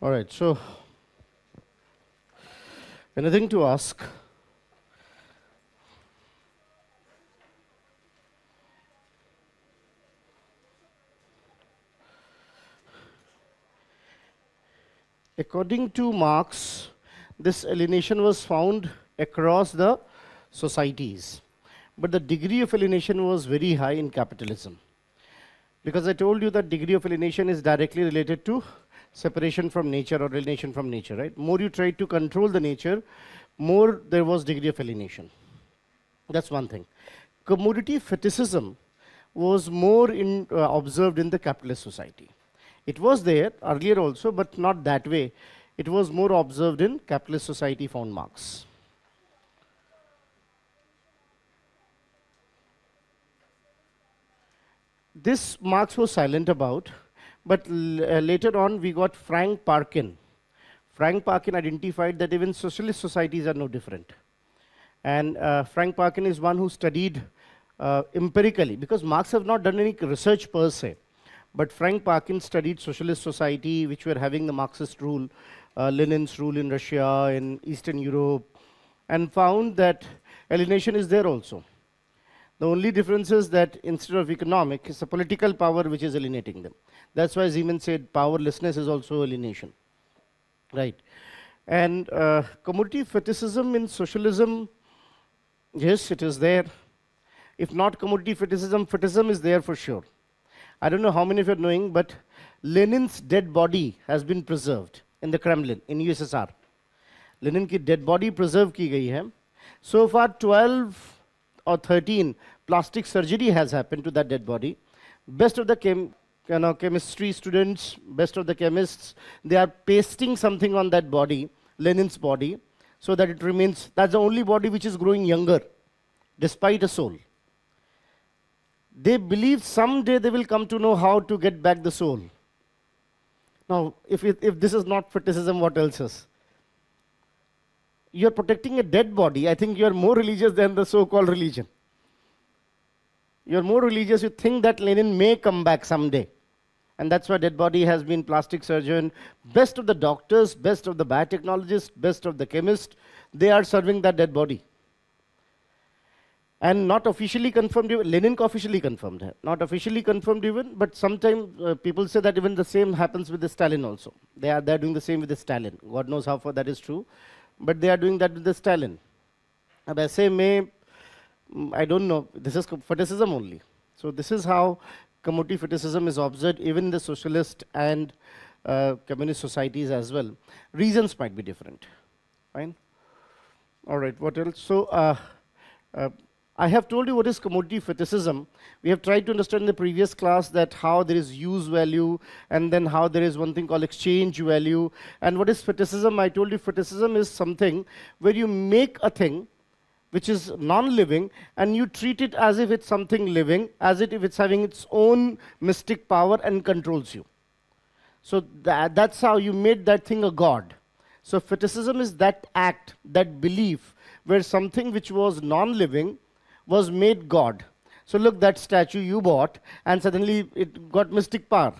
All right, so anything to ask? According to Marx, this alienation was found across the societies, but the degree of alienation was very high in capitalism. Because I told you that degree of alienation is directly related to separation from nature or alienation from nature, right? More you tried to control the nature, more there was degree of alienation. That's one thing. Commodity fetishism was more observed in the capitalist society. It was there earlier also, but not that way. It was more observed in capitalist society, found Marx. This Marx was silent about, but later on we got Frank Parkin. Frank Parkin identified that even socialist societies are no different. And Frank Parkin is one who studied empirically, because Marx have not done any research per se. But Frank Parkin studied socialist society, which were having the Marxist rule, Lenin's rule in Russia, in Eastern Europe, and found that alienation is there also. The only difference is that instead of economic, it's a political power which is alienating them. That's why Zeman said powerlessness is also alienation. Right. And commodity fetishism in socialism, yes, it is there. If not commodity fetishism is there for sure. I don't know how many of you are knowing, but Lenin's dead body has been preserved in the Kremlin, in USSR. Lenin ki dead body preserved ki gayi hai. So far, 12 or 13 plastic surgery has happened to that dead body. Best of the chemistry students, best of the chemists, they are pasting something on that body, Lenin's body, so that it remains. That's the only body which is growing younger, despite a soul. They believe someday they will come to know how to get back the soul. Now, if this is not fetishism, what else is? You're protecting a dead body. I think you're more religious than the so-called religion. You're more religious, you think that Lenin may come back someday. And that's why dead body has been plastic surgeon. Best of the doctors, best of the biotechnologists, best of the chemists, they are serving that dead body. And not officially confirmed, Lenin officially confirmed, not officially confirmed even, but sometimes people say that even the same happens with the Stalin also. They're doing the same with the Stalin. God knows how far that is true, but they are doing that with the Stalin. I don't know, this is fetishism only. So this is how commodity fetishism is observed even in the socialist and communist societies as well. Reasons might be different. Fine. All right, what else? So I have told you what is commodity fetishism. We have tried to understand in the previous class that how there is use value, and then how there is one thing called exchange value. And what is fetishism? I told you fetishism is something where you make a thing which is non-living, and you treat it as if it's something living, as if it's having its own mystic power and controls you. So that's how you made that thing a god. So fetishism is that act, that belief, where something which was non-living was made God. So look, that statue you bought, and suddenly it got mystic power.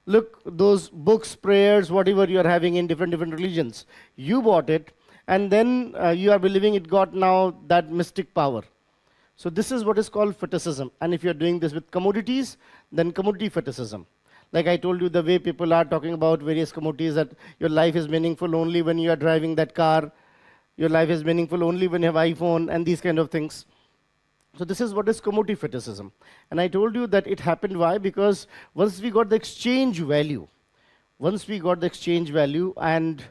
Look, those books, prayers, whatever you are having in different religions, you bought it, and then you are believing it got now that mystic power. So this is what is called fetishism. And if you are doing this with commodities, then commodity fetishism. Like I told you, the way people are talking about various commodities, that your life is meaningful only when you are driving that car, your life is meaningful only when you have iPhone, and these kind of things. So this is what is commodity fetishism. And I told you that it happened why? Because once we got the exchange value, and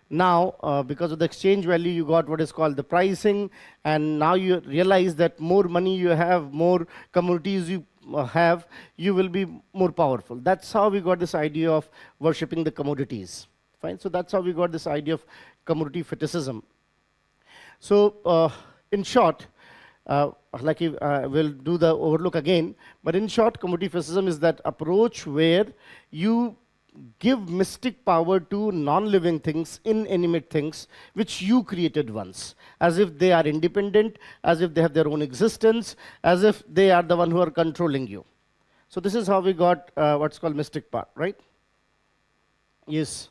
now because of the exchange value, you got what is called the pricing, and now you realize that more money you have, more commodities you have, you will be more powerful. That's how we got this idea of worshipping the commodities. Fine. So that's how we got this idea of commodity fetishism. So in short, we'll do the overlook again, but in short, commodity fetishism is that approach where you give mystic power to non-living things, inanimate things, which you created once, as if they are independent, as if they have their own existence, as if they are the one who are controlling you. So this is how we got what's called mystic power, right? Yes.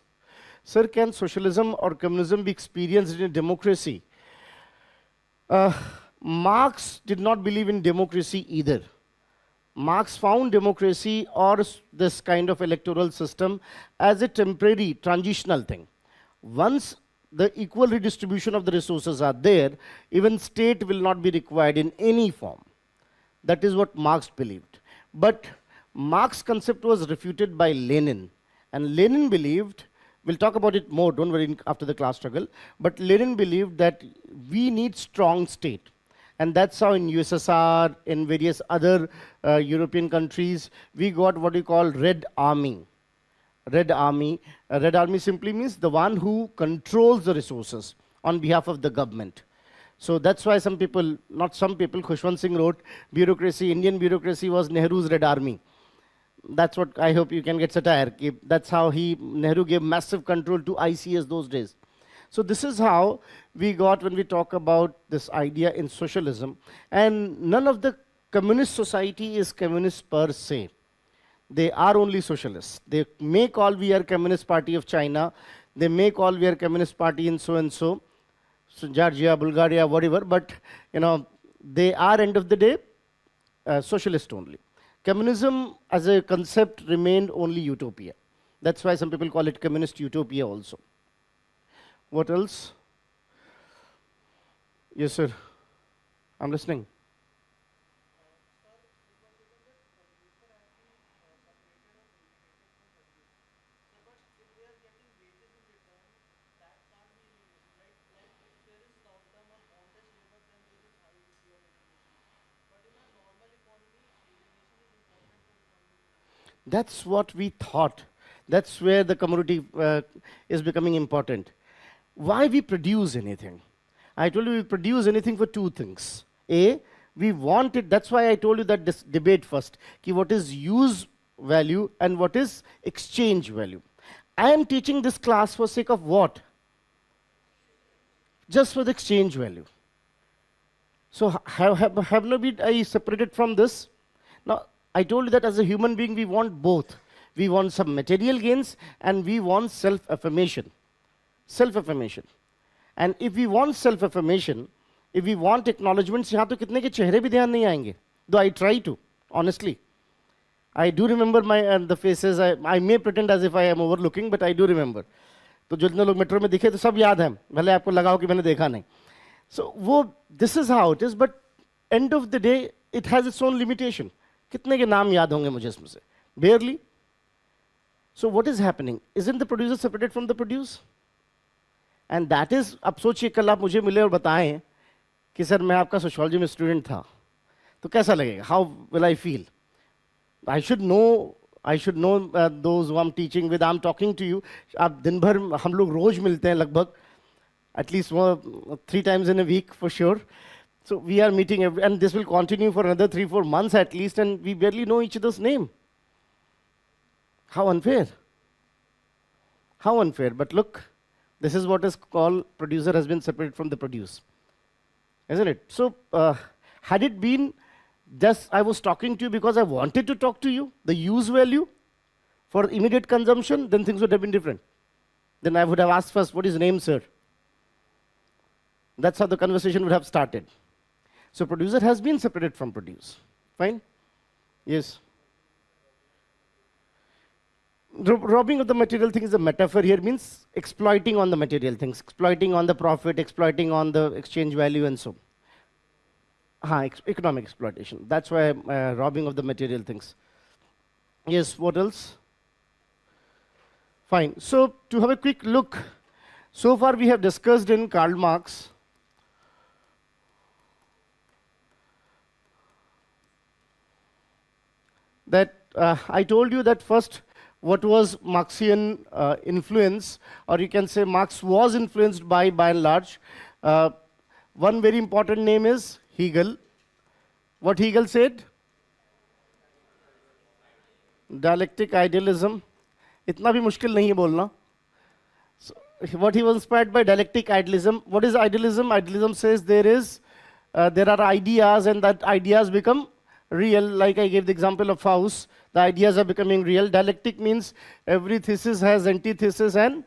Sir, can socialism or communism be experienced in a democracy? Uh, Marx did not believe in democracy either. Marx found democracy or this kind of electoral system as a temporary, transitional thing. Once the equal redistribution of the resources are there, even state will not be required in any form. That is what Marx believed. But Marx's concept was refuted by Lenin. And Lenin believed, we'll talk about it more, don't worry, after the class struggle, but Lenin believed that we need strong state. And that's how in USSR, in various other European countries, we got what we call Red Army. Red Army. Red Army simply means the one who controls the resources on behalf of the government. So that's why some people, not some people, Khushwant Singh wrote, bureaucracy, Indian bureaucracy was Nehru's Red Army. That's what I hope you can get satire. That's how Nehru gave massive control to ICS those days. So this is how we got when we talk about this idea in socialism. And none of the communist society is communist per se. They are only socialists. They may call we are Communist Party of China. They may call we are Communist Party in so and so, Georgia, Bulgaria, whatever. But they are end of the day socialist only. Communism as a concept remained only utopia. That's why some people call it communist utopia also. What else? Yes, sir. I'm listening. That's what we thought. That's where the commodity is becoming important. Why we produce anything? I told you we produce anything for two things. A, we want it. That's why I told you that this debate first. What is use value and what is exchange value? I am teaching this class for sake of what? Just for the exchange value. So have not been separated from this? Now, I told you that as a human being, we want both. We want some material gains and we want self-affirmation. Self-affirmation. And if we want self-affirmation, if we want acknowledgements, यहाँ तो कितने के चेहरे भी ध्यान नहीं आएंगे. Though I try to, honestly. I do remember the faces. I may pretend as if I am overlooking, but I do remember. तो जो जितने लोग मेट्रो में दिखे तो सब याद हैं. भले आपको लगाओ कि मैंने देखा नहीं. So this is how it is, but end of the day, it has its own limitation. कितने के नाम याद होंगे मुझे इसमें से? Barely. So what is happening? Isn't the producer separated from the produce? And that is, अब सोचिए कल आप मुझे मिले और बताएं कि सर मैं आपका सोशियोलॉजी में स्टूडेंट था, तो कैसा लगेगा? How will I feel? I should know those who I'm teaching with. I'm talking to you. आप दिन भर हम लोग रोज मिलते हैं लगभग, at least 3 times in a week for sure. So we are meeting, and this will continue for another 3-4 months at least, and we barely know each other's name. How unfair. How unfair. But look, this is what is called producer has been separated from the produce. Isn't it? So had it been just I was talking to you because I wanted to talk to you, the use value for immediate consumption, then things would have been different. Then I would have asked first, what is your name, sir? That's how the conversation would have started. So producer has been separated from produce. Fine? Yes. Robbing of the material thing is a metaphor here, means exploiting on the material things, exploiting on the profit, exploiting on the exchange value and so. Economic exploitation. That's why robbing of the material things. Yes, what else? Fine. So to have a quick look, so far we have discussed in Karl Marx that I told you that first what was Marxian influence, or you can say Marx was influenced by and large. One very important name is Hegel. What Hegel said? Dialectic idealism. इतना भी मुश्किल नहीं है बोलना. So, what he was inspired by dialectic idealism. What is idealism? Idealism says there are ideas, and that ideas become real. Like I gave the example of Faust, the ideas are becoming real. Dialectic means every thesis has antithesis and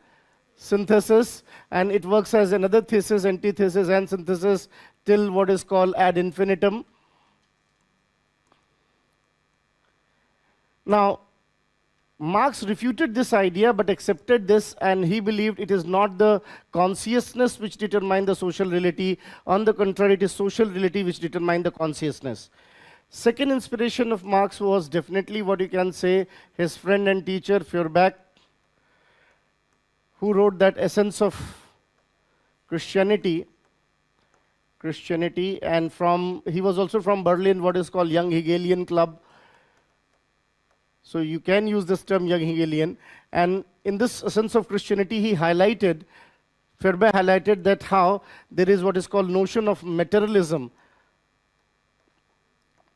synthesis, and it works as another thesis, antithesis, and synthesis till what is called ad infinitum. Now, Marx refuted this idea but accepted this, and he believed it is not the consciousness which determines the social reality. On the contrary, it is social reality which determines the consciousness. Second inspiration of Marx was definitely what you can say his friend and teacher Feuerbach, who wrote that Essence of Christianity. And he was also from Berlin, what is called Young Hegelian Club. So you can use this term, Young Hegelian. And in this Essence of Christianity, Feuerbach highlighted that how there is what is called notion of materialism.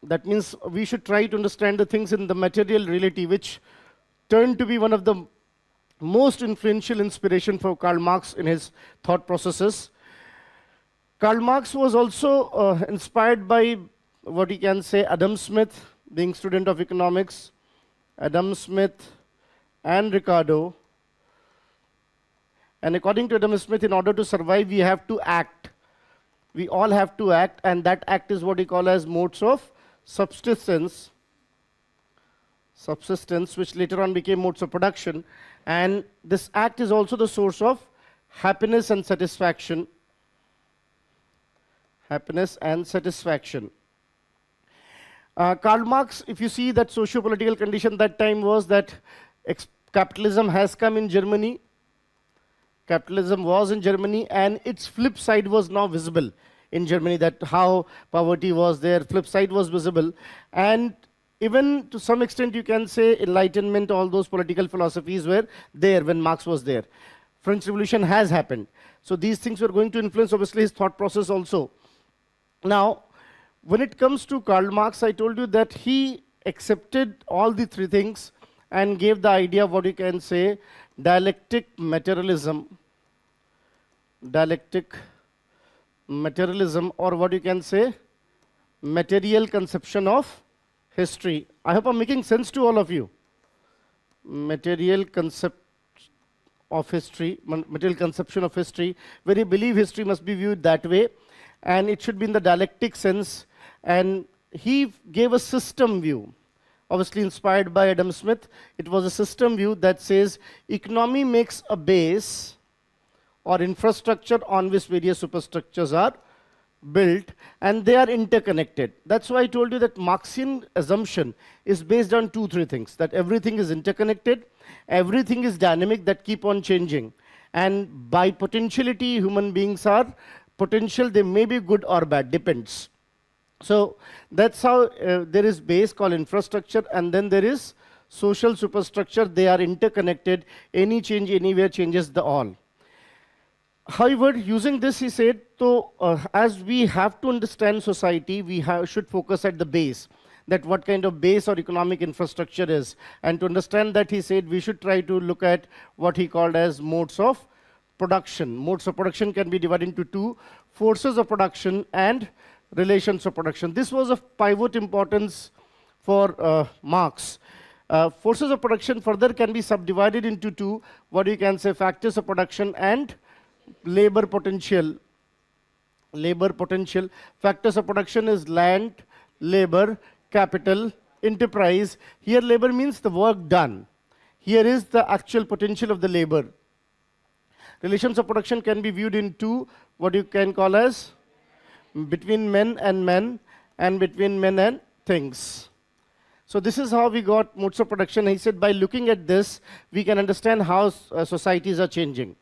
That means we should try to understand the things in the material reality, which turned to be one of the most influential inspiration for Karl Marx in his thought processes. Karl Marx was also inspired by what you can say Adam Smith, being student of economics, Adam Smith and Ricardo. And according to Adam Smith, in order to survive, we have to act. We all have to act, and that act is what we call as modes of subsistence, which later on became modes of production. And this act is also the source of happiness and satisfaction. Happiness and satisfaction. Karl Marx, if you see that socio-political condition that time was that capitalism has come in Germany. Capitalism was in Germany, and its flip side was now visible in Germany, that how poverty was there, flip side was visible. And even to some extent, you can say Enlightenment, all those political philosophies were there when Marx was there. French Revolution has happened. So these things were going to influence, obviously, his thought process also. Now, when it comes to Karl Marx, I told you that he accepted all the three things and gave the idea of what you can say dialectic materialism, or what you can say material conception of history. I hope I'm making sense to all of you. Material concept of history, material conception of history, where he believe history must be viewed that way, and it should be in the dialectic sense. And he gave a system view, obviously inspired by Adam Smith. It was a system view that says economy makes a base or infrastructure on which various superstructures are built, and they are interconnected. That's why I told you that Marxian assumption is based on three things, that everything is interconnected, everything is dynamic, that keep on changing. And by potentiality, human beings are potential, they may be good or bad, depends. So that's how there is base called infrastructure, and then there is social superstructure. They are interconnected. Any change anywhere changes the all. However, using this, he said, so as we have to understand society, we should focus at the base, that what kind of base or economic infrastructure is. And to understand that, he said, we should try to look at what he called as modes of production. Modes of production can be divided into two: forces of production and relations of production. This was of pivot importance for Marx. Forces of production further can be subdivided into two, what you can say factors of production and labor potential. Factors of production is land, labor, capital, enterprise. Here labor means the work done. Here is the actual potential of the labor. Relations of production can be viewed in two, what you can call as between men and between men and things. So this is how we got modes of production. He said by looking at this, we can understand how societies are changing.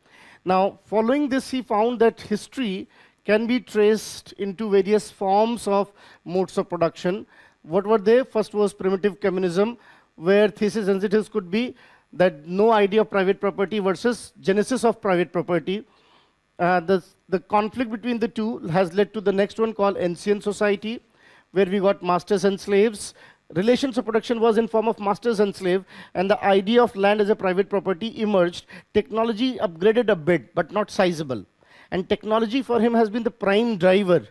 Now, following this, he found that history can be traced into various forms of modes of production. What were they? First was primitive communism, where thesis and antithsis could be that no idea of private property versus genesis of private property. The conflict between the two has led to the next one called ancient society, where we got masters and slaves. relations of production was in form of masters and slave, and the idea of land as a private property emerged. Technology upgraded a bit, but not sizable. And technology for him has been the prime driver,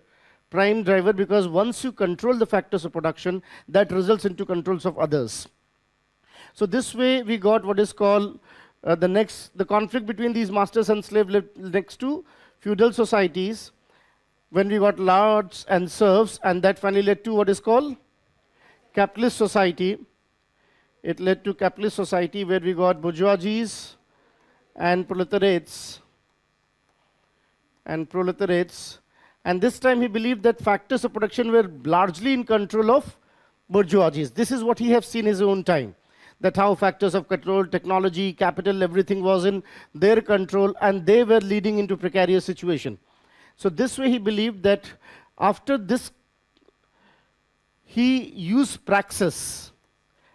because once you control the factors of production, that results into controls of others. So this way we got what is called the conflict between these masters and slave led next to feudal societies, when we got lords and serfs, and that finally led to what is called capitalist society. It led to capitalist society where we got bourgeoisies and proletariats. And this time he believed that factors of production were largely in control of bourgeoisies. This is what he has seen in his own time, that how factors of control, technology, capital, everything was in their control, and they were leading into precarious situation. So this way he believed that after this, he used praxis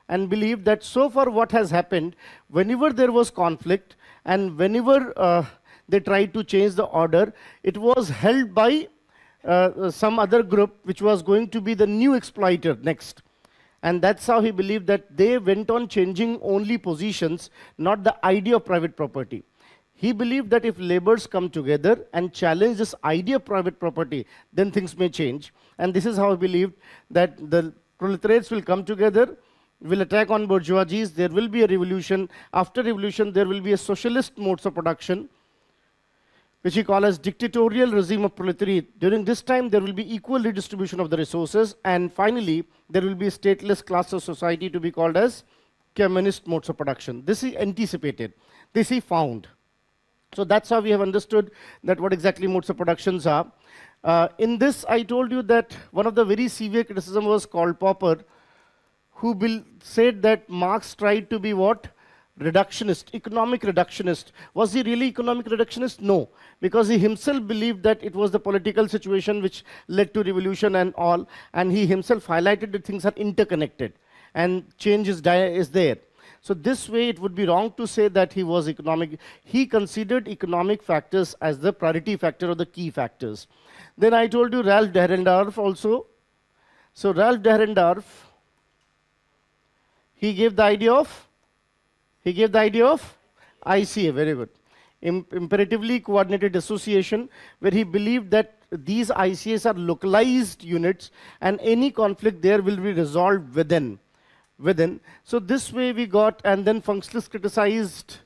and believed that so far what has happened, whenever there was conflict and whenever they tried to change the order, it was held by some other group which was going to be the new exploiter next. And that's how he believed that they went on changing only positions, not the idea of private property. He believed that if laborers come together and challenge this idea of private property, then things may change. And this is how he believed that the proletariats will come together, will attack on bourgeoisies, there will be a revolution. After revolution, there will be a socialist modes of production, which he called as dictatorial regime of proletariat. During this time, there will be equal redistribution of the resources, and finally, there will be a stateless class of society to be called as communist modes of production. This he anticipated. This he found. So that's how we have understood that what exactly modes of productions are. In this, I told you that one of the very severe criticism was called Popper, who said that Marx tried to be what? Reductionist, economic reductionist. Was he really economic reductionist? No, because he himself believed that it was the political situation which led to revolution and all, and he himself highlighted that things are interconnected and change is there. So this way it would be wrong to say that he was economic. He considered economic factors as the priority factor or the key factors. Then I told you Ralph Dahrendorf also. So Ralph Dahrendorf, he gave the idea of ICA, very good. Imperatively coordinated association, where he believed that these ICAs are localized units and any conflict there will be resolved within. So this way we got, and then functionalists criticized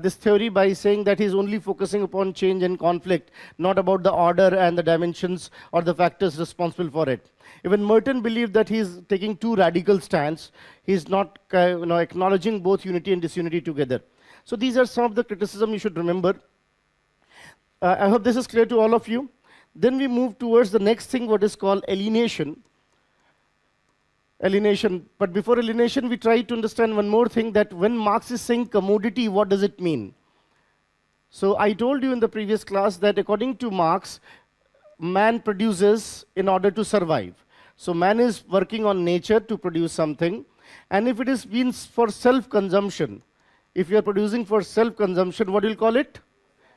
this theory by saying that he's only focusing upon change and conflict, not about the order and the dimensions or the factors responsible for it. Even Merton believed that he's taking too radical stance. He's not acknowledging both unity and disunity together. So these are some of the criticism you should remember. I hope this is clear to all of you. Then we move towards the next thing, what is called alienation. But before alienation, we try to understand one more thing, that when Marx is saying commodity, what does it mean? So I told you in the previous class that according to Marx, man produces in order to survive. So man is working on nature to produce something, and if it is means for self-consumption, if you are producing for self-consumption, what do you call it?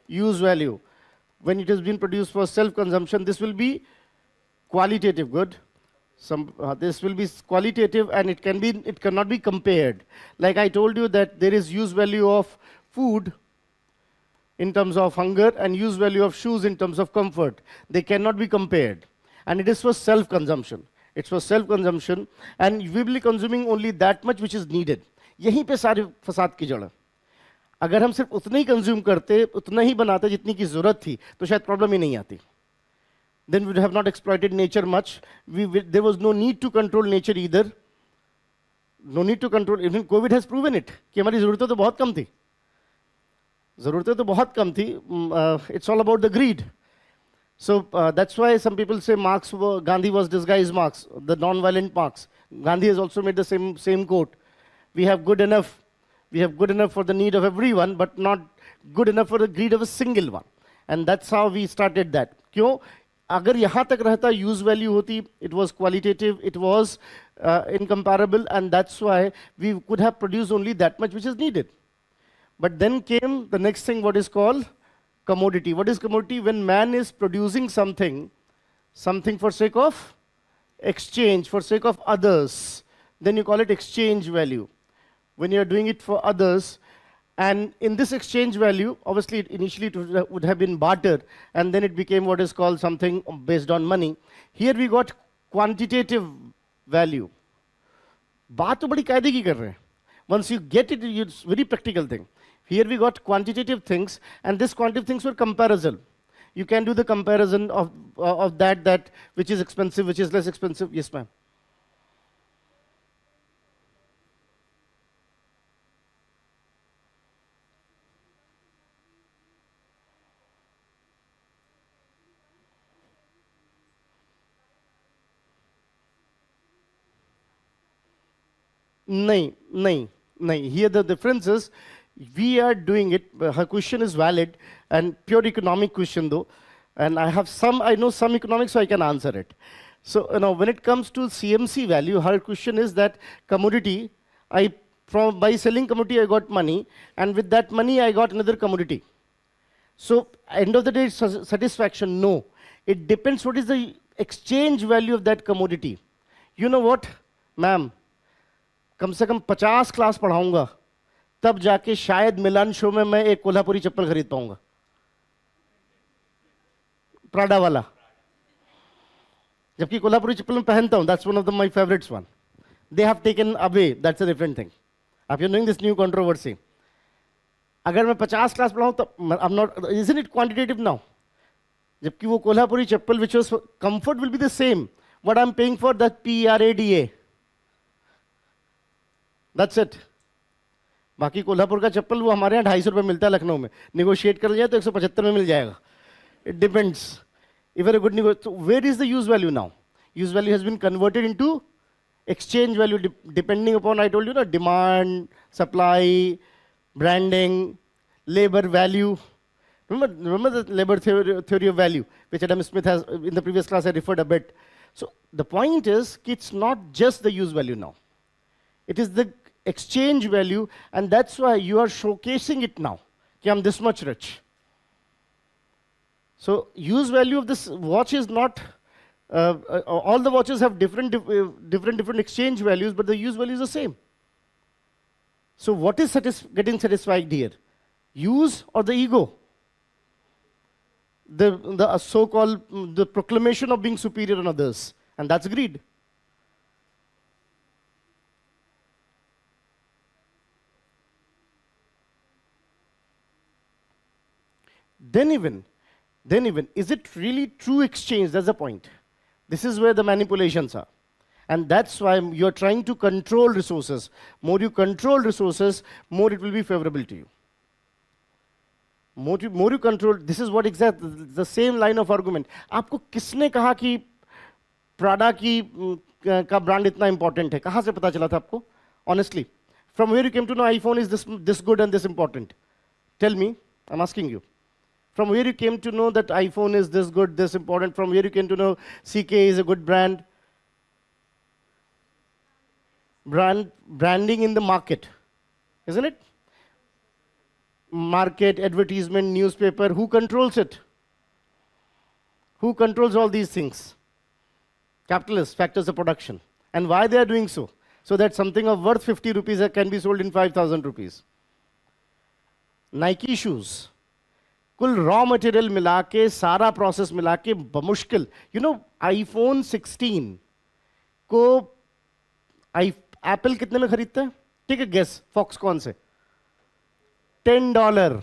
Use value. When it has been produced for self-consumption, this will be qualitative good. This will be qualitative, and it cannot be compared. Like I told you that there is use value of food in terms of hunger and use value of shoes in terms of comfort. They cannot be compared. And it is for self-consumption. It's for self-consumption, and we will be consuming only that much which is needed. यहीं पे सारे फसाद की जड़ है. अगर हम सिर्फ उतना ही कंज्यूम करते, उतना ही बनाते जितनी की जरूरत थी, तो शायद प्रॉब्लम ही नहीं आती. Then we would have not exploited nature much. There was no need to control nature either. No need to control. Even COVID has proven it कि हमारी जरूरतें तो बहुत कम थी. ज़रूरतें तो बहुत कम थी. It's all about the greed. So that's why some people say Gandhi was disguised Marx, the non-violent Marx. Gandhi has also made the same quote. We have good enough. We have good enough for the need of everyone, but not good enough for the greed of a single one. And that's how we started that. क्यों? अगर यहाँ तक रहता use value होती, it was qualitative, it was incomparable, and that's why we could have produced only that much which is needed. But then came the next thing, what is called commodity. What is commodity? When man is producing something for sake of exchange, for sake of others, then you call it exchange value. When you're doing it for others, and in this exchange value, obviously initially it would have been barter, and then it became what is called something based on money. Here we got quantitative value. बात तो बड़ी कायदे की कर रहे हैं. Once you get it, it's very practical thing. Here we got quantitative things, and this quantitative things were comparison. You can do the comparison of that which is expensive, which is less expensive. Yes, ma'am. Nahi, nahi, nahi. Here the difference is, we are doing it. Her question is valid and pure economic question though. And I know some economics, so I can answer it. So, when it comes to CMC value, her question is that commodity, by selling commodity, I got money, and with that money, I got another commodity. So, end of the day, satisfaction, no. It depends what is the exchange value of that commodity. You know what, ma'am? कम से कम 50 class पढ़ाऊंगा, तब जाके शायद मिलान show में मैं एक कोल्हापुरी चप्पल खरीद पाऊंगा, प्राडा वाला. जबकि कोल्हापुरी चप्पल मैं पहनता हूं, that's one of my favorites one. They have taken away, that's a different thing. If you're knowing this new controversy, अगर मैं 50 क्लास पढ़ाऊं तब I'm not, isn't it quantitative now? जबकि वो कोल्हापुरी चप्पल which was comfort will be the same. What I'm paying for that PRADA. That's it. बाकी कोल्हापुर का चप्पल वो हमारे यहाँ 250 रुपये मिलता है लखनऊ में, निगोशिएट कर लिया तो 175 में मिल जाएगा. It depends. If you're a good negotiator, so where is the use value now? Use value has been converted into exchange value depending upon, I told you, demand, supply, branding, labor value. Remember the labor theory of value, which Adam Smith has, in the previous class I referred a bit. So the point is, it's not just the use value now. It is the exchange value, and that's why you are showcasing it now. Okay, I'm this much rich. So use value of this watch is not, all the watches have different exchange values, but the use value is the same. So what is getting satisfied here? Use or the ego? The so-called the proclamation of being superior on others, and that's greed. Then even, is it really true exchange? That's the point. This is where the manipulations are. And that's why you're trying to control resources. More you control resources, more it will be favorable to you. More you control, this is what exactly, the same line of argument. आपको किसने कहा कि Prada का brand इतना important है? कहाँ से पता चला था आपको? Honestly. From where you came to know iPhone is this good and this important? Tell me, I'm asking you. From where you came to know that iPhone is this good, this important? From where you came to know CK is a good brand? Branding in the market, isn't it? Market, advertisement, newspaper, who controls it? Who controls all these things? Capitalists, factors of production. And why they are doing so? So that something of worth 50 rupees can be sold in 5,000 rupees. Nike shoes. कुल raw material मिला के, सारा process मिला के बमुश्किल, iPhone 16 को Apple कितने में खरीदता है? ठीक है, गेस, फॉक्सकॉन से $10,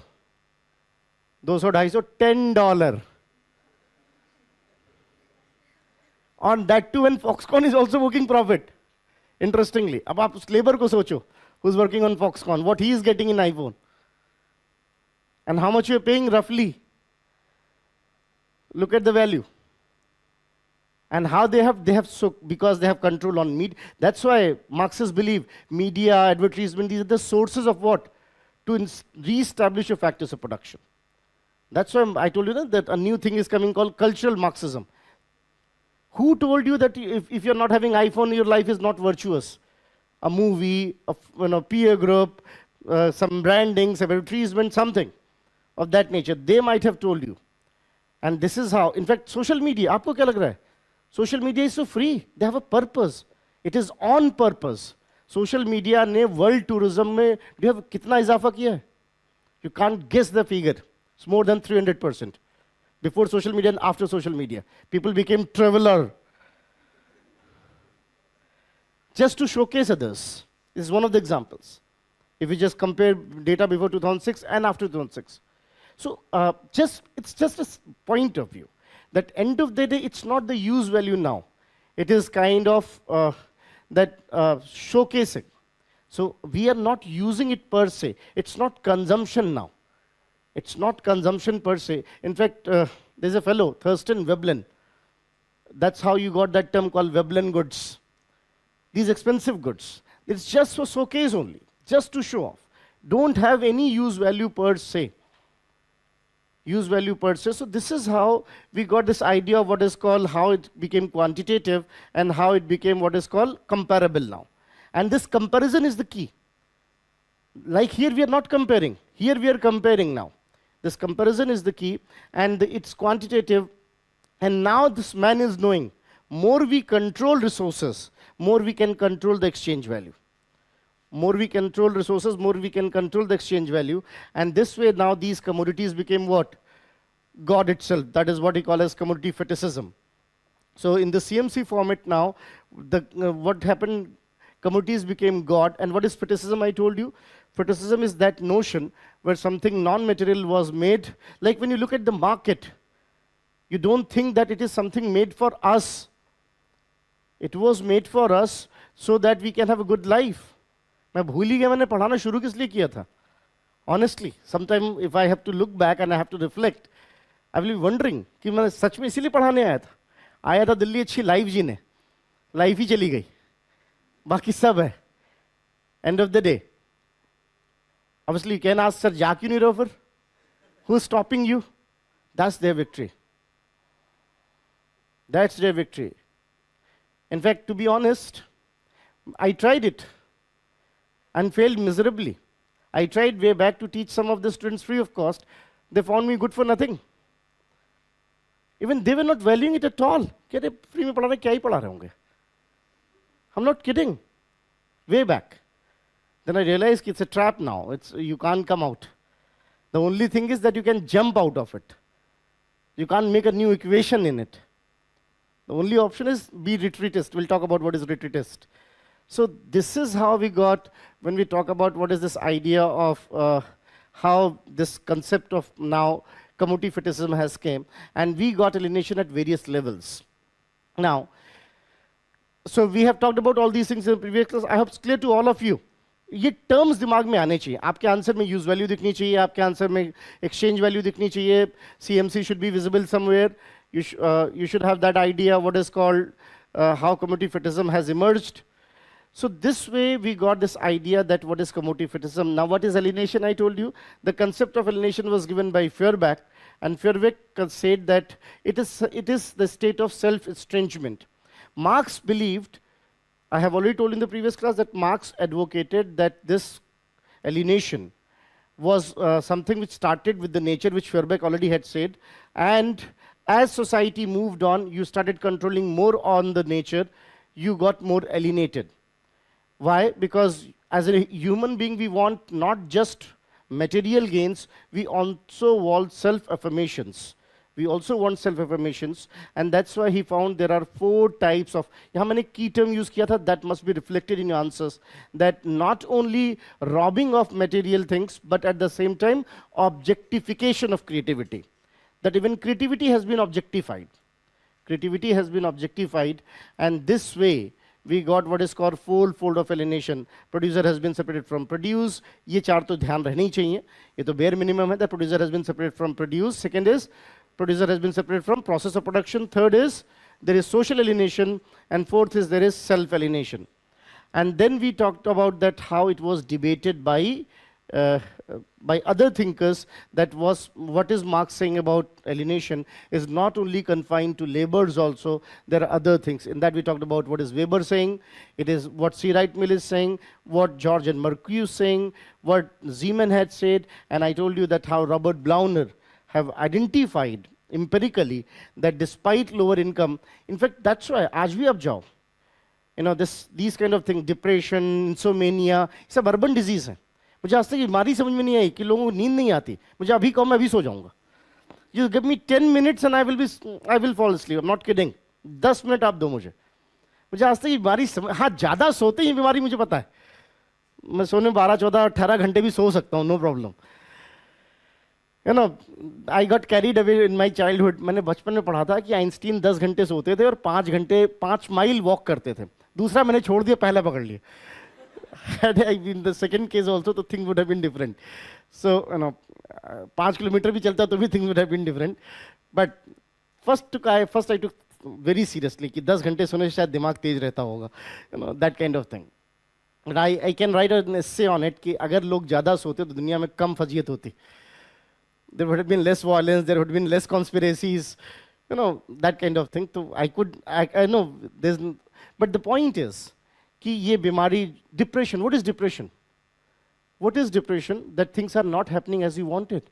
200-250, $10. On that too, when Foxconn is also making profit. Interestingly, अब आप उस लेबर को सोचो, who's working on Foxconn, what he is getting in iPhone. And how much you're paying roughly. Look at the value. And how they have because they have control on media. That's why Marxists believe media, advertisement, these are the sources of what? To re-establish your factors of production. That's why I told you that a new thing is coming called cultural Marxism. Who told you that if you're not having iPhone, your life is not virtuous? A movie, a peer group, some branding, some advertisement, something of that nature. They might have told you. And this is how, in fact, social media, aapko kya lag raha hai? Social media is so free. They have a purpose. It is on purpose. Social media ने world tourism में do you have कितना इजाफा किया है? You can't guess the figure. It's more than 300%. Before social media and after social media. People became traveler. Just to showcase others. This is one of the examples. If we just compare data before 2006 and after 2006. So it's just a point of view. That end of the day, it's not the use value now. It is kind of showcasing. So we are not using it per se. It's not consumption now. It's not consumption per se. In fact, there's a fellow, Thurston Veblen. That's how you got that term called Veblen goods. These expensive goods. It's just for showcase only, just to show off. Don't have any use value per se. Use value per se. So this is how we got this idea of what is called, how it became quantitative and how it became what is called comparable now. And this comparison is the key. Like here we are not comparing. Here we are comparing now. This comparison is the key and it's quantitative. And now this man is knowing, more we control resources, more we can control the exchange value. More we control resources, more we can control the exchange value. And this way now these commodities became what? God itself. That is what he calls as commodity fetishism. So in the CMC format now, what happened, commodities became God. And what is fetishism, I told you? Fetishism is that notion where something non-material was made. Like when you look at the market, you don't think that it is something made for us. It was made for us so that we can have a good life. मैं भूल ही गया मैंने पढ़ाना शुरू किस लिए किया था. Honestly, sometime if I have to look back and I have to reflect, I will be wondering कि मैं सच में इसीलिए पढ़ाने आया था दिल्ली अच्छी लाइफ जीने, लाइफ ही चली गई, बाकी सब है. End of the day. Obviously you can ask, sir, जा क्यों नहीं रहे हो फिर? Who's stopping you? That's their victory. That's their victory. In fact, to be honest, I tried it and failed miserably. I tried way back to teach some of the students free of cost. They found me good for nothing. Even they were not valuing it at all. कहते free में पढ़ा रहे क्या ही पढ़ा रहे होंगे. I'm not kidding. Way back. Then I realized it's a trap now. You can't come out. The only thing is that you can jump out of it. You can't make a new equation in it. The only option is be retreatist. We'll talk about what is retreatist. So this is how we got, when we talk about what is this idea of how this concept of now commodity fetishism has came, and we got alienation at various levels. Now, so we have talked about all these things in the previous class. I hope it's clear to all of you. ये terms दिमाग में आने चाहिए. आपके answer में use value दिखनी चाहिए, आपके आंसर में exchange value दिखनी चाहिए. CMC should be visible somewhere. You should have that idea what is called how commodity fetishism has emerged. So this way we got this idea that what is commodity fetishism. Now what is alienation, I told you. The concept of alienation was given by Feuerbach, and Feuerbach said that it is the state of self-estrangement. Marx believed, I have already told in the previous class that Marx advocated that this alienation was something which started with the nature, which Feuerbach already had said, and as society moved on, you started controlling more on the nature, you got more alienated. Why? Because as a human being, we want not just material gains, we also want self-affirmations. We also want self-affirmations, and that's why he found there are 4 types of, यहाँ मैंने key term use किया था, that must be reflected in your answers, that not only robbing of material things, but at the same time, objectification of creativity. That even creativity has been objectified. Creativity has been objectified, and this way, we got what is called fold of alienation. Producer has been separated from produce. ये 4 तो ध्यान रहने ही चाहिए. ये तो bare minimum है that producer has been separated from produce. Second is, producer has been separated from process of production. Third is, there is social alienation. And fourth is, there is self-alienation. And then we talked about that how it was debated by other thinkers, that was what is Marx saying about alienation is not only confined to laborers also, there are other things. In that we talked about what is Weber saying, it is what C. Wright Mill is saying, what George and Mercury is saying, what Zeman had said, and I told you that how Robert Blauner have identified empirically that despite lower income, in fact that's why, आज भी आप जाओ, these kind of things, depression, insomnia, सब urban disease है. मुझे आज तक ये बीमारी समझ में नहीं आई कि लोगों को नींद नहीं आती. मुझे अभी कहो मैं अभी सो जाऊंगा. You give me 10 minutes and I will fall asleep. I'm not kidding. 10 minute आप दो मुझे. मुझे आज तक ये बीमारी हाँ ज़्यादा सोते ही बीमारी मुझे पता है. मैं सोने 12, 14, 18 घंटे भी सो सकता हूँ, no problem. I got carried away in my childhood. मैंने बचपन में पढ़ा था कि आइंस्टीन 10 घंटे सोते थे और 5 माइल वॉक करते थे. दूसरा मैंने छोड़ दिया, पहला पकड़ लिया. Had I been the second case also, the thing would have been different. So, 5 kilometre भी चलता तो भी things would have been different. But first I took very seriously कि 10 घंटे सोने से शायद दिमाग तेज रहता होगा. That kind of thing. But I can write an essay on it कि अगर लोग ज़्यादा सोते तो दुनिया में कम फजीयत होती. There would have been less violence, there would have been less conspiracies, that kind of thing. So I know there's, but the point is कि ये बीमारी, depression, what is depression? What is depression? That things are not happening as you wanted.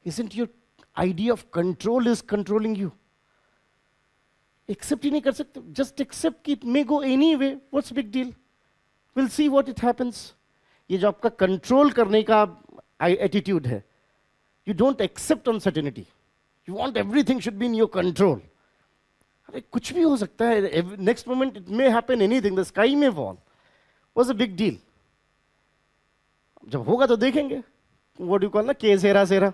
Isn't your idea of control is controlling you? Accept ही नहीं कर सकते. Just accept कि it may go anyway. What's the big deal? We'll see what it happens. ये जो आपका control करने का attitude है. You don't accept uncertainty. You want everything should be in your control. अरे कुछ भी हो सकता है. Next moment it may happen anything. The sky may fall. What's the big deal? जब होगा तो देखेंगे. What do you call ना case Hera Sera.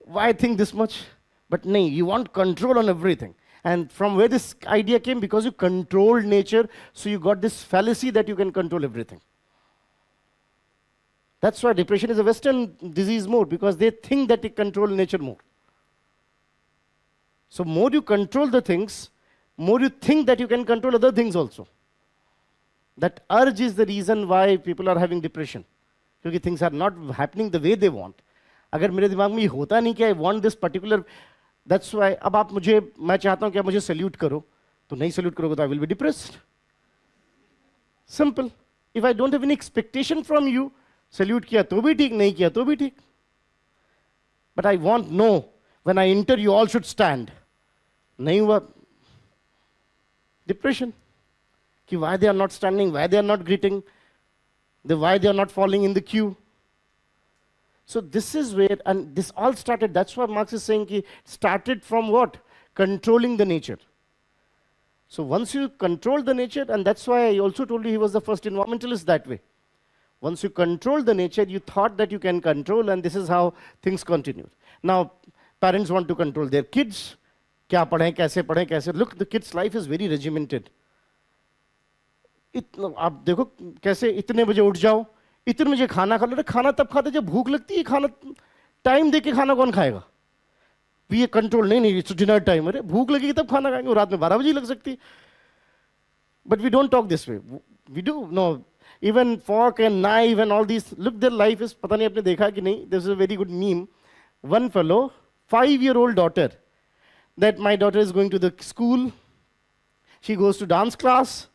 Why think this much? But नहीं, you want control on everything. And from where this idea came, because you controlled nature, so you got this fallacy that you can control everything. That's why depression is a Western disease more, because they think that they control nature more. So more you control the things, more you think that you can control other things also. That urge is the reason why people are having depression. Because things are not happening the way they want. अगर मेरे दिमाग में ये होता नहीं कि I want this particular, that's why अब आप मुझे, मैं चाहता हूँ कि आप मुझे सल्यूट करो, तो नहीं सल्यूट करोगे तो I will be depressed. Simple. If I don't have any expectation from you, salute किया तो भी ठीक, नहीं किया तो भी ठीक. But I want no, when I enter you all should stand. नहीं हुआ, depression. कि why they are not standing, why they are not greeting, why they are not falling in the queue. So this is where, and this all started, that's what Marx is saying, it started from what? Controlling the nature. So once you control the nature, and that's why I also told you he was the first environmentalist that way. Once you control the nature, you thought that you can control, and this is how things continued. Now, parents want to control their kids. क्या पढ़ें, कैसे पढ़ें, कैसे. Look, the kid's life is very regimented. आप देखो कैसे इतने बजे उठ जाओ, इतने बजे खाना खा लो. खाना तब खाते जब भूख लगती है. खाना टाइम दे के खाना कौन खाएगा? ये कंट्रोल नहीं, इट्स डिनर टाइम. अरे भूख लगेगी तब खाना खाएंगे. रात में 12 बजे लग सकती है. But we don't talk this way. We do no. Even fork and knife and all these, look, their life is, पता नहीं आपने देखा कि नहीं, this is a very good meme. One fellow, 5-year-old daughter, that my daughter is going to the school, she goes to dance class,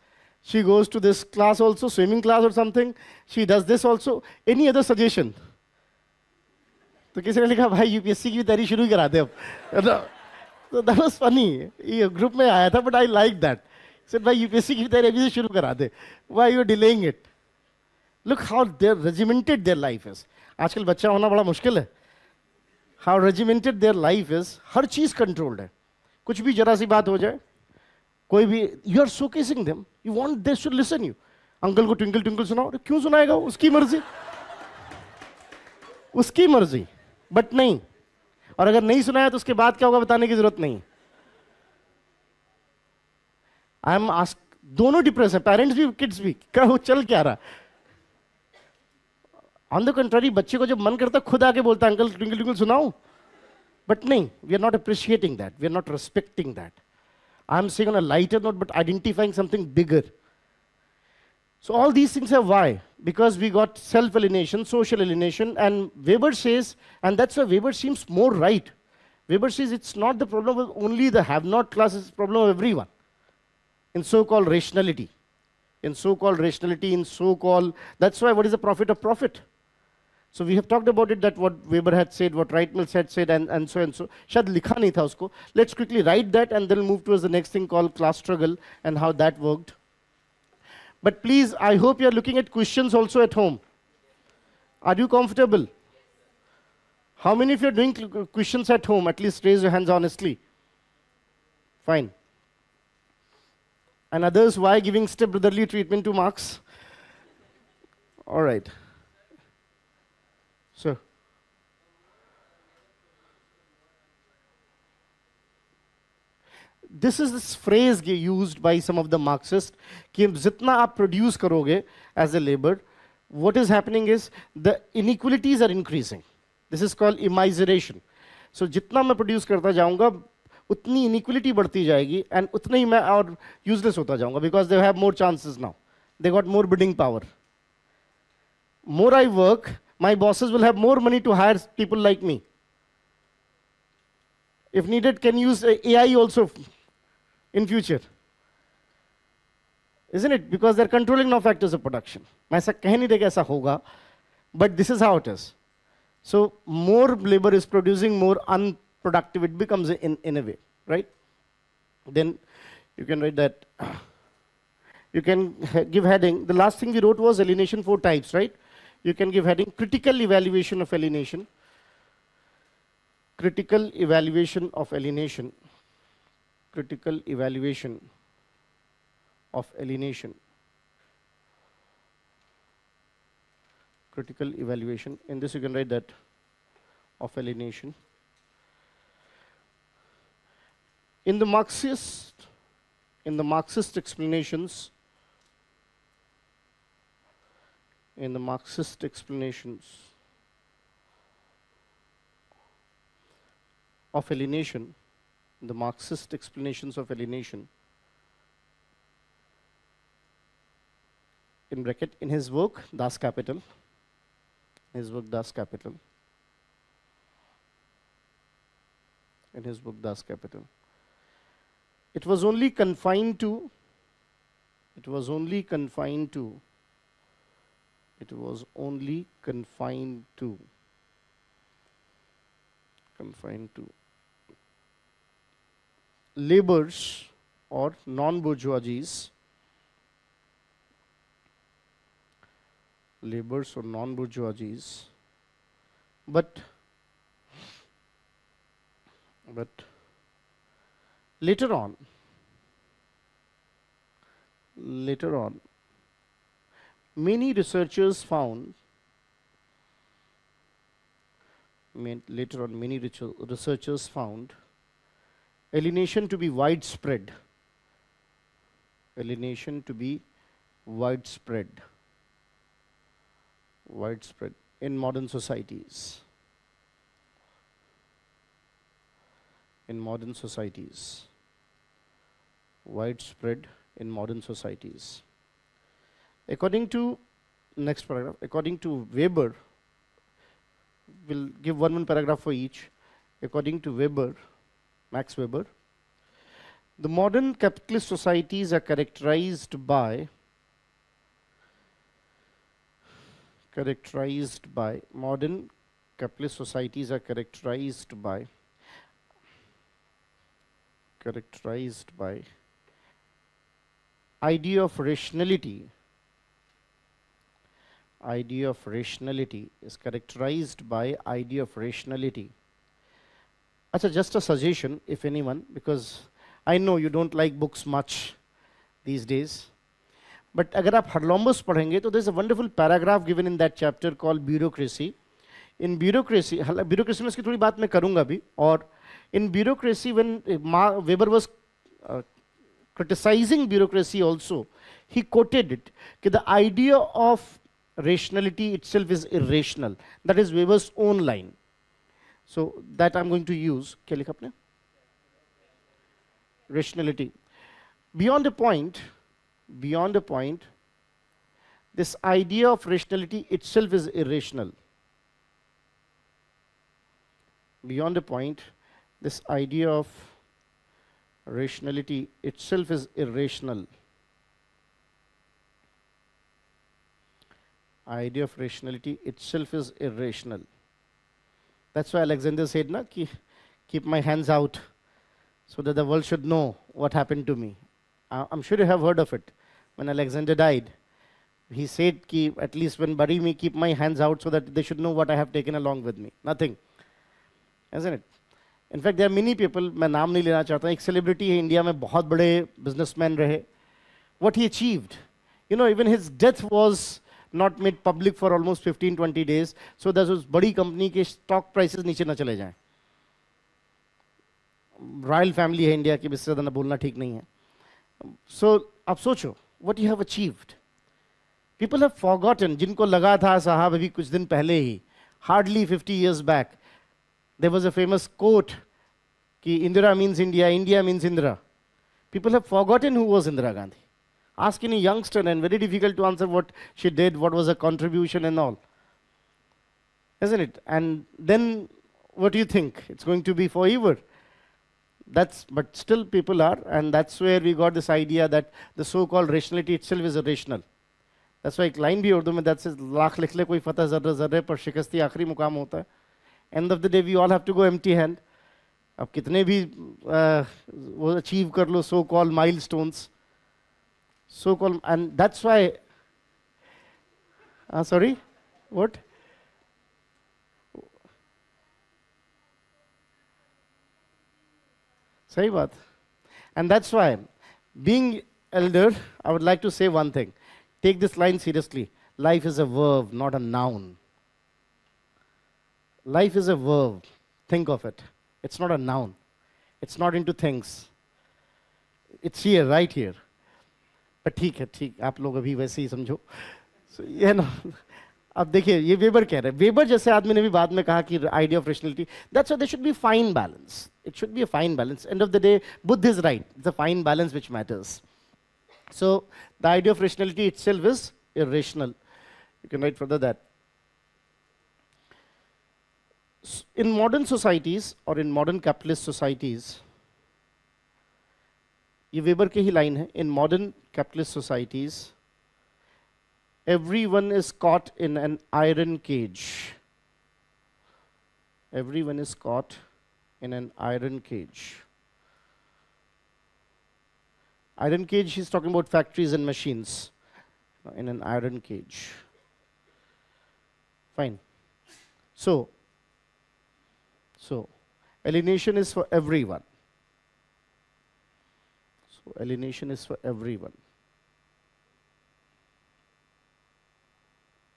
she goes to this class also, swimming class or something, she does this also. Any other suggestion? तो किसी ने लिखा भाई UPSC की तैयारी शुरू ही करा दे अब. So that was funny. ये ग्रुप में आया था, but I like that. Said भाई यूपीएससी की तैयारी अभी से शुरू करा दे. Why you are delaying it? Look how regimented their life is. आजकल बच्चा होना बड़ा मुश्किल है. How regimented their life is. हर चीज controlled है. कुछ भी जरा सी बात हो जाए, कोई भी, you are showcasing them. You want they should listen you. Uncle को ट्विंकल ट्विंकल सुनाओ. क्यों सुनाएगा? उसकी मर्जी. उसकी मर्जी. बट नहीं. और अगर नहीं सुनाया तो उसके बाद क्या होगा बताने की जरूरत नहीं. आई एम आस्क, दोनों डिप्रेस है, पेरेंट्स भी किड्स भी. क्या चल क्या रहा? ऑन द कंट्रारी, बच्चे को जब मन करता खुद आके बोलता अंकल ट्विंकल ट्विंकल सुनाओ. बट नहीं, we are not appreciating that, we are not respecting that. I am saying on a lighter note, but identifying something bigger. So all these things are why? Because we got self-alienation, social alienation, and Weber says, and that's why Weber seems more right. Weber says it's not the problem of only the have-not class, it's the problem of everyone. In so-called rationality. In so-called rationality, in so-called, that's why what is the profit of profit? So we have talked about it, that what Weber had said, what Reitmans had said, and so and so. शायद लिखा नहीं था उसको. Let's quickly write that and then move towards the next thing called class struggle and how that worked. But please, I hope you're looking at questions also at home. Are you comfortable? How many of you are doing questions at home? At least raise your hands honestly. Fine. And others, why giving step-brotherly treatment to marks? All right. So, this phrase used by some of the Marxists कि जितना आप produce करोगे as a labor, what is happening is the inequalities are increasing. This is called immiseration. So जितना मैं produce करता जाऊंगा उतनी inequality बढ़ती जाएगी and उतना ही मैं और useless होता जाऊंगा because they have more chances now. They got more bidding power. More I work, my bosses will have more money to hire people like me. If needed, can use AI also in future. Isn't it? Because they're controlling now factors of production. मैं ऐसा कह नहीं रहा कि ऐसा होगा, but this is how it is. So more labor is producing more unproductive. It becomes in a way, right? Then you can write that. You can give heading. The last thing we wrote was alienation 4 types, right? You can give heading critical evaluation of alienation. Critical evaluation of alienation. Critical evaluation of alienation. Critical evaluation. In this you can write that of alienation. In the Marxist explanations, of alienation, the Marxist explanations of alienation, in bracket, in his work, Das Kapital, in his work, Das Kapital, it was only confined to, labors or non-bourgeoisies, but later on, many researchers found alienation to be widespread. Widespread in modern societies. Widespread in modern societies. According to, next paragraph, according to Weber, we'll give one paragraph for each. According to Weber, Max Weber, the modern capitalist societies are characterized by idea of rationality is characterized by idea of rationality. Achha, just a suggestion, if anyone, because I know you don't like books much these days, but अगर आप Harlombus पढ़ेंगे तो there's a wonderful paragraph given in that chapter called bureaucracy. In bureaucracy में इसकी थोड़ी बात मैं करूँगा भी, और in bureaucracy when Weber was criticizing bureaucracy also, he quoted it that the idea of rationality itself is irrational. That is Weber's own line. So that I'm going to use. क्या लिखा आपने? Rationality. Beyond a point, this idea of rationality itself is irrational. Beyond a point, this idea of rationality itself is irrational. Idea of rationality itself is irrational. That's why Alexander said, na, keep my hands out so that the world should know what happened to me. I'm sure you have heard of it. when Alexander died. He said, ki, at least when bury me, keep my hands out so that they should know what I have taken along with me. Nothing. Isn't it? In fact, there are many people, मैं नाम नहीं लेना चाहता, एक celebrity है India में, बहुत बड़े businessman रहे. What he achieved, you know, even his death was not made public for almost 15-20 days, so that उस बड़ी company के stock prices नीचे न चले जाएं. Royal family है इंडिया की, इससे ज़्यादा बोलना ठीक नहीं है. So आप सोचो, what you have achieved. People have forgotten, जिनको लगा था साहब अभी कुछ दिन पहले ही, hardly 50 years back, there was a famous quote कि Indira means India, India means Indira. People have forgotten who was Indira Gandhi. Ask any youngster and very difficult to answer what she did, what was her contribution and all. Isn't it? And then what do you think? It's going to be forever. But still people are, and that's where we got this idea that the so-called rationality itself is irrational. That's why एक line भी उर्दू में that says lakh लिख ले कोई फतह ज़र्रे ज़र्रे पर शिकस्ती आखिरी मुकाम होता है. End of the day we all have to go empty hand. अब कितने भी वो achieve कर लो so-called milestones. So-called, and that's why, sorry, what? Sahi baat. And that's why, being elder, I would like to say one thing. Take this line seriously. Life is a verb, not a noun. Life is a verb. Think of it. It's not a noun. It's not into things. It's here, right here. But ठीक है, ठीक, आप लोग अभी वैसे ही समझो. So, ये ना, अब देखिए, ये वेबर कह रहे हैं. वेबर जैसे आदमी ने भी बाद में कहा कि idea of rationality, that's why there should be fine balance. It should be a fine balance. End of the day, Buddha is right. It's a fine balance which matters. So the idea of rationality itself is irrational. You can write further that. In modern societies or in modern capitalist societies, ये weber की ही line है. In modern capitalist societies, everyone is caught in an iron cage. Everyone is caught in an iron cage. Iron cage, he's talking about factories and machines. In an iron cage. Fine. So alienation is for everyone. So alienation is for everyone.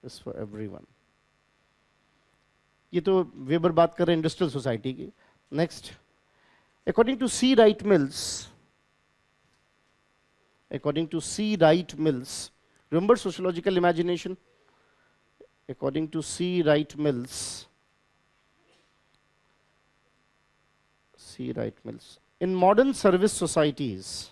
Is for everyone. ये तो weber बात कर रहे हैं industrial society की. Next, according to C. Wright Mills, remember sociological imagination? According to C. Wright Mills, in modern service societies,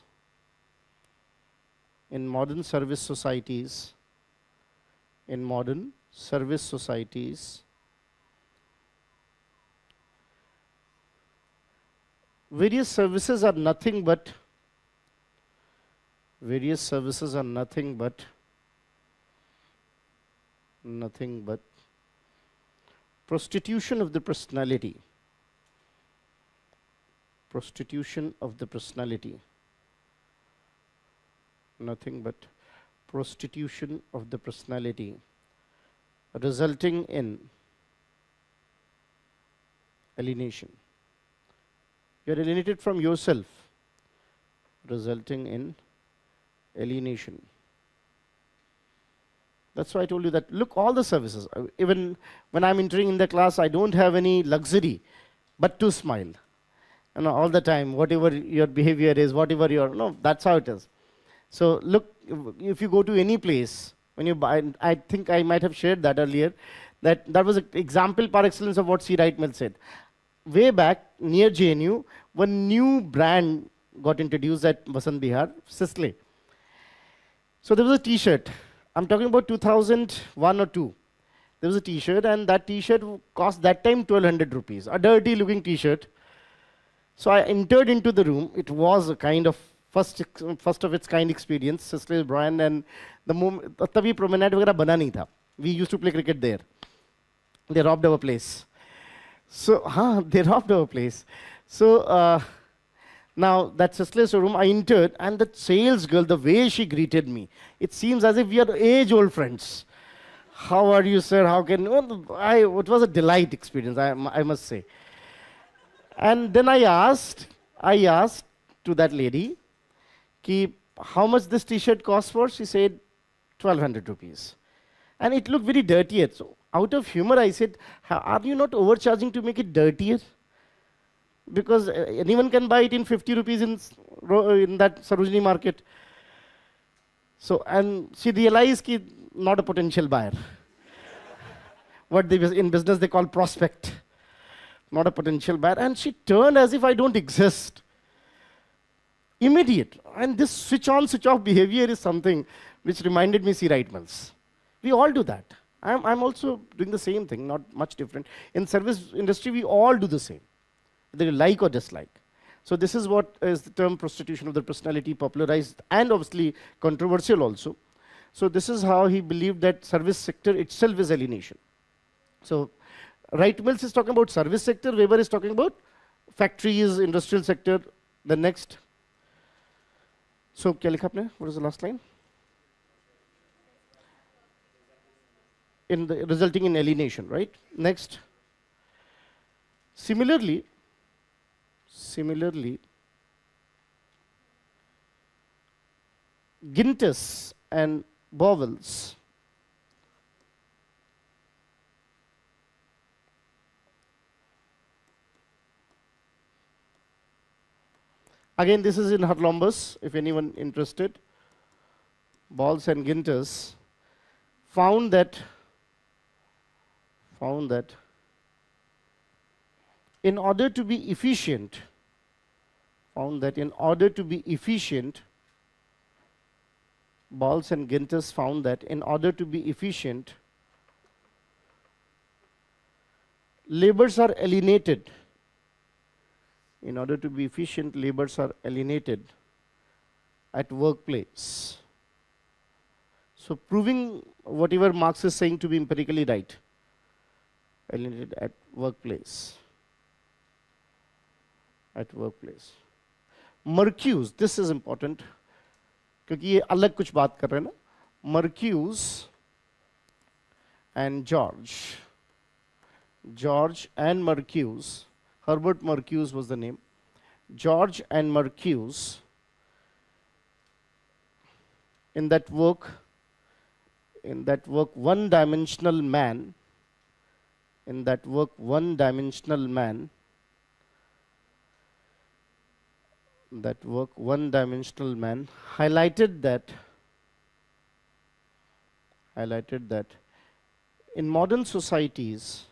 various services are nothing but prostitution of the personality. Nothing but prostitution of the personality, resulting in alienation. You are alienated from yourself, resulting in alienation. That's why I told you that, look, all the services, even when I'm entering in the class, I don't have any luxury but to smile. You know, all the time, whatever your behavior is, whatever your, no, that's how it is. So look, if you go to any place, when you buy, I think I might have shared that earlier, that was an example par excellence of what C. Wright Mills said. Way back near JNU, one new brand got introduced at Vasant Bihar, Sisley. So there was a T-shirt. I'm talking about 2001 or 2. There was a T-shirt, and that T-shirt cost that time 1,200 rupees, a dirty-looking T-shirt. So I entered into the room. It was a kind of first of its kind experience, Sisley brand, and the moment तभी promenade वगैरह बना नहीं था. We used to play cricket there. They robbed our place. So they robbed our place. So Now, that Sisley showroom, I entered, and the sales girl, the way she greeted me, it seems as if we are age-old friends. How are you, sir? How can... Well, it was a delight experience, I must say. And then I asked to that lady, Ki, how much this t-shirt costs for? She said, 1200 rupees. And it looked very dirty. So out of humor, I said, are you not overcharging to make it dirtier? Because anyone can buy it in 50 rupees in that Sarojini market. So, and she realized ki not a potential buyer. What in business they call prospect, not a potential buyer. And she turned as if I don't exist. Immediate. And this switch on, switch off behavior is something which reminded me C. Wright Mills. We all do that. I'm also doing the same thing, not much different. In service industry, we all do the same, whether you like or dislike. So this is what is the term prostitution of the personality, popularized and obviously controversial also. So this is how he believed that service sector itself is alienation. So Wright Mills is talking about service sector, Weber is talking about factories, industrial sector. The next. So क्या लिखा आपने? What is the last line? Resulting in alienation, right? Next. Similarly, Gintis and Bowles again, this is in Harlombus, if anyone interested. Bowles and Gintis found that in order to be efficient, Bowles and Gintis found that in order to be efficient, labors are alienated. In order to be efficient, labors are alienated at workplace. So proving whatever Marx is saying to be empirically right. Alienated at workplace. Marcuse, this is important, क्योंकि ये अलग कुछ बात कर रहे हैं ना. Marcuse and George and Marcuse, Herbert Marcuse was the name. George and Marcuse, in that work, one-dimensional man, highlighted that in modern societies,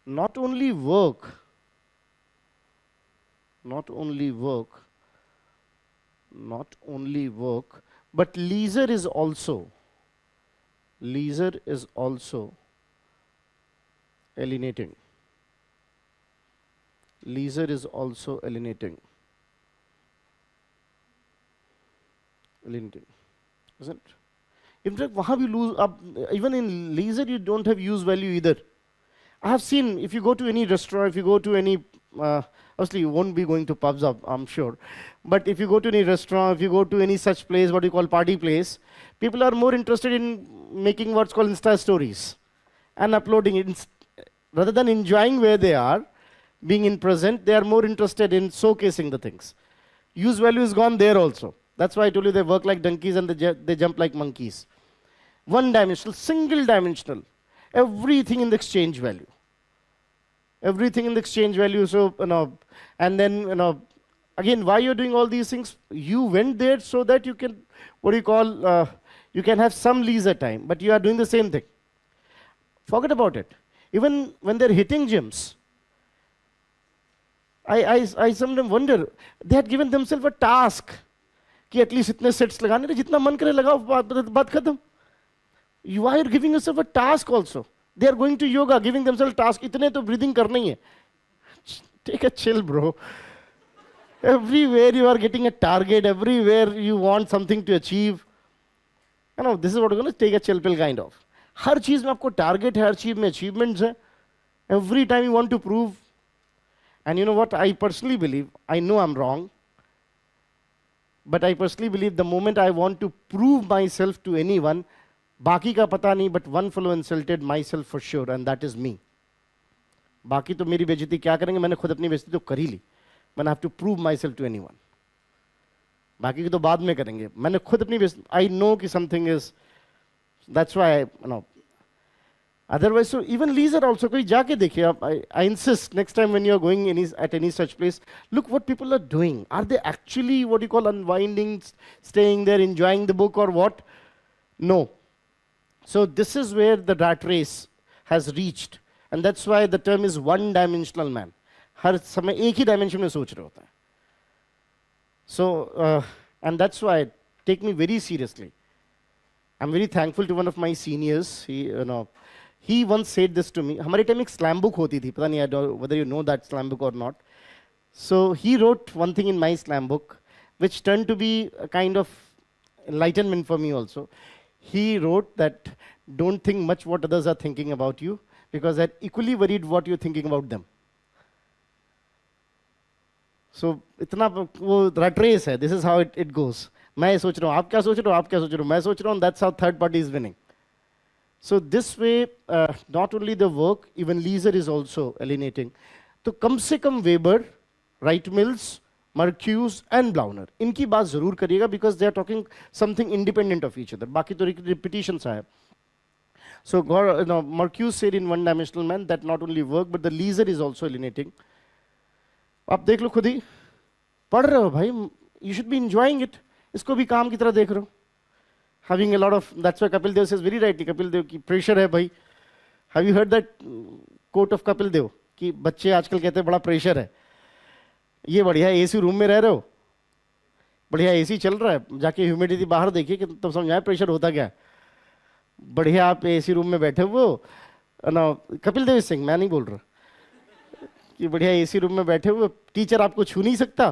not only work, but leisure is also alienating. Isn't it? In fact, wahan bhi lose up, even in leisure you don't have use value either. I have seen, if you go to any restaurant, if you go to any, obviously you won't be going to pubs, I'm sure, but if you go to any restaurant, if you go to any such place, what you call party place, people are more interested in making what's called Insta stories and uploading it. Rather than enjoying where they are, being in present, they are more interested in showcasing the things. Use value is gone there also. That's why I told you they work like donkeys and they jump like monkeys. One-dimensional, single-dimensional. Everything in the exchange value. So, and then, again, why you're doing all these things? You went there so that you can, you can have some leisure time, but you are doing the same thing. Forget about it. Even when they're hitting gyms, I sometimes wonder, they had given themselves a task कि at least इतने sets लगाने थे, जितना मन करे लगाओ, बात खत्म. You are giving yourself a task also. They are going to yoga, giving themselves task. इतने तो breathing करना ही है. Take a chill, bro. Everywhere you are getting a target, everywhere you want something to achieve. This is what we're going to take a chill pill kind of. हर चीज में आपको target है, हर चीज में achievements है. Every time you want to prove, And you know what? I personally believe, I know I'm wrong, but I personally believe the moment I want to prove myself to anyone, बाकी का पता नहीं, but one fellow insulted myself for sure, and that is me. बाकी तो मेरी बेइज्जती क्या करेंगे, मैंने खुद अपनी बेइज्जती तो कर ही ली. When I have to prove myself to anyone. बाकी की तो बाद में करेंगे. मैंने खुद अपनी बेइज्जती, I know कि something is, that's why otherwise, so even leisure also, कोई जाके देखिए आप. I insist next time when you are going at any such place, look what people are doing. Are they actually what you call unwinding, staying there, enjoying the book or what? No. So this is where the rat race has reached, and that's why the term is one-dimensional man. हर समय एक ही dimension में सोच रहे होता है. So and that's why take me very seriously. I'm very thankful to one of my seniors. He once said this to me. हमारे time एक slam book होती थी. पता नहीं I don't whether you know that slam book or not. So he wrote one thing in my slam book, which turned to be a kind of enlightenment for me also. He wrote that don't think much what others are thinking about you, because they're equally worried what you're thinking about them. So इतना वो rat race है. This is how it goes. मैं सोच रहा हूँ, आप क्या सोच रहे हो, आप क्या सोच रहे हो, मैं सोच रहा हूँ. That's how third party is winning. So this way, not only the work, even leisure is also alienating. तो कम से कम Weber, Wright Mills, Marcuse and Blauner, इनकी बात जरूर करिएगा, because they are talking something independent of each other. बाकी तो repetitions है. So Marcuse said in One Dimensional Man that not only work but the leisure is also alienating. आप देख लो खुद ही, पढ़ रहे हो भाई, you should be enjoying it. इसको भी काम की तरह देख रहे हो. Having a lot of, that's why Kapil Dev says very rightly, Kapil Dev की pressure है भाई. Have you heard that quote of Kapil Dev कि बच्चे आजकल कहते हैं बड़ा प्रेशर है. ये बढ़िया एसी रूम में रह रहे हो, बढ़िया एसी चल रहा है, जाके ह्यूमिडिटी बाहर देखिए कि तब समझ आए प्रेशर होता क्या है. बढ़िया आप एसी रूम में बैठे हो ना. कपिल देव सिंह, मैं नहीं बोल रहा कि बढ़िया एसी रूम में बैठे हुए, टीचर आपको छू नहीं सकता,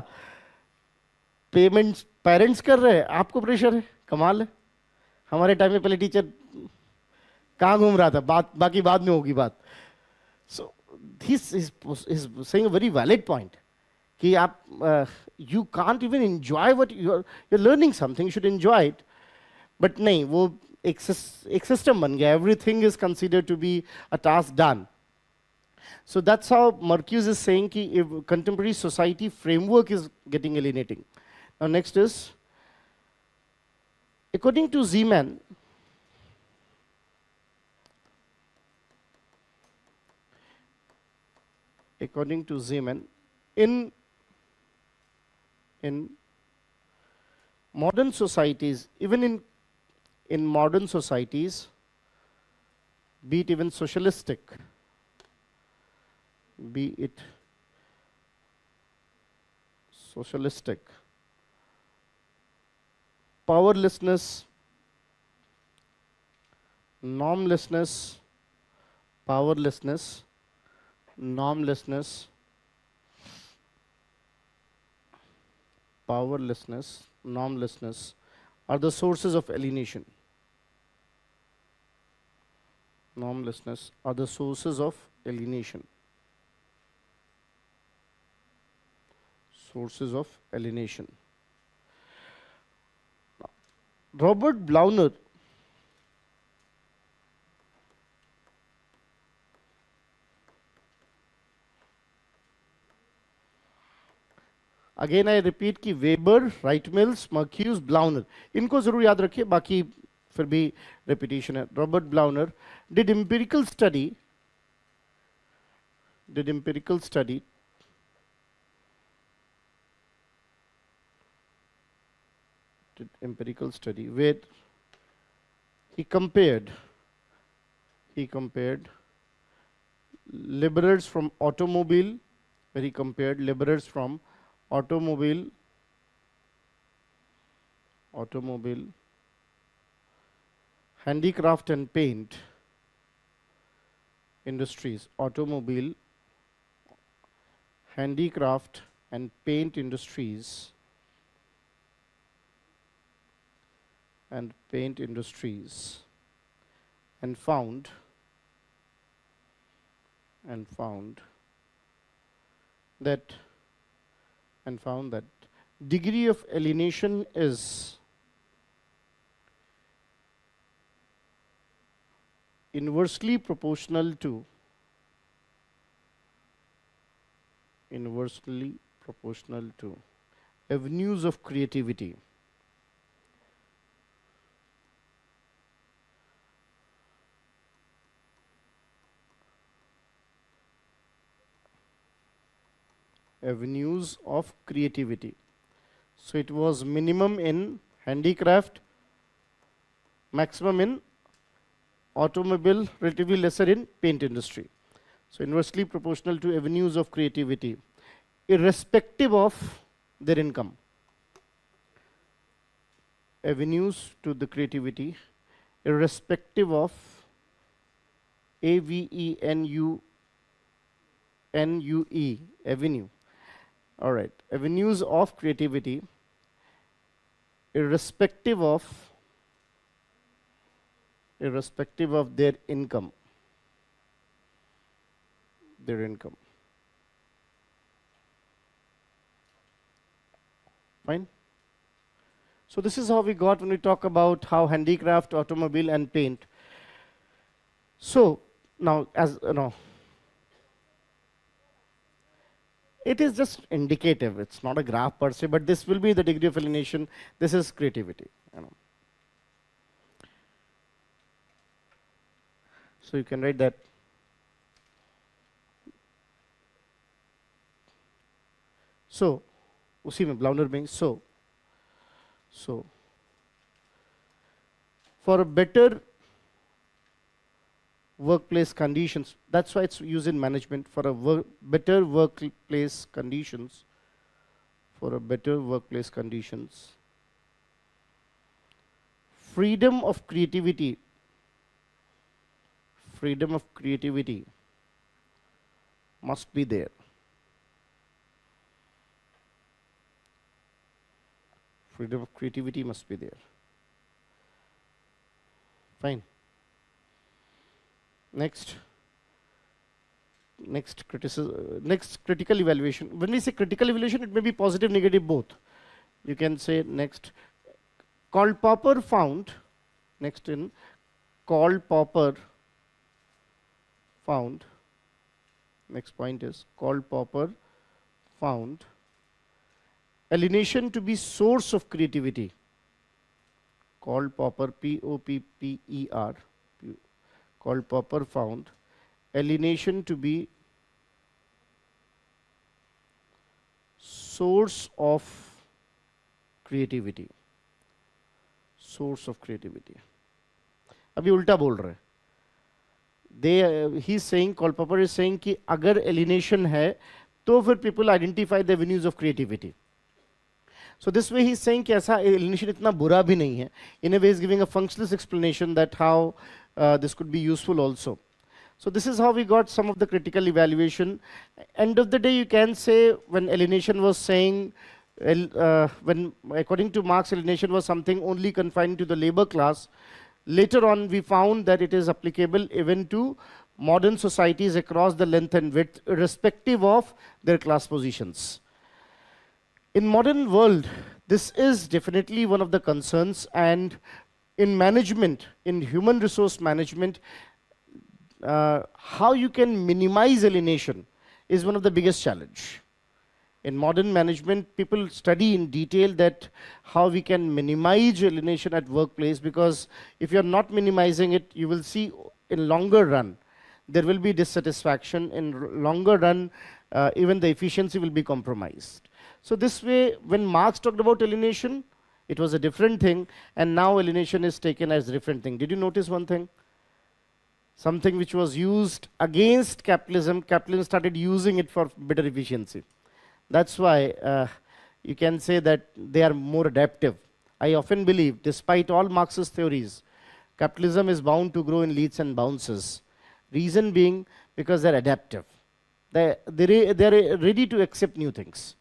पेमेंट्स पेरेंट्स कर रहे हैं, आपको प्रेशर है. कमाल है. हमारे टाइम में पहले टीचर कहाँ घूम रहा था, बाकी बाद में होगी बात. So this is saying a very valid point कि आप you can't even enjoy what you are learning something, you should enjoy it. But नहीं, वो एक सिस्टम बन गया. Everything is considered to be a task done. So that's how Marcuse is saying कि contemporary society framework is getting alienating. Now next is, according to Zeman, in modern societies, even in modern societies, be it even socialistic, powerlessness, normlessness, are the sources of alienation. Normlessness are the sources of alienation. Sources of alienation. Robert Blauner again I repeat कि Weber, Wright Mills, Marcuse, Blauner, इनको जरूर याद रखिए, बाकी फिर भी repetition है. Robert Blauner did empirical study where he compared laborers from automobile, handicraft and paint industries, handicraft and paint industries, and found that and found that degree of alienation is inversely proportional to avenues of creativity. Avenues of creativity. So it was minimum in handicraft, maximum in automobile, relatively lesser in paint industry. So inversely proportional to avenues of creativity, irrespective of their income. Avenues to the creativity, irrespective of AVENUE, avenue. All right, avenues of creativity, irrespective of their income. Fine. So this is how we got when we talk about how handicraft, automobile, and paint. So now, as you know, it is just indicative. It's not a graph per se, but this will be the degree of alienation. This is creativity. So you can write that. So, उसी में ब्लाउनर में so for a better workplace conditions, that's why it's used in management, for a better workplace conditions, freedom of creativity must be there. Freedom of creativity must be there. Fine. Next critical evaluation. When we say critical evaluation, it may be positive, negative, both. You can say next. Karl-Popper found. Next in Karl-Popper found. Next point is Karl-Popper found alienation to be source of creativity. Karl-Popper, Popper. Karl-Popper found alienation to be source of creativity. अभी उल्टा बोल रहे हैं. He's saying, Karl-Popper is saying कि अगर alienation है तो फिर people identify the avenues of creativity. So this way he's saying कि ऐसा alienation इतना बुरा भी नहीं है. In a way, he's giving a functionalist explanation that how this could be useful also. So this is how we got some of the critical evaluation. End of the day, you can say when alienation was saying, when according to Marx, alienation was something only confined to the labor class. Later on, we found that it is applicable even to modern societies across the length and width, irrespective of their class positions. In modern world, this is definitely one of the concerns, and in management, in human resource management, how you can minimize alienation is one of the biggest challenge. In modern management, people study in detail that how we can minimize alienation at workplace, because if you're not minimizing it, you will see in longer run, there will be dissatisfaction. In longer run, even the efficiency will be compromised. So this way, when Marx talked about alienation, it was a different thing, and now alienation is taken as a different thing. Did you notice one thing? Something which was used against capitalism, capitalism started using it for better efficiency. That's why you can say that they are more adaptive. I often believe, despite all Marxist theories, capitalism is bound to grow in leaps and bounces. Reason being, because they're adaptive. They're ready to accept new things.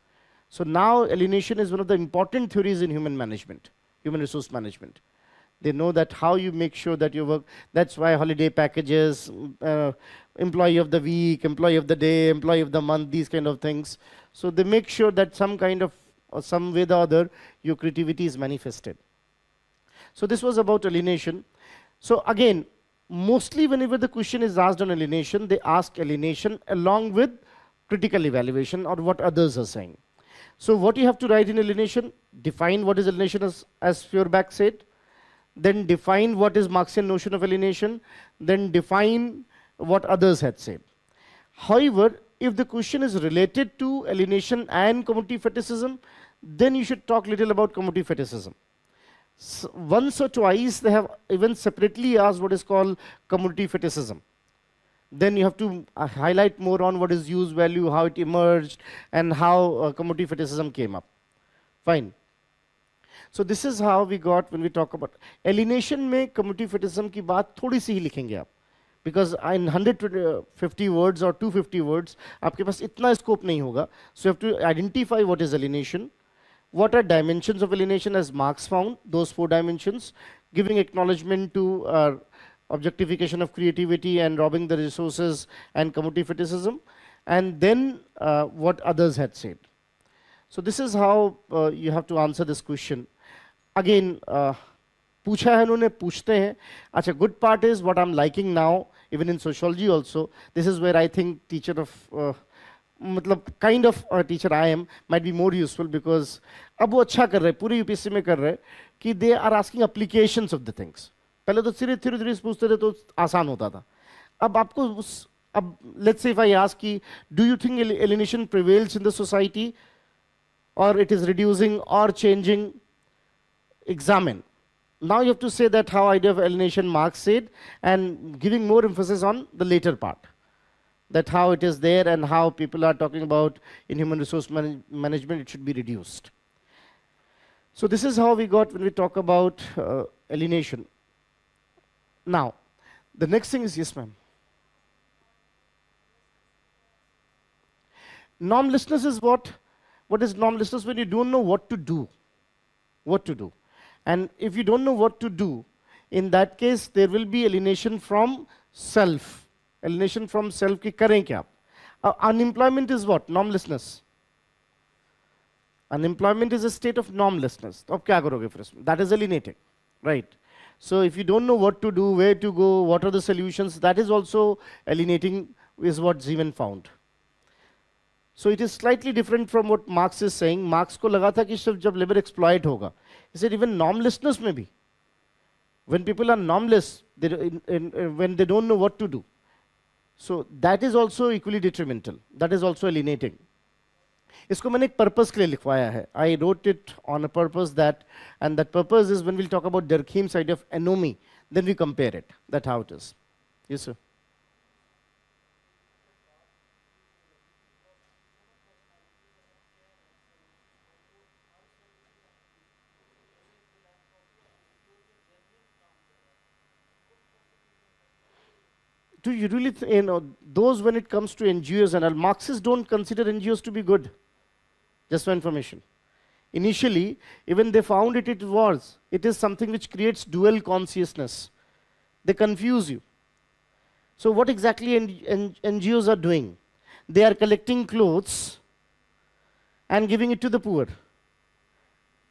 So now alienation is one of the important theories in human management, human resource management. They know that how you make sure that you work. That's why holiday packages, employee of the week, employee of the day, employee of the month, these kind of things. So they make sure that some kind of, or some way or the other, your creativity is manifested. So this was about alienation. So again, mostly whenever the question is asked on alienation, they ask alienation along with critical evaluation or what others are saying. So what you have to write in alienation, define what is alienation as Feuerbach said, then define what is Marxian notion of alienation, then define what others had said. However, if the question is related to alienation and commodity fetishism, then you should talk little about commodity fetishism. So once or twice they have even separately asked what is called commodity fetishism. Then you have to highlight more on what is use value, how it emerged, and how commodity fetishism came up. Fine. So this is how we got when we talk about alienation में commodity fetishism की बात थोड़ी सी ही लिखेंगे आप, because in 150 words or 250 words आपके पास इतना scope नहीं होगा. So you have to identify what is alienation, what are dimensions of alienation as Marx found, those 4 dimensions, giving acknowledgement to objectification of creativity and robbing the resources and commodity fetishism, and then what others had said. So this is how you have to answer this question. Again, पूछा है उन्होंने, पूछते हैं. अच्छा, good part is what I'm liking now, even in sociology also. This is where I think teacher of मतलब kind of teacher I am might be more useful, because अब वो अच्छा कर रहे हैं, पूरे यूपीएससी में कर रहे हैं कि they are asking applications of the things. पहले तो सिर्फ थ्योरी पूछते थे तो आसान होता था. अब आपको अब let's say if I ask you, do you think alienation prevails in the society, or it is reducing or changing? Examine. Now you have to say that how idea of alienation Marx said, and giving more emphasis on the later part, that how it is there and how people are talking about in human resource management it should be reduced. So this is how we got when we talk about alienation. Now, the next thing is, yes ma'am. Normlessness is what? What is normlessness? When you don't know what to do. What to do. And if you don't know what to do, in that case there will be alienation from self. Alienation from self ki karen kya? Unemployment is what? Normlessness. Unemployment is a state of normlessness. तो अब क्या करोगे फिर इसमें? That is alienating, right? So if you don't know what to do, where to go, what are the solutions, that is also alienating, is what Zeman found. So it is slightly different from what Marx is saying. Marx को लगा था कि सिर्फ जब labor exploit होगा. He said even normlessness में भी. When people are normless, when they don't know what to do. So that is also equally detrimental. That is also alienating. इसको मैंने एक purpose के लिए लिखवाया है. I wrote it on a purpose that, and that purpose is when we'll talk about Durkheim's idea of anomie, then we compare it. That's how it is. Yes, sir. Do you really, those when it comes to NGOs and all, Marxists don't consider NGOs to be good. Just for information. Initially, even they found it is something which creates dual consciousness. They confuse you. So what exactly NGOs are doing? They are collecting clothes and giving it to the poor.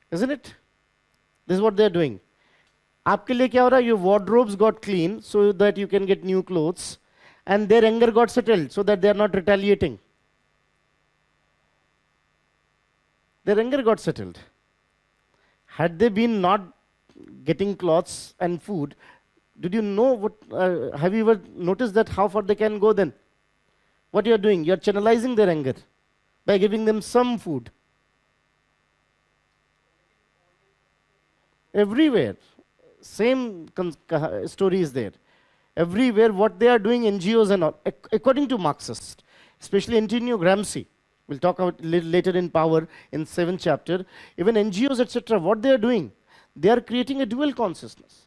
Isn't it? This is what they are doing. आपके लिए क्या हो रहा है? Your wardrobes got clean so that you can get new clothes, and their anger got settled so that they are not retaliating. Their anger got settled. Had they been not getting clothes and food, did you know what? Have you ever noticed that how far they can go then? What you are doing? You are channelizing their anger by giving them some food. Everywhere. Same story is there. Everywhere, what they are doing, NGOs and all, according to Marxists, especially Antonio Gramsci, we'll talk about later in Power in 7th chapter, even NGOs, etc., what they are doing, they are creating a dual consciousness.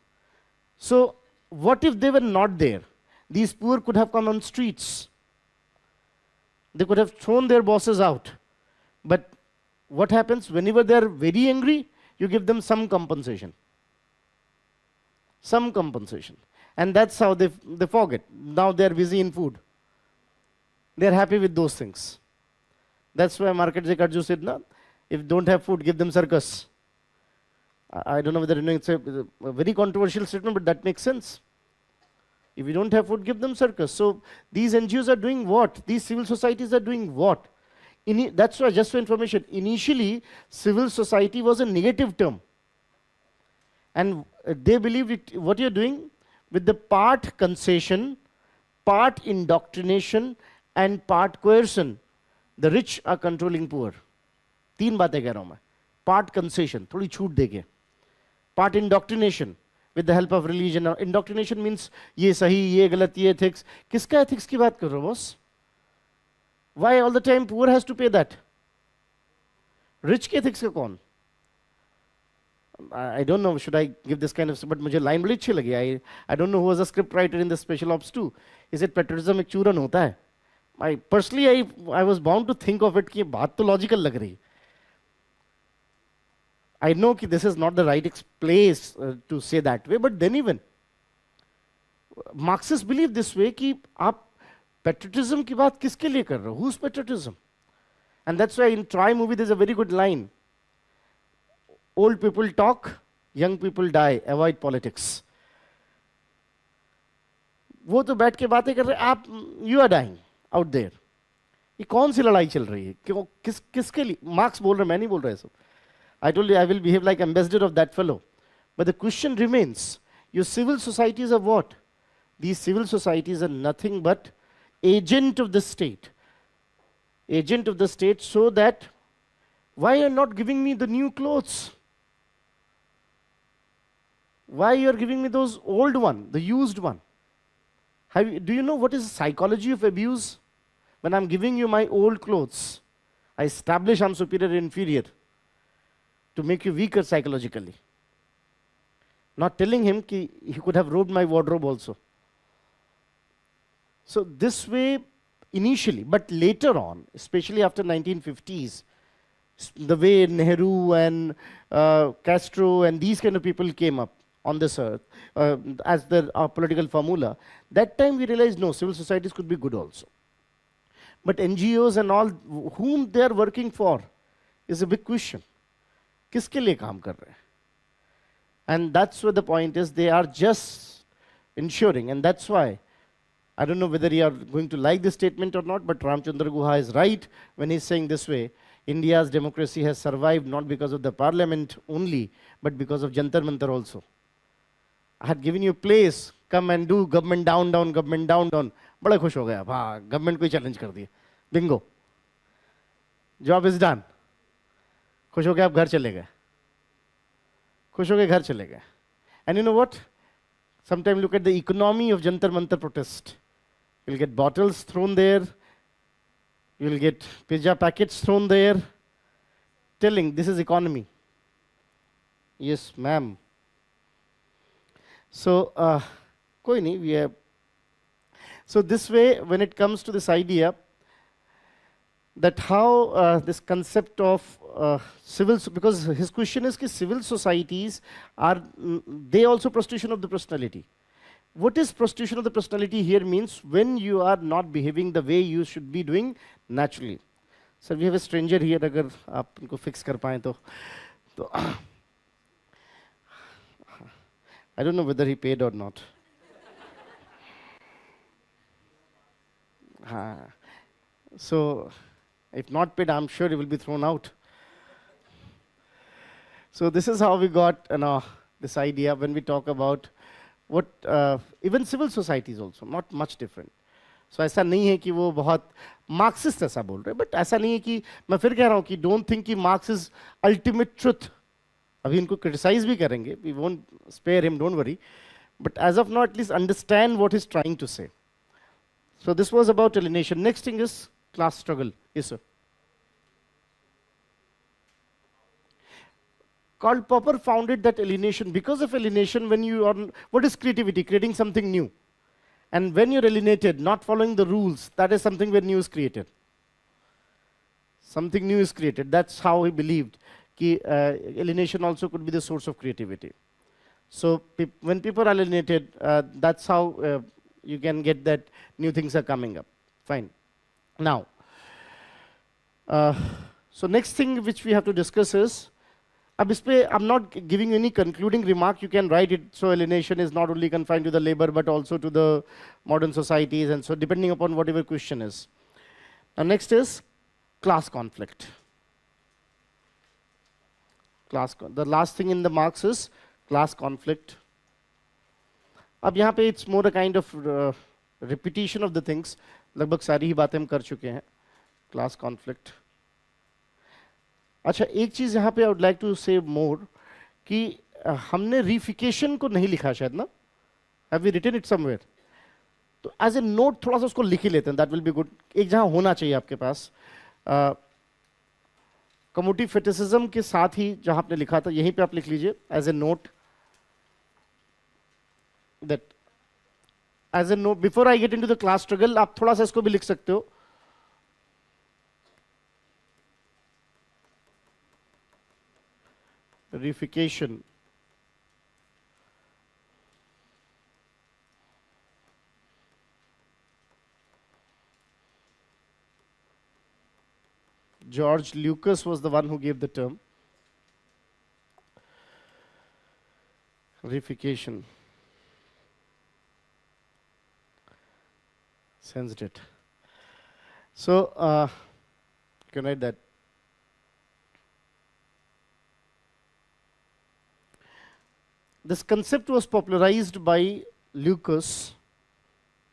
So, what if they were not there? These poor could have come on streets. They could have thrown their bosses out. But what happens? Whenever they are very angry, you give them some compensation. Some compensation. And that's how they forget. Now they're busy in food. They're happy with those things. That's why Market Zekarju said, no, if don't have food, give them circus. I don't know whether it's a very controversial statement, but that makes sense. If you don't have food, give them circus. So these NGOs are doing what? These civil societies are doing what? That's why, just for information, initially, civil society was a negative term. And they believed what you're doing with the part concession, part indoctrination, and part coercion. The rich are controlling poor. तीन बातें कह रहा हूं मैं. Part concession, थोड़ी छूट देके. Part indoctrination, with the help of religion. Indoctrination means ये सही, ये गलत, ये ethics. किसका ethics की बात कर रहे हो boss? Why all the time poor has to pay that? Rich के ethics का कौन? I don't know, should I give this kind of, but मुझे line बड़ी अच्छी लगी. I don't know who was a script writer in the Special Ops 2. Is it patriotism एक चूरन होता है? Personally, I was bound to think of it कि बात तो logical लग रही. I know that this is not the right place to say that way, but then even Marxists believe this way कि आप patriotism की बात किसके लिए कर रहे हो? Whose patriotism? And that's why in Troy movie there's a very good line. Old people talk, young people die, avoid politics. वो तो बैठ के बातें कर रहे हैं, आप you are dying out there. ये कौन सी लड़ाई चल रही है? क्यों किसके लिए? मार्क्स बोल रहे, मैं नहीं बोल रहा है सब. I told you I will behave like ambassador of that fellow. But the question remains, your civil societies are what? These civil societies are nothing but agent of the state. Agent of the state, so that why you are not giving me the new clothes? Why you are giving me those old one, the used one? Do you know what is the psychology of abuse? When I'm giving you my old clothes, I establish I'm superior and inferior to make you weaker psychologically. Not telling him that he could have robbed my wardrobe also. So this way, initially, but later on, especially after 1950s, the way Nehru and Castro and these kind of people came up on this earth as the political formula, that time we realized, no, civil societies could be good also. But NGOs and all, whom they are working for, is a big question. किसके लिए काम कर रहे हैं? And that's where the point is, they are just ensuring, and that's why, I don't know whether you are going to like this statement or not, but Ramchandra Guha is right when he's saying this way, India's democracy has survived not because of the parliament only, but because of Jantar Mantar also. I had given you a place, come and do government down, down, government down, down. बड़ा खुश हो गया, हाँ, government को challenge कर दिया. Bingo. Job is done. खुश हो गए आप घर चले गए. खुश हो गए घर चले गए. And you know what? Sometimes look at the economy of Jantar Mantar protest. You'll get bottles thrown there. You'll get pizza packets thrown there. Telling this is economy. Yes, ma'am. So, koi nahi, we have. So this way, when it comes to this idea, that how this concept of civil, because his question is, civil societies are, they also prostitution of the personality. What is prostitution of the personality here means when you are not behaving the way you should be doing naturally. So we have a stranger here, agar aap unko fix kar paएं to I don't know whether he paid or not. So if not paid, I'm sure he will be thrown out. So this is how we got this idea when we talk about what even civil societies also, not much different. So ऐसा नहीं है कि वो बहुत Marxist ऐसा बोल रहे, but ऐसा नहीं है कि मैं फिर कह रहा हूँ कि डोंट थिंक कि मार्क्स इज अल्टीमेट ट्रुथ. अभी इनको क्रिटिसाइज भी करेंगे, we won't spare him, don't worry, but as of now at least understand what is trying to say. So this was about alienation. Next thing is class struggle. Yes, sir. Karl Popper founded that alienation. Because of alienation, when you are, what is creativity? Creating something new. And when you're alienated, not following the rules, that is something where new is created. Something new is created. That's how he believed that alienation also could be the source of creativity. So when people are alienated, that's how you can get that new things are coming up. Fine. Now, so next thing which we have to discuss is, अब इस पे I'm not giving you any concluding remark. You can write it. So alienation is not only confined to the labor, but also to the modern societies, and so depending upon whatever question is. Now next is class conflict. The last thing in the marks is class conflict. अब यहाँ पे it's more a kind of repetition of the things. लगभग सारी ही बातें हम कर चुके हैं. Class conflict. अच्छा, एक चीज यहाँ पे I would like to say more कि हमने रीफिकेशन को नहीं लिखा शायद ना. Have we written it somewhere? तो एज ए नोट थोड़ा सा उसको लिख ही लेते हैं. That will be good. एक जहाँ होना चाहिए आपके पास. कम्युनिटी फेटिसिज्म के साथ ही जहां आपने लिखा था यहीं पे आप लिख लीजिए as a note. That as a note before I get into the class struggle. आप थोड़ा सा इसको भी लिख सकते हो. Reification. George Lucas was the one who gave the term. Reification. Sensed it. So, you can write that. This concept was popularized by Lucas.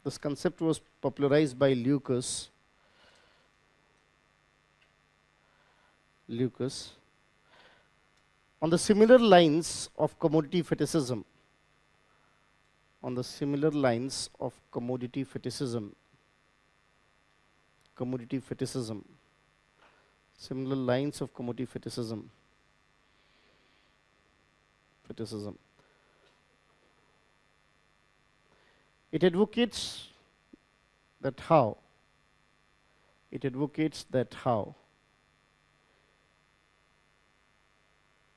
This concept was popularized by Lucas. On the similar lines of commodity fetishism. On the similar lines of commodity fetishism. Commodity fetishism. Similar lines of commodity fetishism. Fetishism. It advocates that how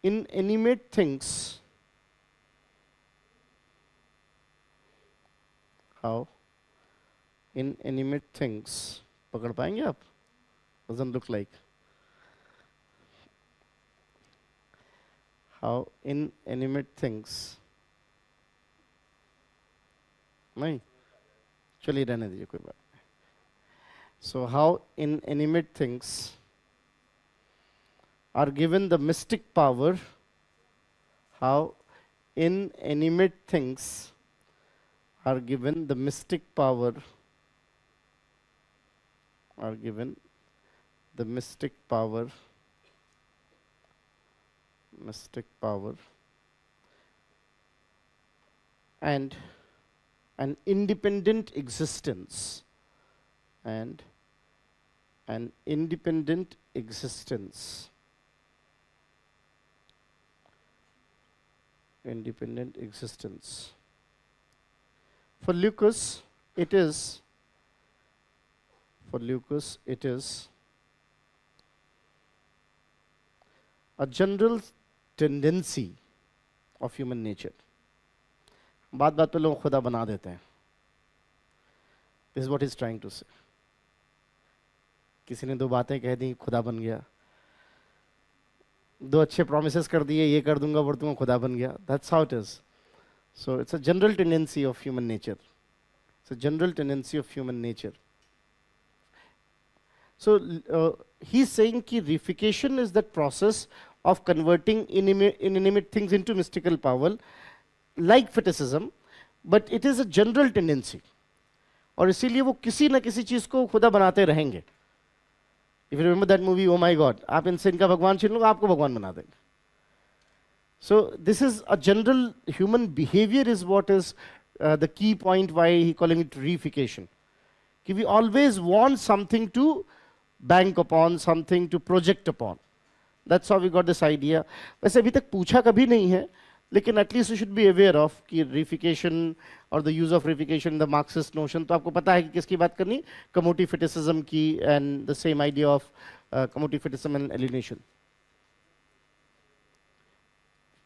inanimate things पकड़ पाएंगे आप? Doesn't look like. How inanimate things, नहीं, चलिए रहने दीजिए, कोई बात नहीं. So how inanimate things are given the mystic power. How inanimate things are given the mystic power. Are given the mystic power. Mystic power. And an independent existence. And an independent existence. Independent existence. For Lucas, it is a general tendency of human nature. बात बात पे लोग खुदा बना देते हैं. This is what he's trying to say. किसी ने दो बातें कह दी, खुदा बन गया. दो अच्छे promises कर दिए, ये कर दूंगा वो दूंगा, खुदा बन गया. That's how it is. So it's a general tendency of human nature. It's a general tendency of human nature. So he's saying कि reification is that process of converting inanimate things into mystical power, like fetishism, but it is a general tendency. और इसीलिए वो किसी न किसी चीज को खुदा बनाते रहेंगे. If you remember that movie, Oh My God, आप इनसे इनका भगवान छीन लो, आपको भगवान बना देंगे. So this is a general human behavior is what is the key point why he calling it reification. कि we always want something to bank upon, something to project upon. That's how we got this idea. वैसे अभी तक पूछा कभी नहीं है, लेकिन at least you should be aware of कि reification or the use of reification in the Marxist notion. तो आपको पता है कि किसकी बात करनी? Commodity fetishism की, and the same idea of commodity fetishism and alienation.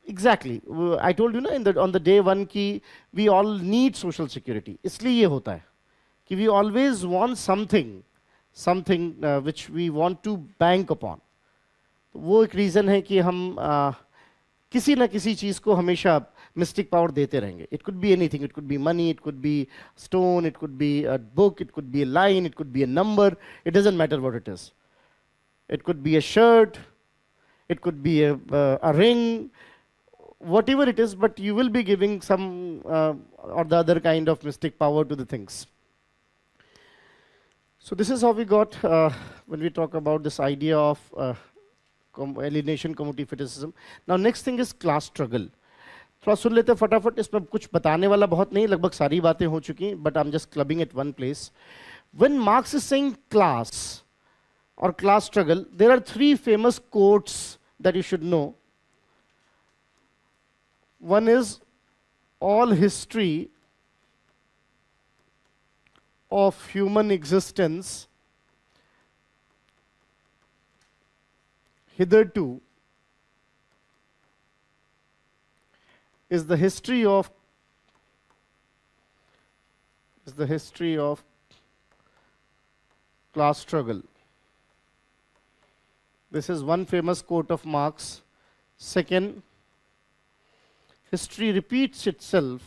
Exactly. I told you na in the on the day one ki we all need social security. इसलिए ये होता है कि we always want something which we want to bank upon. वो एक reason है कि हम किसी ना किसी चीज को हमेशा मिस्टिक पावर देते रहेंगे. It could be anything. It could be money, it could be stone, it could be a book, it could be a line, it could be a number. It doesn't matter what it is. It could be a shirt, it could be a ring, whatever it is, but you will be giving some or the other kind of mystic power to the things. So this is how we got when we talk about this idea of alienation, commodity fetishism. Now next thing is class struggle. थोड़ा सुन लेते हैं फटाफट. इसमें कुछ बताने वाला बहुत नहीं, लगभग सारी बातें हो चुकी, but I'm just clubbing at one place. When Marx is saying class or class struggle, there are three famous quotes that you should know. One is, all history of human existence hitherto is the history of class struggle. This is one famous quote of Marx. Second, history repeats itself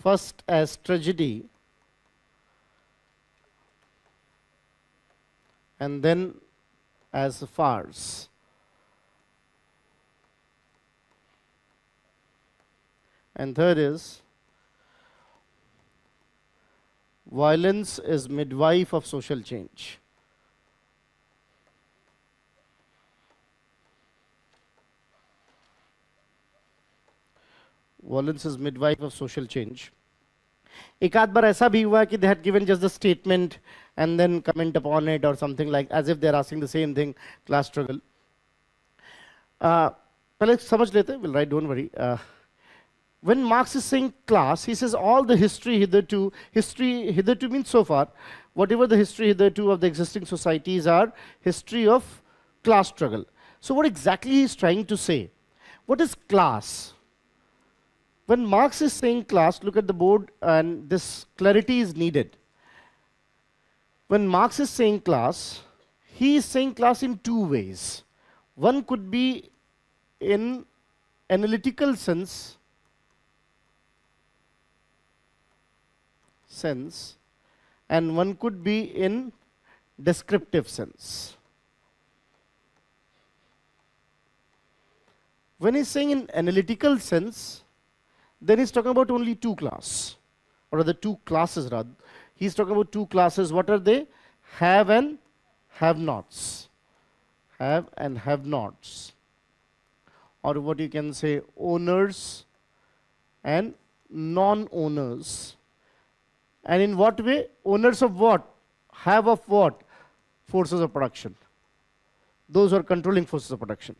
first as tragedy and then as a farce. And third is, violence is midwife of social change. Violence is midwife of social change. एक आध बार ऐसा भी हुआ कि they had given just the statement and then comment upon it or something like as if they're asking the same thing, class struggle. पहले समझ लेते हैं, we'll write, don't worry. When Marx is saying class, he says all the history hitherto means so far, whatever the history hitherto of the existing societies are, history of class struggle. So what exactly he is trying to say? What is class? When Marx is saying class, look at the board, and this clarity is needed. When Marx is saying class, he is saying class in two ways. One could be in analytical sense, and one could be in descriptive sense. When he's saying in analytical sense, then he's talking about only two classes, or rather two classes rather. He's talking about two classes. What are they? Have and have-nots. Have and have-nots. Or what you can say, owners and non-owners. And in what way? Owners of what? Have of what? Forces of production. Those who are controlling forces of production.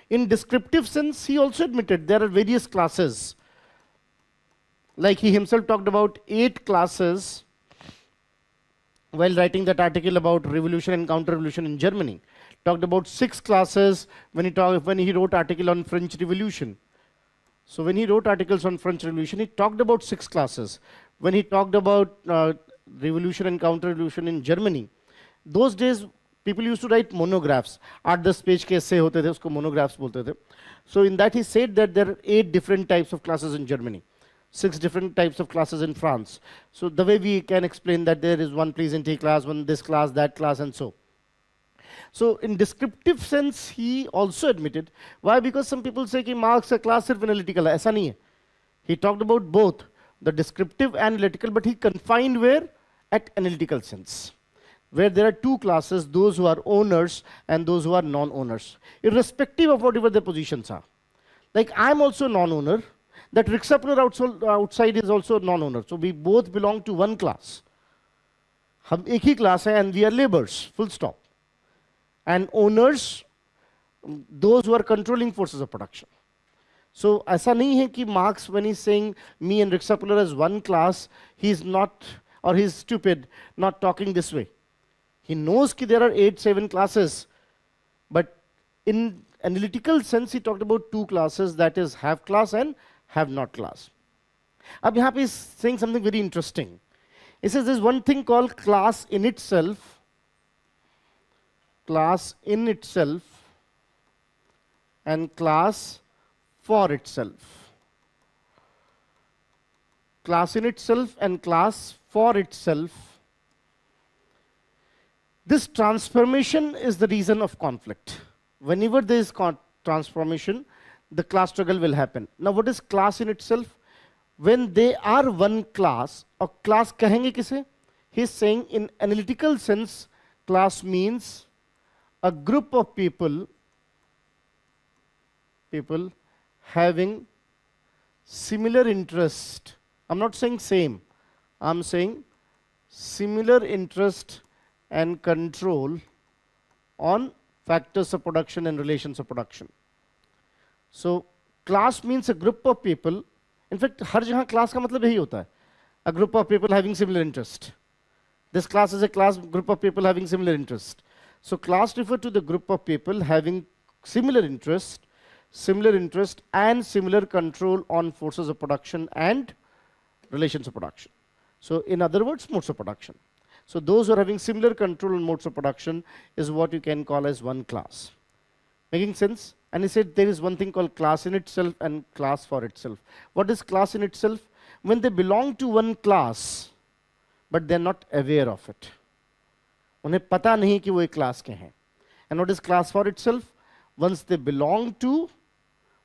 In descriptive sense, he also admitted there are various classes. Like he himself talked about 8 classes while writing that article about revolution and counter-revolution in Germany. Talked about 6 classes when he wrote article on French Revolution. So when he wrote articles on French Revolution, he talked about 6 classes. When he talked about revolution and counter-revolution in Germany, those days people used to write monographs. 8-10 page के essay होते थे, उसको monographs बोलते थे. So in that he said that there are 8 different types of classes in Germany, 6 different types of classes in France. So the way we can explain that there is one peasantry class, one this class, that class, and so. So in descriptive sense, he also admitted. Why? Because some people say कि Marx का class सिर्फ analytical है. ऐसा नहीं है. He talked about both the descriptive and analytical, but he confined where? At analytical sense, where there are 2 classes, those who are owners and those who are non-owners, irrespective of whatever their positions are. Like I'm also non-owner, that rickshaw outside is also non-owner. So we both belong to one class. हम एक ही class है and we are laborers, full stop. And owners, those who are controlling forces of production. So ऐसा नहीं है कि Marx, when he's saying me and rickshaw as one class, he's not or he's stupid, not talking this way. He knows that there are 8, 7 classes, but in analytical sense, he talked about 2 classes, that is have class and have not class. Ab yahan pe is saying something very interesting. He says there's one thing called class in itself, and class for itself. Class in itself and class for itself. This transformation is the reason of conflict. Whenever there is transformation, the class struggle will happen. Now, what is class in itself? When they are one class, or class kahenge kise? He's saying in analytical sense, class means a group of people having similar interest. I'm not saying same. I'm saying similar interest and control on factors of production and relations of production. So class means a group of people. In fact, हर जहाँ class का मतलब यही होता है. A group of people having similar interest. This class is a group of people having similar interest. So class refers to the group of people having similar interest and similar control on forces of production and relations of production. So in other words, modes of production. So those who are having similar control on modes of production is what you can call as one class. Making sense? And he said there is one thing called class in itself and class for itself. What is class in itself? When they belong to one class, but they're not aware of it. उन्हें पता नहीं कि वो एक class के हैं. And what is class for itself? Once they belong to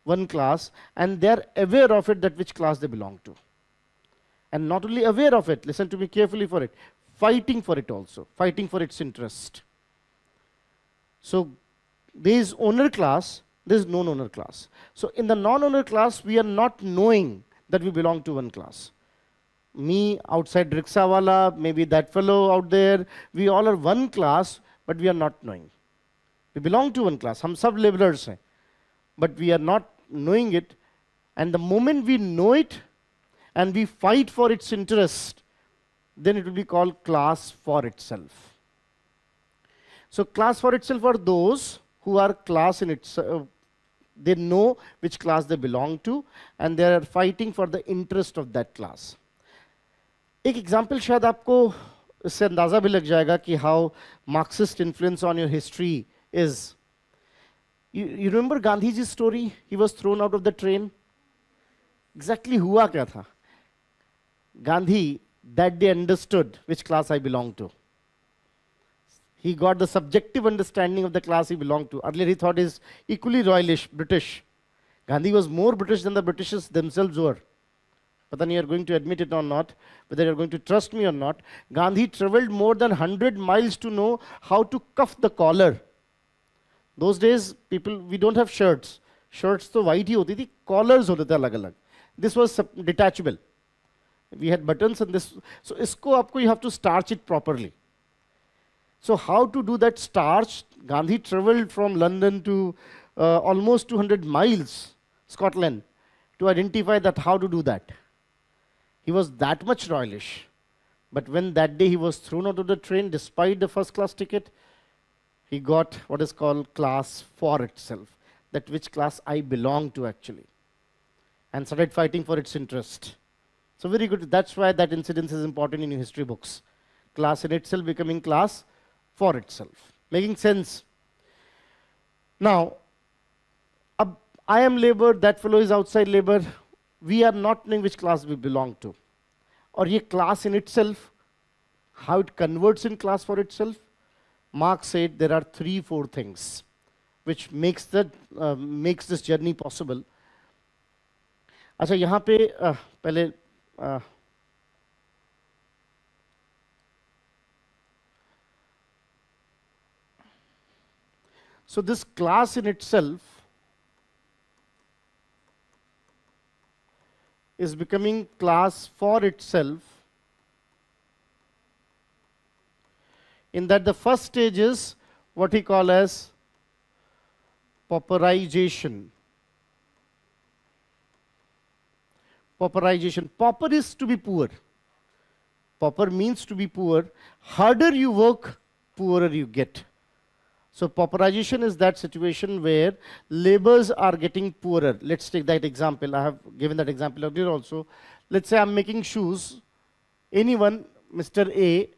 one class and they're aware of it, that which class they belong to. And not only aware of it, listen to me carefully for it, fighting for it also, fighting for its interest. So there is owner class, there is non-owner class. So in the non-owner class, we are not knowing that we belong to one class. Me, outside Riksawala, maybe that fellow out there, we all are one class, but we are not knowing. We belong to one class. हम सब laborers हैं, but we are not knowing it. And the moment we know it, and we fight for its interest, then it will be called class for itself. So class for itself are those who are class in itself. They know which class they belong to, and they are fighting for the interest of that class. एक example शायद आपको इससे अंदाजा भी लग जाएगा कि how Marxist influence on your history is. You remember Gandhi ji story, he was thrown out of the train. Exactly हुआ क्या था? Gandhi that day understood which class I belong to. He got the subjective understanding of the class he belonged to. Earlier he thought he's equally royalish, British. Gandhi was more British than the Britishers themselves were. Pata nahi you're going to admit it or not, whether you're going to trust me or not. Gandhi traveled more than 100 miles to know how to cuff the collar. Those days, people, we don't have shirts. Shirts to white hi hoti thi, collars hote the alag alag. This was detachable. We had buttons and this. So isko aapko you have to starch it properly. So how to do that starch? Gandhi traveled from London to almost 200 miles, Scotland, to identify that how to do that. He was that much royalish. But when that day he was thrown out of the train, despite the first class ticket, he got what is called class for itself. That which class I belong to actually. And started fighting for its interest. So very good. That's why that incident is important in your history books. Class in itself becoming class for itself. Making sense? Now, I am labor, that fellow is outside labor. We are not knowing which class we belong to. Or ye class in itself, how it converts in class for itself. Marx said there are 3-4 things which makes this journey possible. अच्छा यहाँ पे पहले so this class in itself is becoming class for itself, in that the first stage is what he call as pauperization. Pauperization. Pauper is to be poor. Pauper means to be poor. Harder you work, poorer you get. So pauperization is that situation where laborers are getting poorer. Let's take that example. I have given that example earlier also. Let's say I'm making shoes. Anyone, Mr. A,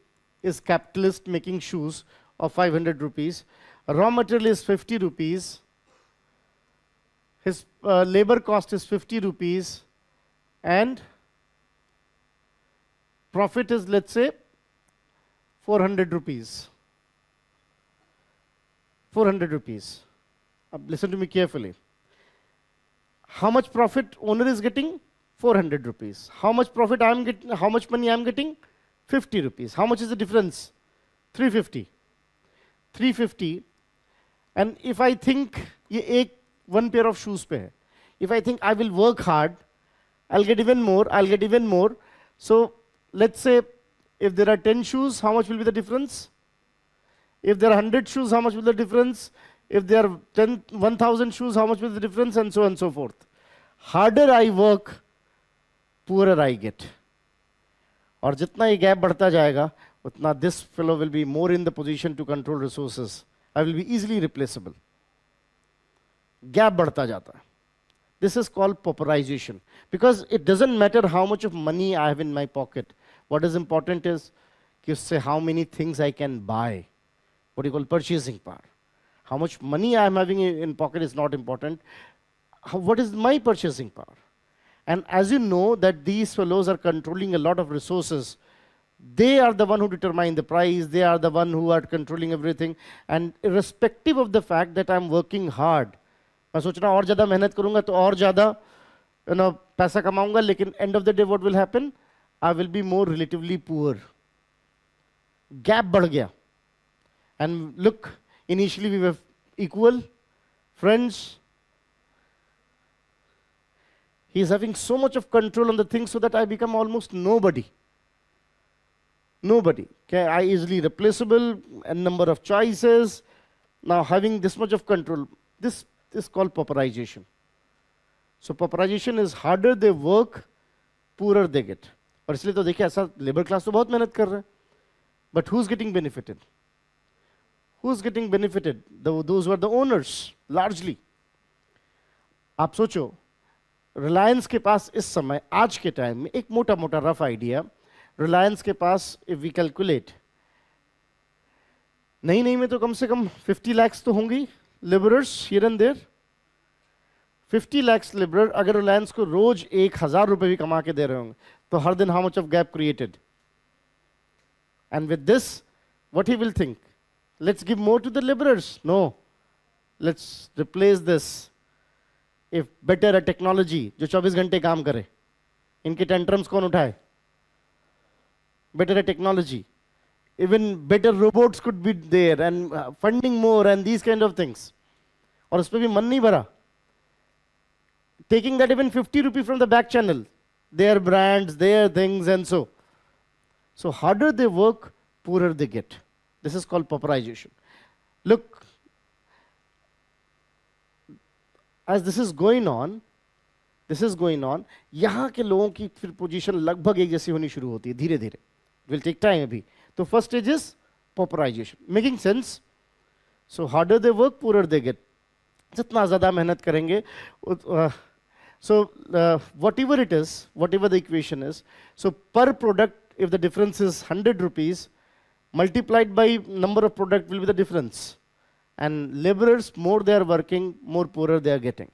is capitalist making shoes of 500 rupees. Raw material is 50 rupees. His labor cost is 50 rupees. And profit is, let's say, 400 rupees. 400 rupees. Listen to me carefully. How much profit owner is getting? 400 rupees. How much profit I am getting? How much money I am getting? 50 rupees. How much is the difference? 350. 350. And if I think ye one pair of shoes pe hai. If I think I will work hard, I'll get even more. I'll get even more. So let's say if there are 10 shoes, how much will be the difference? If there are 100 shoes, how much will be the difference? If there are 1,000 shoes, how much will be the difference? And so on and so forth. Harder I work, poorer I get. और जितना ये gap बढ़ता जाएगा, उतना this fellow will be more in the position to control resources. I will be easily replaceable. Gap बढ़ता जाता है. This is called pauperization. Because it doesn't matter how much of money I have in my pocket. What is important is कि उससे how many things I can buy. What you call purchasing power. How much money I am having in pocket is not important. What is my purchasing power? And as you know that these fellows are controlling a lot of resources, they are the one who determine the price, they are the one who are controlling everything. And irrespective of the fact that I'm working hard, मैं सोच रहा हूँ और ज़्यादा मेहनत करूँगा तो और ज़्यादा पैसा कमाऊँगा, लेकिन end of the day what will happen? I will be more relatively poor. Gap बढ़ गया. And look, initially we were equal, friends. He is having so much of control on the things so that I become almost nobody. Nobody. Okay, I easily replaceable, a number of choices. Now having this much of control, this is called pauperization. So pauperization is harder they work, poorer they get. और इसलिए तो देखिए ऐसा labour class तो बहुत मेहनत कर रहा है. But who's getting benefited? Who's getting benefited? Those who are the owners, largely. आप सोचो, रिलायंस के पास इस समय, आज के टाइम में, एक मोटा मोटा रफ आइडिया, रिलायंस के पास, if we calculate, नहीं में तो कम से कम 50 lakhs तो होंगी, laborers here and there. 50 lakhs laborer, अगर रिलायंस को रोज 1,000 रुपए भी कमा के दे रहे होंगे, तो हर दिन how much of gap created? And with this, what he will think? Let's give more to the laborers. No. Let's replace this. If better a technology, जो 24 घंटे काम करे, इनके tantrums कौन उठाए? Better a technology. Even better robots could be there and funding more and these kind of things. और उस पे भी मन नहीं भरा. Taking that even 50 rupees from the back channel, their brands, their things and so. So harder they work, poorer they get. This is called pauperization. Look, as this is going on, यहाँ के लोगों की फिर position लगभग एक जैसी होनी शुरू होती है धीरे धीरे. It will take time अभी. तो first stage is pauperization. Making sense? So harder they work, poorer they get. जितना ज़्यादा मेहनत करेंगे, so whatever it is, whatever the equation is, so per product, if the difference is 100 rupees, multiplied by number of product will be the difference. And laborers, more they are working, more poorer they are getting.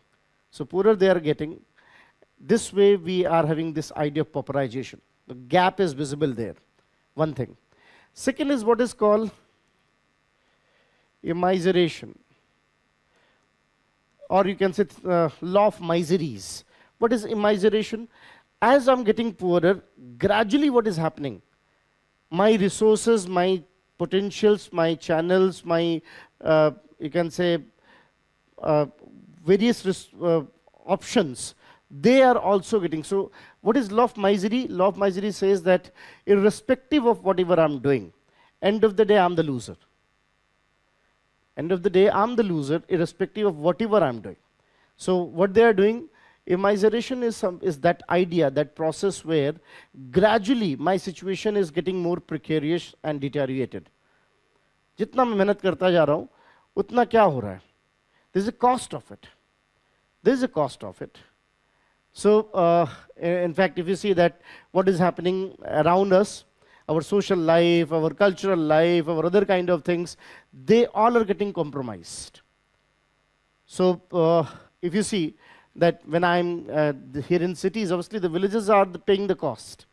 So poorer they are getting. This way we are having this idea of pauperization. The gap is visible there. One thing. Second is what is called immiseration. Or you can say law of miseries. What is immiseration? As I'm getting poorer, gradually what is happening? My resources, my potentials, my channels, my, you can say, various options, they are also getting. So what is law of misery? Law of misery says that irrespective of whatever I'm doing, end of the day, I'm the loser. End of the day, I'm the loser, irrespective of whatever I'm doing. So what they are doing, Immiseration is that idea, that process where gradually my situation is getting more precarious and deteriorated. जितना मैं मेहनत करता जा रहा हूं उतना क्या हो रहा है? There is a cost of it. There is a cost of it. So, in fact, if you see that what is happening around us, our social life, our cultural life, our other kind of things, they all are getting compromised. So, if you see that when I'm here in cities, obviously the villages are paying the cost.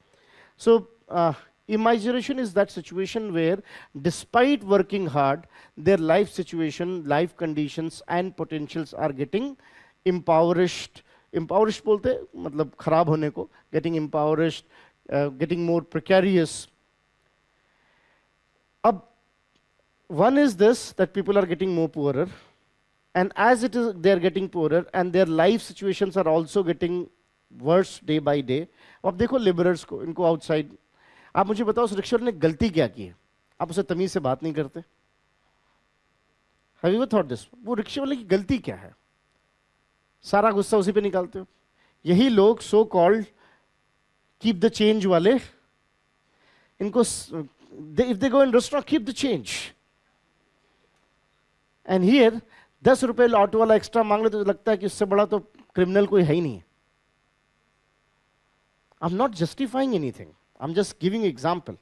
So, immiseration is that situation where, despite working hard, their life situation, life conditions, and potentials are getting impoverished. Impoverished बोलते मतलब खराब होने को, getting impoverished, getting more precarious. Ab, one is this, that people are getting more poorer, and as it is, they are getting poorer, and their life situations are also getting worse day by day. अब देखो laborers को, इनको outside, आप मुझे बताओ उस rickshaw ने गलती क्या की है? आप उसे तमीज से बात नहीं करते? Have you ever thought this? वो रिक्शे वाले की गलती क्या है? सारा गुस्सा उसी पे निकालते हो. यही लोग so called keep the change वाले, इनको if they go in restaurant keep the change, and here 10 रुपए ऑटो वाला एक्स्ट्रा मांग ले तो लगता है कि उससे बड़ा तो क्रिमिनल कोई है ही नहीं. I am not justifying anything, I am just giving example.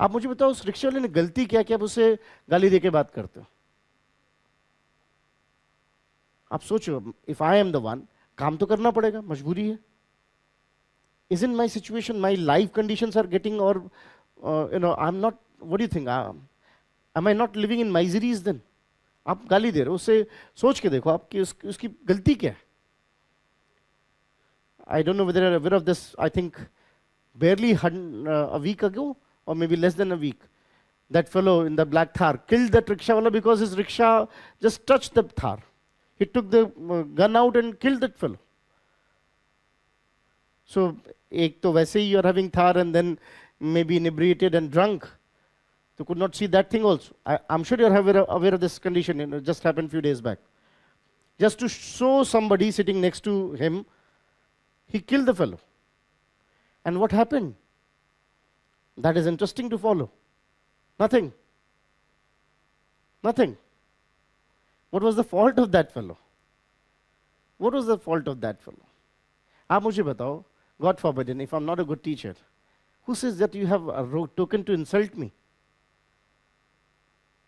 आप मुझे बताओ उस रिक्शे वाले ने गलती क्या कि आप उसे गाली दे के बात करते हो? आप सोचो, if I am the one, काम तो करना पड़ेगा, मजबूरी है. Isn't my situation, my life conditions are getting, or I'm not, what do you think? Am I not living in miseries then? आप गाली दे रहे हो, उससे सोच के देखो आपकी उसकी गलती क्या है? I don't know whether you're aware of this. I think barely a week ago, or maybe less than a week, that fellow in the black Thar killed that rickshaw wala because his rickshaw just touched the Thar. He took the gun out and killed that fellow. So, ek to वैसे ही you are having Thar and then maybe inebriated and drunk. You could not see that thing also. I'm sure you're aware of this condition. It just happened a few days back. Just to show somebody sitting next to him, he killed the fellow. And what happened? That is interesting to follow. Nothing. Nothing. What was the fault of that fellow? What was the fault of that fellow? आप मुझे बताओ, God forbid, if I'm not a good teacher, who says that you have a token to insult me?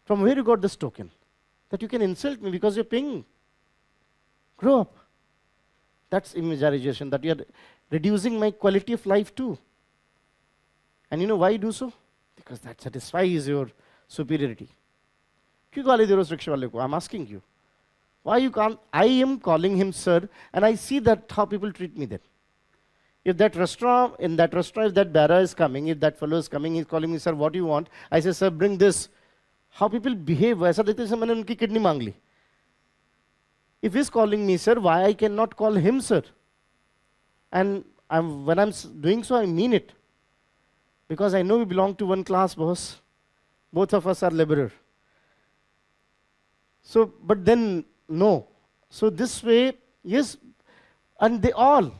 From where you got this token? That you can insult me because you're paying. Grow up. That's immiseration, that you're reducing my quality of life too. And you know why you do so? Because that satisfies your superiority. क्यों गाली दे रहे हो उस rickshaw वाले को? I'm asking you. Why you can't? I am calling him sir, and I see that how people treat me then. If that restaurant, if that bearer is coming, if that fellow is coming, he's calling me sir, what do you want? I say, sir, bring this. How people behave, वैसा देखते हैं मैंने उनकी kidney मांग ली. If he's calling me sir, why I cannot call him sir? And when I'm doing so, I mean it. Because I know we belong to one class, boss. Both of us are laborer. So, but then, no. So this way, yes, and they all,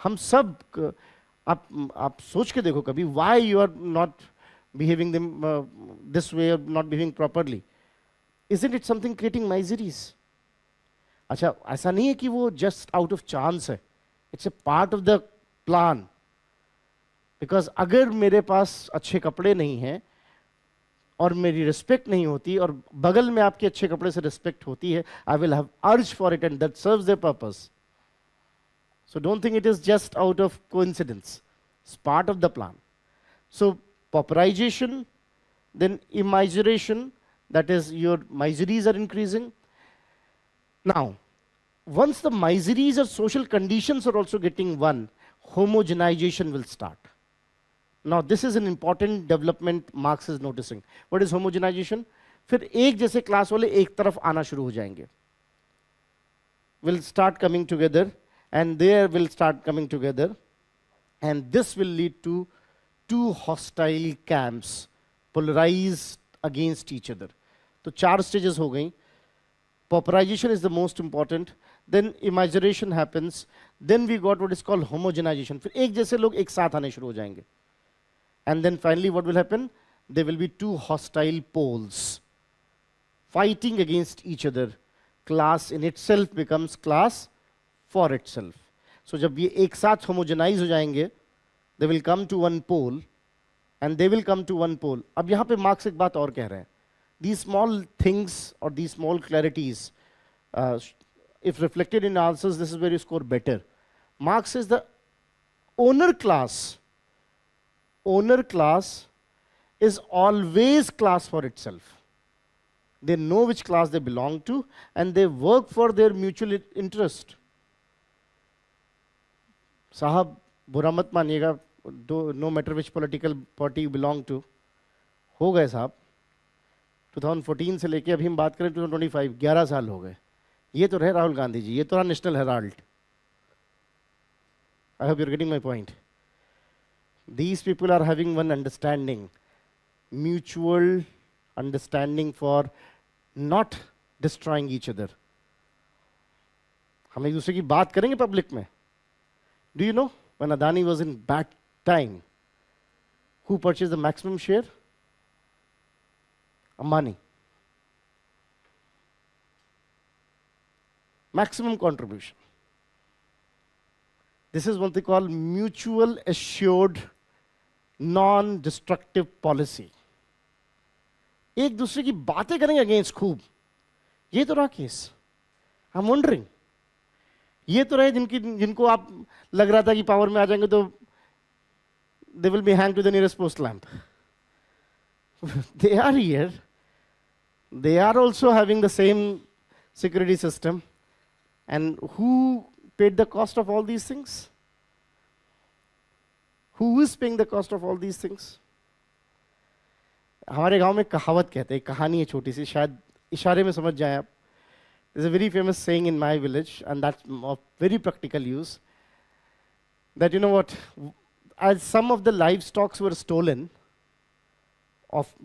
हम सब, आप सोच के देखो कभी, why you are not behaving them this way or not behaving properly? Isn't it something creating miseries? अच्छा, ऐसा नहीं है कि वो just out of chance है. It's a part of the plan. Because अगर मेरे पास अच्छे कपड़े नहीं हैं और मेरी रिस्पेक्ट नहीं होती और बगल में आपके अच्छे कपड़े से रिस्पेक्ट होती है, I will have urge for it and that serves their purpose. So don't think it is just out of coincidence. It's part of the plan. So pauperization, then immiseration, that is your miseries are increasing. Now, once the miseries or social conditions are also getting one, homogenization will start. Now, this is an important development Marx is noticing. What is homogenization? फिर एक जैसे class वाले एक तरफ आना शुरू हो जाएंगे. Will start coming together, and they will start coming together, and this will lead to two hostile camps, polarized against each other. तो चार stages हो गई. Pauperization is the most important. then immiseration happens, then we got what is called homogenization. फिर एक जैसे लोग एक साथ आने शुरू हो जाएंगे. And then finally what will happen? There will be two hostile poles fighting against each other. Class in itself becomes class for itself. So जब ये एक साथ homogenize हो जाएंगे, they will come to one pole, and they will come to one pole. अब यहाँ पे marks एक बात और कह रहे हैं. These small things or these small clarities, if reflected in answers, this is where you score better. Marx says the owner class is always class for itself. They know which class they belong to, and they work for their mutual interest. साहब बुरा मत मानिएगा, no matter which political party you belong to, हो गए साहब. 2014 से लेके अभी हम बात करें 2025, 11 साल हो गए. ये तो रहे राहुल गांधी जी, ये तो रहा national Herald. I hope you're getting my point. These people are having one understanding, mutual understanding for not destroying each other. हम एक दूसरे की बात करेंगे पब्लिक में. Do you know when Adani was in bad time, who purchased the maximum share? Ambani. Maximum contribution. This is what they call mutual assured non-destructive policy. एक दूसरे की बातें करेंगे अगेंस्ट खूब. ये तो रहा केस. I'm wondering. ये तो रहे जिनको आप लग रहा था कि पावर में आ जाएंगे तो they will be hanged to the nearest post lamp. They are here. They are also having the same security system. And who paid the cost of all these things? Who is paying the cost of all these things? हमारे गांव में कहावत कहते हैं, कहानी है छोटी सी, शायद इशारे में समझ जाए आप. There's a very famous saying in my village, and that's of very practical use, that you know what, as some of the livestock were stolen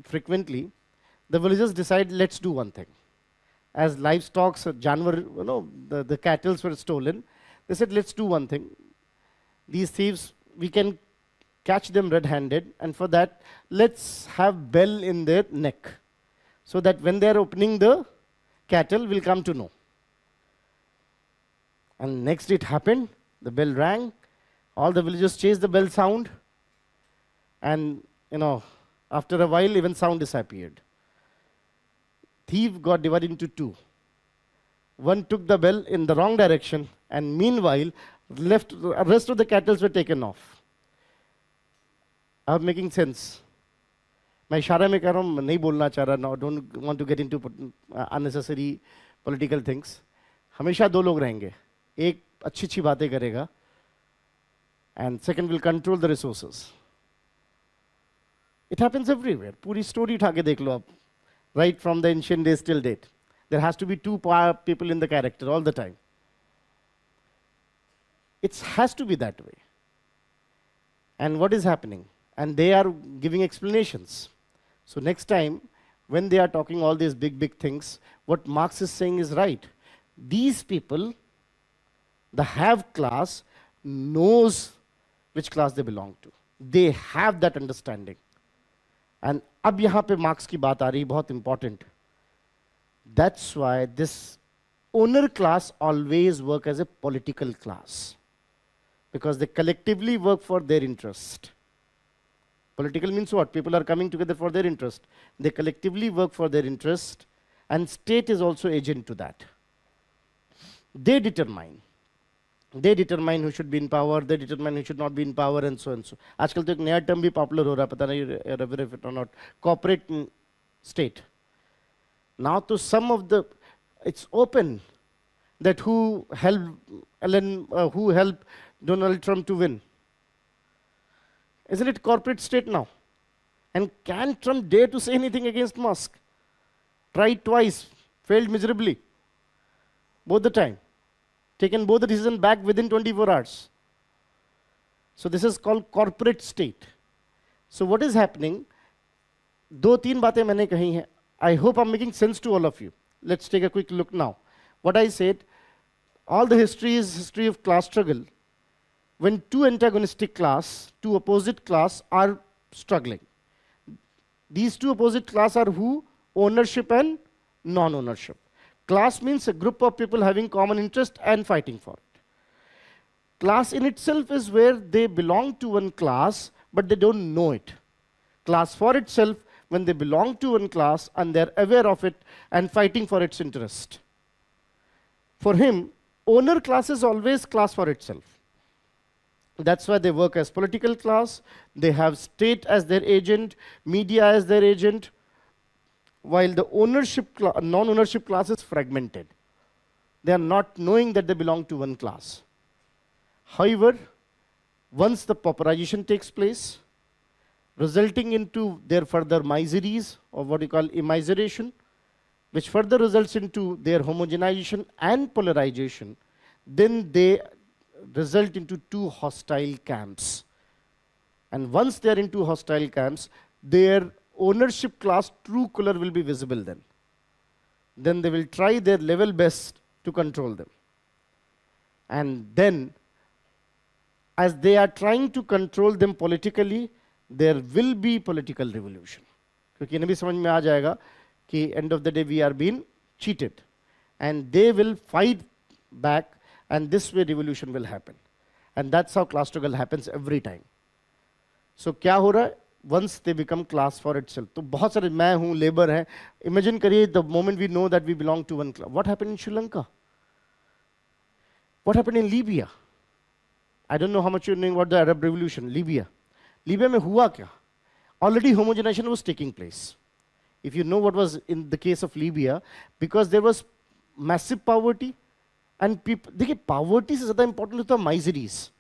frequently, the villagers decided, let's do one thing. As livestock, janwar, you know, the cattle were stolen, they said, let's do one thing. These thieves, we can catch them red-handed, and for that, let's have bell in their neck, so that when they're opening the cattle, we'll come to know. And next it happened, the bell rang, all the villagers chased the bell sound, and you know, after a while, even sound disappeared. Thief got divided into two. One took the bell in the wrong direction, and meanwhile, the rest of the cattle were taken off. I'm making sense. मैं इशारा में कह रहा हूँ, नहीं बोलना चाह रहा, no, don't want to get into unnecessary political things. हमेशा दो लोग रहेंगे. एक अच्छी बातें करेगा, and second will control the resources. It happens everywhere. पूरी story उठा के देख लो आप. Right from the ancient days till date. There has to be two people in the character all the time. It has to be that way. And what is happening? And they are giving explanations. So next time, when they are talking all these big things, what Marx is saying is right. These people, the have class, knows which class they belong to. They have that understanding. And अब यहाँ पे marks की बात आ रही, बहुत important. That's why this owner class always work as a political class, because they collectively work for their interest. Political means what? People are coming together for their interest. They collectively work for their interest, and state is also agent to that. They determine who should be in power, they determine who should not be in power, and so and so. आजकल तो एक नया term भी popular हो रहा है, पता नहीं whether it or not, corporate state. Now to some of the, it's open that who helped Donald Trump to win. Isn't it corporate state now? And can Trump dare to say anything against Musk? Tried twice, failed miserably, both the time. Taken both the decisions back within 24 hours. So this is called corporate state. So what is happening? दो तीन बातें मैंने कही हैं. I hope I'm making sense to all of you. Let's take a quick look now. What I said, All the history is history of class struggle. When two antagonistic class, two opposite class are struggling. These two opposite class are who? Ownership and non-ownership. Class means a group of people having common interest and fighting for it. Class in itself is where they belong to one class, but they don't know it. Class for itself, when they belong to one class and they're aware of it and fighting for its interest. For him, owner class is always class for itself. That's why they work as political class. They have state as their agent, media as their agent, while the non-ownership class is fragmented. They are not knowing that they belong to one class. However, once the pauperization takes place, resulting into their further miseries, or what you call immiseration, which further results into their homogenization and polarization, then they result into two hostile camps. And once they are in two hostile camps, their ownership class true color will be visible then. Then they will try their level best to control them. And then, as they are trying to control them politically, there will be political revolution. क्योंकि इन्हें भी समझ में आ जाएगा कि end of the day we are being cheated. And they will fight back, and this way revolution will happen. And that's how class struggle happens every time. So क्या हो रहा है? Once they become class for itself. तो बहुत सारे मैं हूँ, labor है. Imagine करिए the moment we know that we belong to one class. What happened in Sri Lanka? What happened in Libya? I don't know how much you're knowing about the Arab Revolution, Libya. Libya में हुआ क्या? Already homogenization was taking place. If you know what was in the case of Libya, because there was massive poverty, and people, देखिए poverty से ज़्यादा important होता है miseries.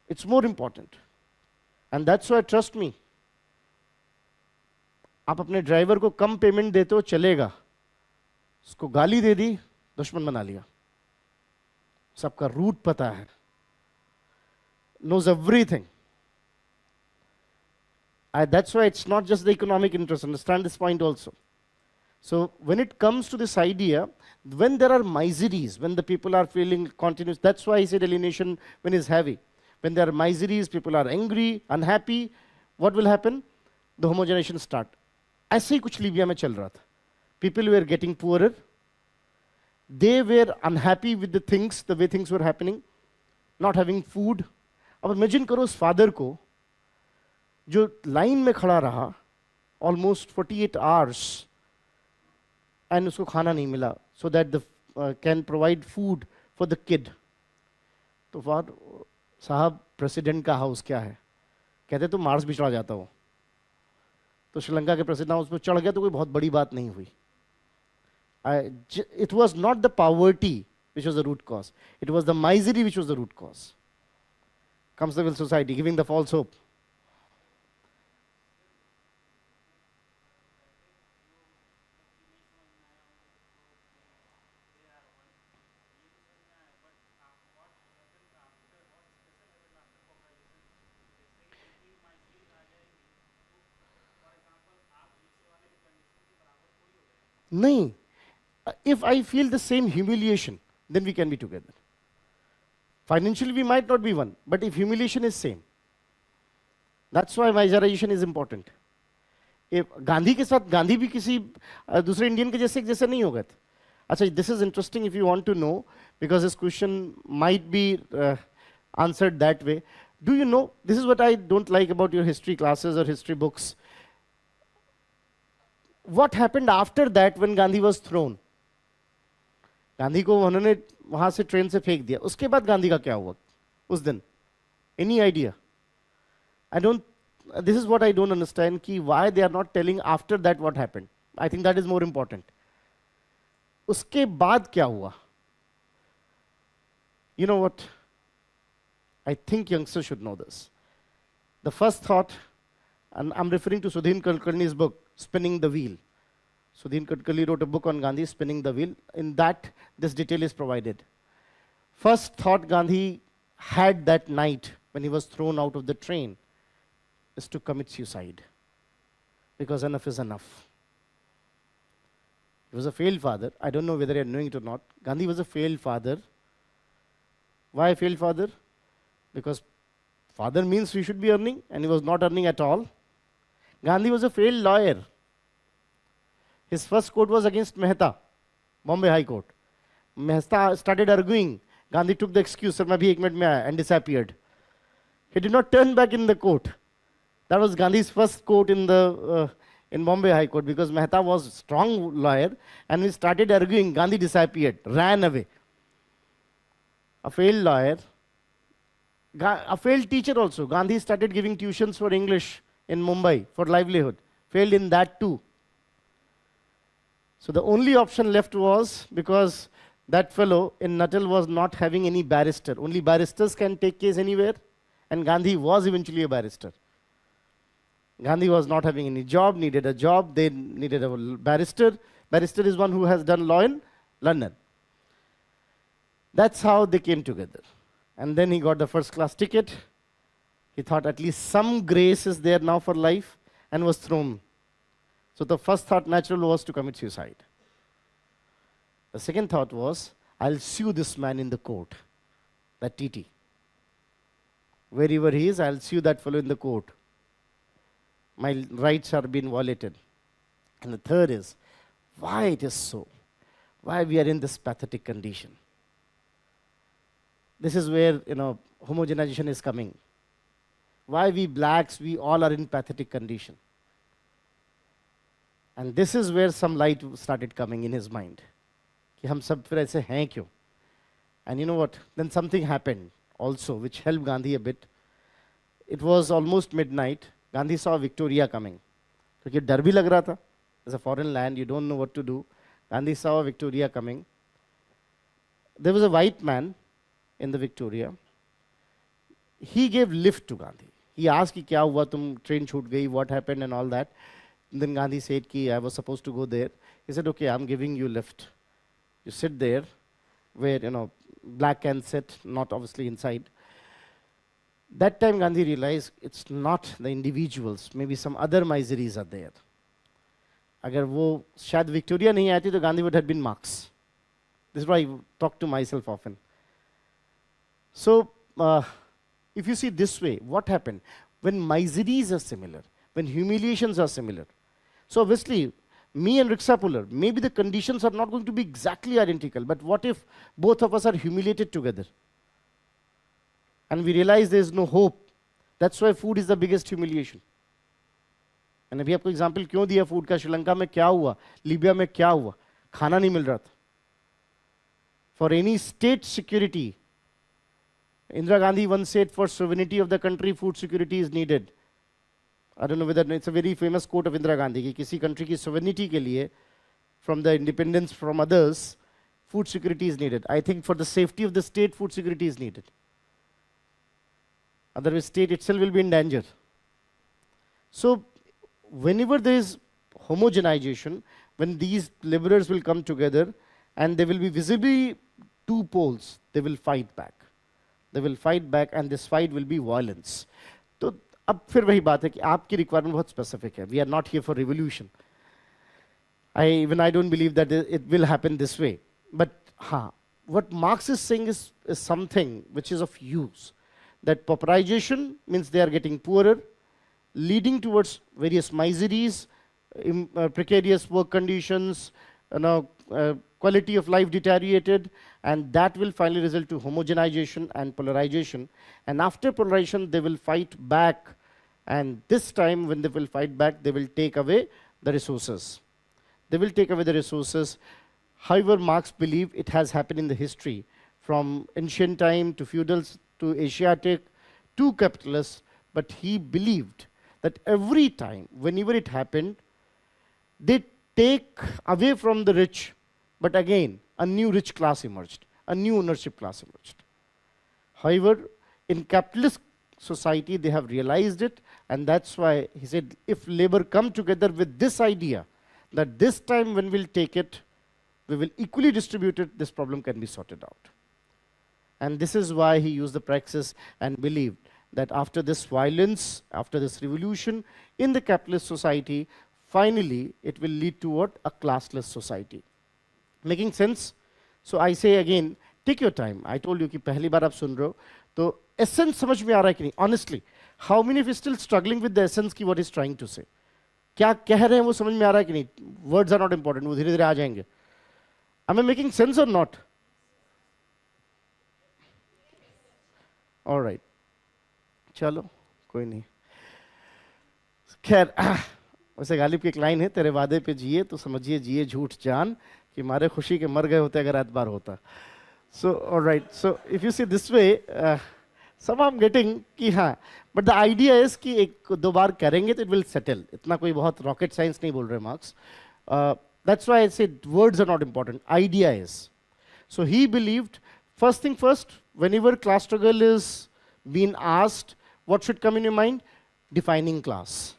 It's more important. And that's why, trust me, आप अपने driver को कम payment देते हो चलेगा, उसको गाली दे दी, दुश्मन बना लिया. सबका रूट पता है, knows everything. That's why it's not just the economic interest. Understand this point also. So when it comes to this idea, when there are miseries, when the people are feeling continuous, that's why I said alienation when it's heavy. When there are miseries, people are angry, unhappy, what will happen? The homogenization start. ऐसे ही कुछ Libya में चल रहा था. People were getting poorer. They were unhappy with the things, the way things were happening, not having food. अब imagine करो उस father को जो लाइन में खड़ा रहा almost 48 hours and उसको खाना नहीं मिला, so that the can provide food for the kid. तो father साहब प्रेसिडेंट का हाउस क्या है? कहते तो मार्स भी चढ़ा जाता हो. तो श्रीलंका के प्रेसिडेंट हाउस पे चढ़ गया तो कोई बहुत बड़ी बात नहीं हुई. It was not the poverty which was the root cause. It was the misery which was the root cause. Comes the civil society giving the false hope. नहीं. If I feel the same humiliation, then we can be together. Financially, we might not be one, but if humiliation is same, that's why miserization is important. If Gandhi के साथ गांधी भी किसी दूसरे Indian के जैसे नहीं हो गए थे. अच्छा, this is interesting if you want to know, because this question might be answered that way. Do you know, this is what I don't like about your history classes or history books. What happened after that when Gandhi was thrown? Gandhi को उन्होंने वहां से train से फेंक दिया. उसके बाद गांधी का क्या हुआ उस दिन? Any idea? I don't. This is what I don't understand. कि why they are not telling after that what happened. I think that is more important. उसके बाद क्या हुआ? You know what? I think youngsters should know this. The first thought, and I'm referring to Sudhin Kulkarni's book, Spinning the Wheel. Sudhin Kulkarni wrote a book on Gandhi, Spinning the Wheel. In that, this detail is provided. First thought Gandhi had that night when he was thrown out of the train is to commit suicide. Because enough is enough. He was a failed father. I don't know whether you're knowing it or not. Gandhi was a failed father. Why a failed father? Because father means we should be earning, and he was not earning at all. Gandhi was a failed lawyer. His first court was against Mehta, Bombay High Court. Mehta started arguing. Gandhi took the excuse, sir, main bhi ek minute mein aaya, and disappeared. He did not turn back in the court. That was Gandhi's first court in Bombay High Court, because Mehta was a strong lawyer, and we started arguing. Gandhi disappeared, ran away. A failed lawyer, a failed teacher also. Gandhi started giving tuitions for English in Mumbai for livelihood. Failed in that too. So the only option left was, because that fellow in Natal was not having any barrister. Only barristers can take case anywhere, and Gandhi was eventually a barrister. Gandhi was not having any job, needed a job, they needed a barrister. Barrister is one who has done law in London. That's how they came together. And then he got the first class ticket. He thought at least some grace is there now for life, and was thrown. So the first thought natural was to commit suicide. The second thought was, I'll sue this man in the court, that TT. Wherever he is, I'll sue that fellow in the court. My rights are being violated. And the third is, why it is so? Why we are in this pathetic condition? This is where, homogenization is coming. Why we blacks, we all are in pathetic condition. And this is where some light started coming in his mind. कि हम सब फिर ऐसे हैं क्यों? And you know what? Then something happened also which helped Gandhi a bit. It was almost midnight. Gandhi saw Victoria coming. क्योंकि डर भी लग रहा था. It's a foreign land, you don't know what to do. Gandhi saw Victoria coming. There was a white man in the Victoria. He gave lift to Gandhi. He asked कि क्या हुआ, तुम train छूट गई, what happened and all that. And then Gandhi said कि I was supposed to go there. He said, okay, I'm giving you lift. You sit there where, black can sit, not obviously inside. That time Gandhi realized it's not the individuals, maybe some other miseries are there. अगर वो शायद Victoria नहीं आती तो Gandhi would have been Marx. This is why I talk to myself often. So, if you see this way, what happened? When miseries are similar, when humiliations are similar, so obviously, me and Riksha Puller, maybe the conditions are not going to be exactly identical, but what if both of us are humiliated together? And we realize there is no hope. That's why food is the biggest humiliation. And अभी आपको example क्यों दिया food का? श्रीलंका में क्या हुआ, Libya में क्या हुआ, खाना नहीं मिल रहा था. For any state security, Indira Gandhi once said, for sovereignty of the country, food security is needed. I don't know whether it's a very famous quote of Indira Gandhi कि किसी country की sovereignty के लिए, from the independence from others, food security is needed. I think for the safety of the state, food security is needed. Otherwise, state itself will be in danger. So, whenever there is homogenization, when these laborers will come together, and there will be visibly two poles, they will fight back. They will fight back, and this fight will be violence. तो अब फिर वही बात है कि आपकी requirement बहुत specific है. We are not here for revolution. I don't believe that it will happen this way. But what Marx is saying is something which is of use. That pauperization means they are getting poorer, leading towards various miseries, precarious work conditions, quality of life deteriorated, and that will finally result to homogenization and polarization. And after polarization, they will fight back. And this time, when they will fight back, they will take away the resources. They will take away the resources. However, Marx believed it has happened in the history, from ancient time to feudals to Asiatic to capitalists. But he believed that every time, whenever it happened, they take away from the rich, but again, a new rich class emerged, a new ownership class emerged. However, in capitalist society, they have realized it, and that's why he said, if labor come together with this idea, that this time when we'll take it, we will equally distribute it, this problem can be sorted out. And this is why he used the praxis and believed that after this violence, after this revolution, in the capitalist society, finally it will lead to what? A classless society. Making sense? So I say again, take your time. I told you कि पहली बार आप सुन रहे हो, तो essence समझ में आ रहा है कि नहीं? Honestly, how many of you still struggling with the essence की what he's trying to say? क्या कह रहे हैं वो समझ में आ रहा है कि नहीं? Words are not important. वो धीरे-धीरे आ जाएंगे. Am I making sense or not? All right. चलो, कोई नहीं. खैर, वैसे गालिब की एक लाइन है, तेरे वादे पे जिए तो समझिए जिए झूठ जान कि मारे खुशी के मर गए होते अगर एतबार होता. So, all right. So, if you see this way, some I'm getting कि हाँ, but the idea is कि एक दो बार करेंगे तो it will settle. इतना कोई बहुत rocket science नहीं बोल रहे Marx. That's why I said words are not important. Idea is. So he believed, first thing first, whenever class struggle is being asked, what should come in your mind? Defining class.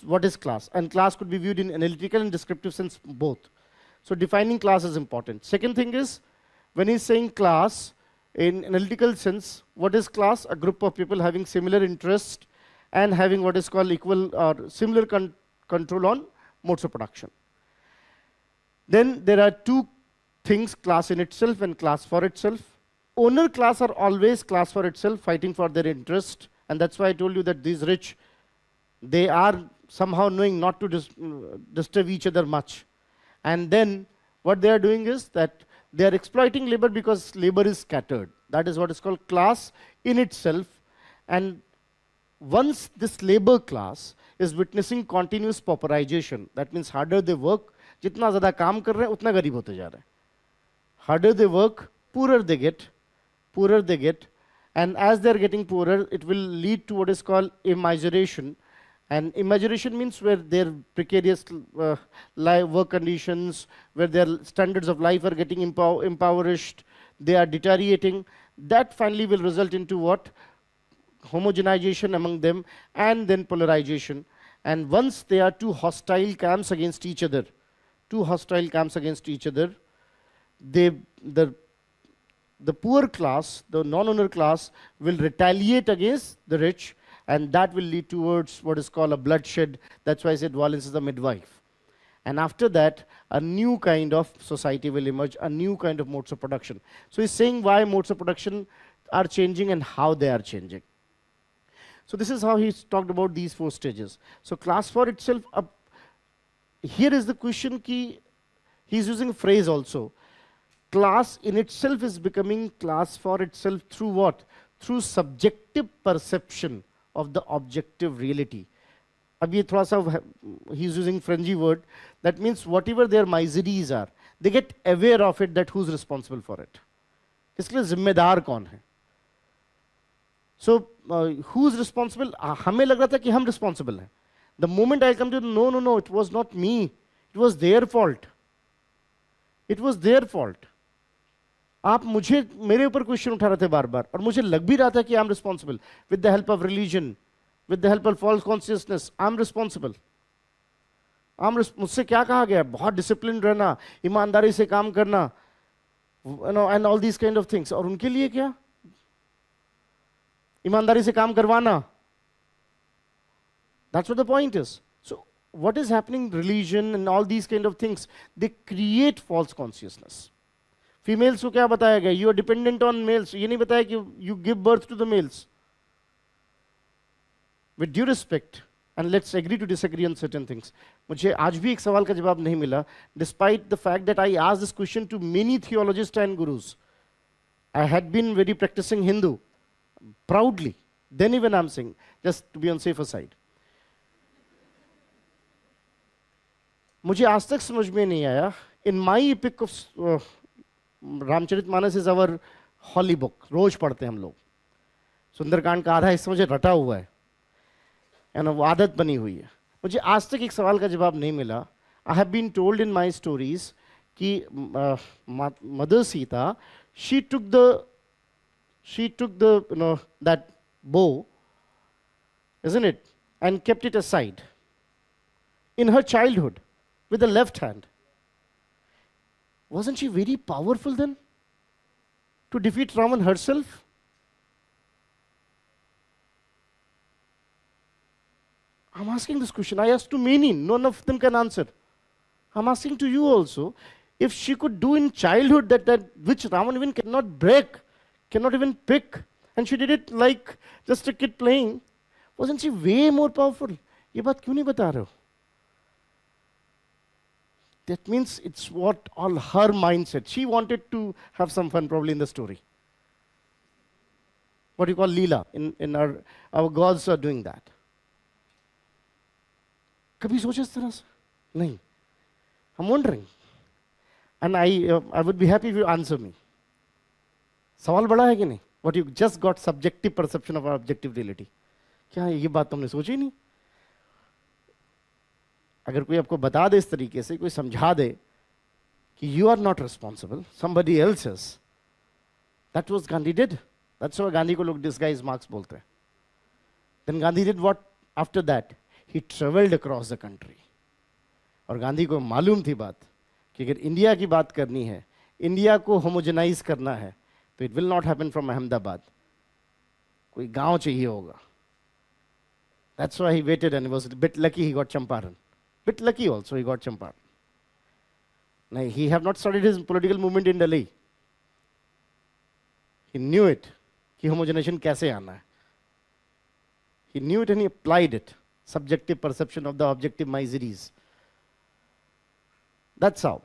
What is class? And class could be viewed in analytical and descriptive sense both. So defining class is important. Second thing is, when he's saying class, in analytical sense, what is class? A group of people having similar interest and having what is called equal or similar control on modes of production. Then there are two things, class in itself and class for itself. Owner class are always class for itself, fighting for their interest. And that's why I told you that these rich, they are somehow knowing not to disturb each other much. And then what they are doing is that they are exploiting labor because labor is scattered. That is what is called class in itself. And once this labor class is witnessing continuous pauperization, that means harder they work, जितना ज़्यादा काम कर रहे हैं उतना गरीब होते जा रहे हैं. Harder they work, poorer they get, and as they are getting poorer, it will lead to what is called immiseration. And immiseration means where their precarious work conditions, where their standards of life are getting impoverished, they are deteriorating. That finally will result into what? Homogenization among them, and then polarization. And once there are two hostile camps against each other, the poor class, the non-owner class, will retaliate against the rich, and that will lead towards what is called a bloodshed. That's why I said violence is the midwife. And after that, a new kind of society will emerge, a new kind of modes of production. So he's saying why modes of production are changing and how they are changing. So this is how he's talked about these four stages. So class for itself, here is the question key. He's using a phrase also. Class in itself is becoming class for itself through what? Through subjective perception of the objective reality. Abhi thoda sa, he's using Frenchy word. That means whatever their miseries are, they get aware of it, that who's responsible for it. इसलिए जिम्मेदार कौन है? So who's responsible? हमें लग रहा था कि हम responsible हैं. The moment I come to no, it was not me. It was their fault. It was their fault. आप मुझे मेरे ऊपर क्वेश्चन उठा रहे थे बार बार, और मुझे लग भी रहा था कि I am responsible. With the help of religion, with the help of false consciousness, I am responsible. मुझसे क्या कहा गया? बहुत डिसिप्लिन रहना, ईमानदारी से काम करना, and all these kind of things. और उनके लिए क्या? ईमानदारी से काम करवाना. That's what the point is. So what is happening? Religion and all these kind of things, they create false consciousness. Females को क्या बताया गया? You are dependent on males. ये नहीं बताया कि you give birth to the males. With due respect, and let's agree to disagree on certain things. मुझे आज भी एक सवाल का जवाब नहीं मिला, despite the fact that I asked this question to many theologists and gurus. I had been very practicing Hindu, proudly. Then even I'm saying, just to be on safer side. मुझे आज तक समझ में नहीं आया. In my epic of Ramcharitmanas is our holy book, रोज पढ़ते हैं हम लोग. सुंदरकांड का आधा हिस्सा मुझे रटा हुआ है, वो आदत बनी हुई है. मुझे आज तक एक सवाल का जवाब नहीं मिला. I have been told in my stories कि mother Sita, she took the that bow, isn't it, and kept it aside in her childhood with the left hand. Wasn't she very powerful then to defeat Ravan herself? I'm asking this question. I asked to many, none of them can answer. I'm asking to you also, if she could do in childhood that which Raman even cannot break, cannot even pick, and she did it like just a kid playing, wasn't she way more powerful? ये बात क्यों नहीं बता रहे हो? That means it's what all her mindset. She wanted to have some fun probably in the story. What you call Leela. In our gods are doing that. कभी सोचे इस तरह से? नहीं. I'm wondering. And I would be happy if you answer me. सवाल बड़ा है कि नहीं? What you just got subjective perception of our objective reality. क्या ये बात तुमने सोची नहीं? अगर कोई आपको बता दे इस तरीके से, कोई समझा दे कि you are not responsible, somebody else is. That was Gandhi did. That's why Gandhi को लोग disguise Marx बोलते हैं. Then Gandhi did what after that? He traveled across the country. और गांधी को मालूम थी बात कि अगर इंडिया की बात करनी है, इंडिया को होमोजेनाइज करना है, तो it will not happen from Ahmedabad. कोई गांव चाहिए होगा. That's why he waited and was a bit lucky he got Champaran. Bit lucky also he got Champaran. Now, he have not started his political movement in Delhi. He knew it, कि homogenization कैसे आना है. He knew it and he applied it. Subjective perception of the objective miseries. That's how.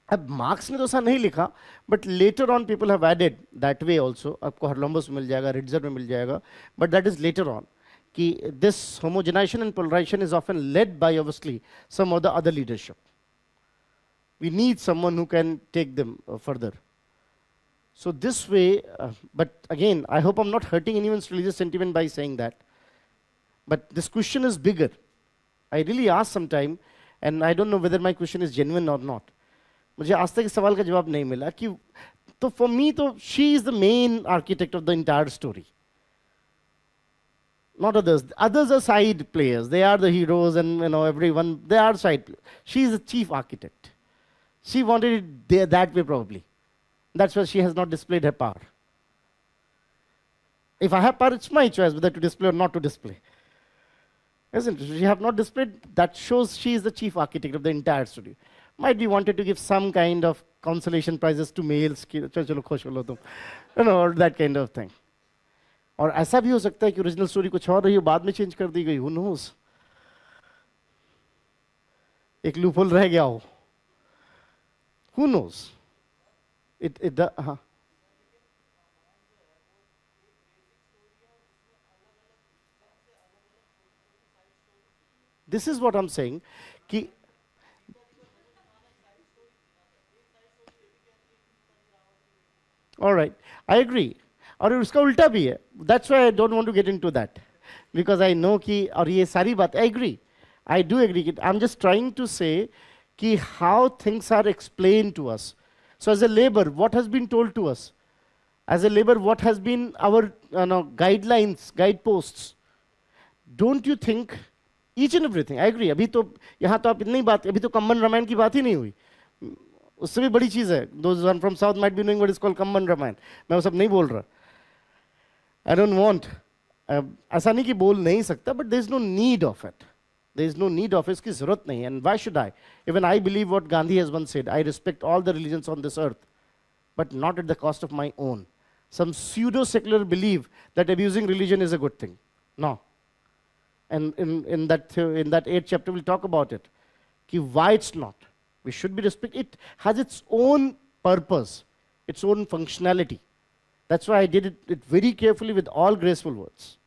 अब marks ने तो ऐसा नहीं लिखा, but later on people have added that way also. आपको हरलोम्बस में मिल जाएगा, रिट्जर में मिल जाएगा, but that is later on. कि this homogenization and polarization is often led by obviously some of the other leadership. We need someone who can take them further. So this way, but again, I hope I'm not hurting anyone's religious sentiment by saying that. But this question is bigger. I really asked sometime, and I don't know whether my question is genuine or not. मुझे आज तक इस सवाल का जवाब नहीं मिला कि तो for me तो she is the main architect of the entire story. Not others. Others are side players. They are the heroes, and everyone. They are side players. She is the chief architect. She wanted it there that way probably. That's why she has not displayed her power. If I have power, it's my choice whether to display or not to display. Isn't it? She have not displayed. That shows she is the chief architect of the entire story. Might be wanted to give some kind of consolation prizes to males, or that kind of thing. और ऐसा भी हो सकता है कि original story कुछ और रही हो, बाद में चेंज कर दी गई. Who knows? एक लूपहोल रह गया हो. Who knows? This is what I'm saying. कि all right, I agree. और उसका उल्टा भी है. That's why I don't want to get into that, because I know कि और ये सारी बात I agree. I do agree. I'm just trying to say कि how things are explained to us. So as a labor, what has been told to us? As a labor, what has been our guidelines, guideposts? Don't you think each and everything? I agree. अभी तो यहाँ तो आप इतनी बात, अभी तो कम्बन रामायण की बात ही नहीं हुई. उससे भी बड़ी चीज़ है. Those one from south might be knowing what is called Kamban Ramayan. मैं वो सब नहीं बोल रहा. I don't want. ऐसा नहीं कि बोल नहीं सकता, but there is no need of it. There is no need of it. इसकी ज़रूरत नहीं. And why should I? Even I believe what Gandhi has once said. I respect all the religions on this earth, but not at the cost of my own. Some pseudo-secular believe that abusing religion is a good thing. No. And in that 8th chapter, we'll talk about it. Ki why it's not. We should be respect. It has its own purpose, its own functionality. That's why I did it very carefully with all graceful words.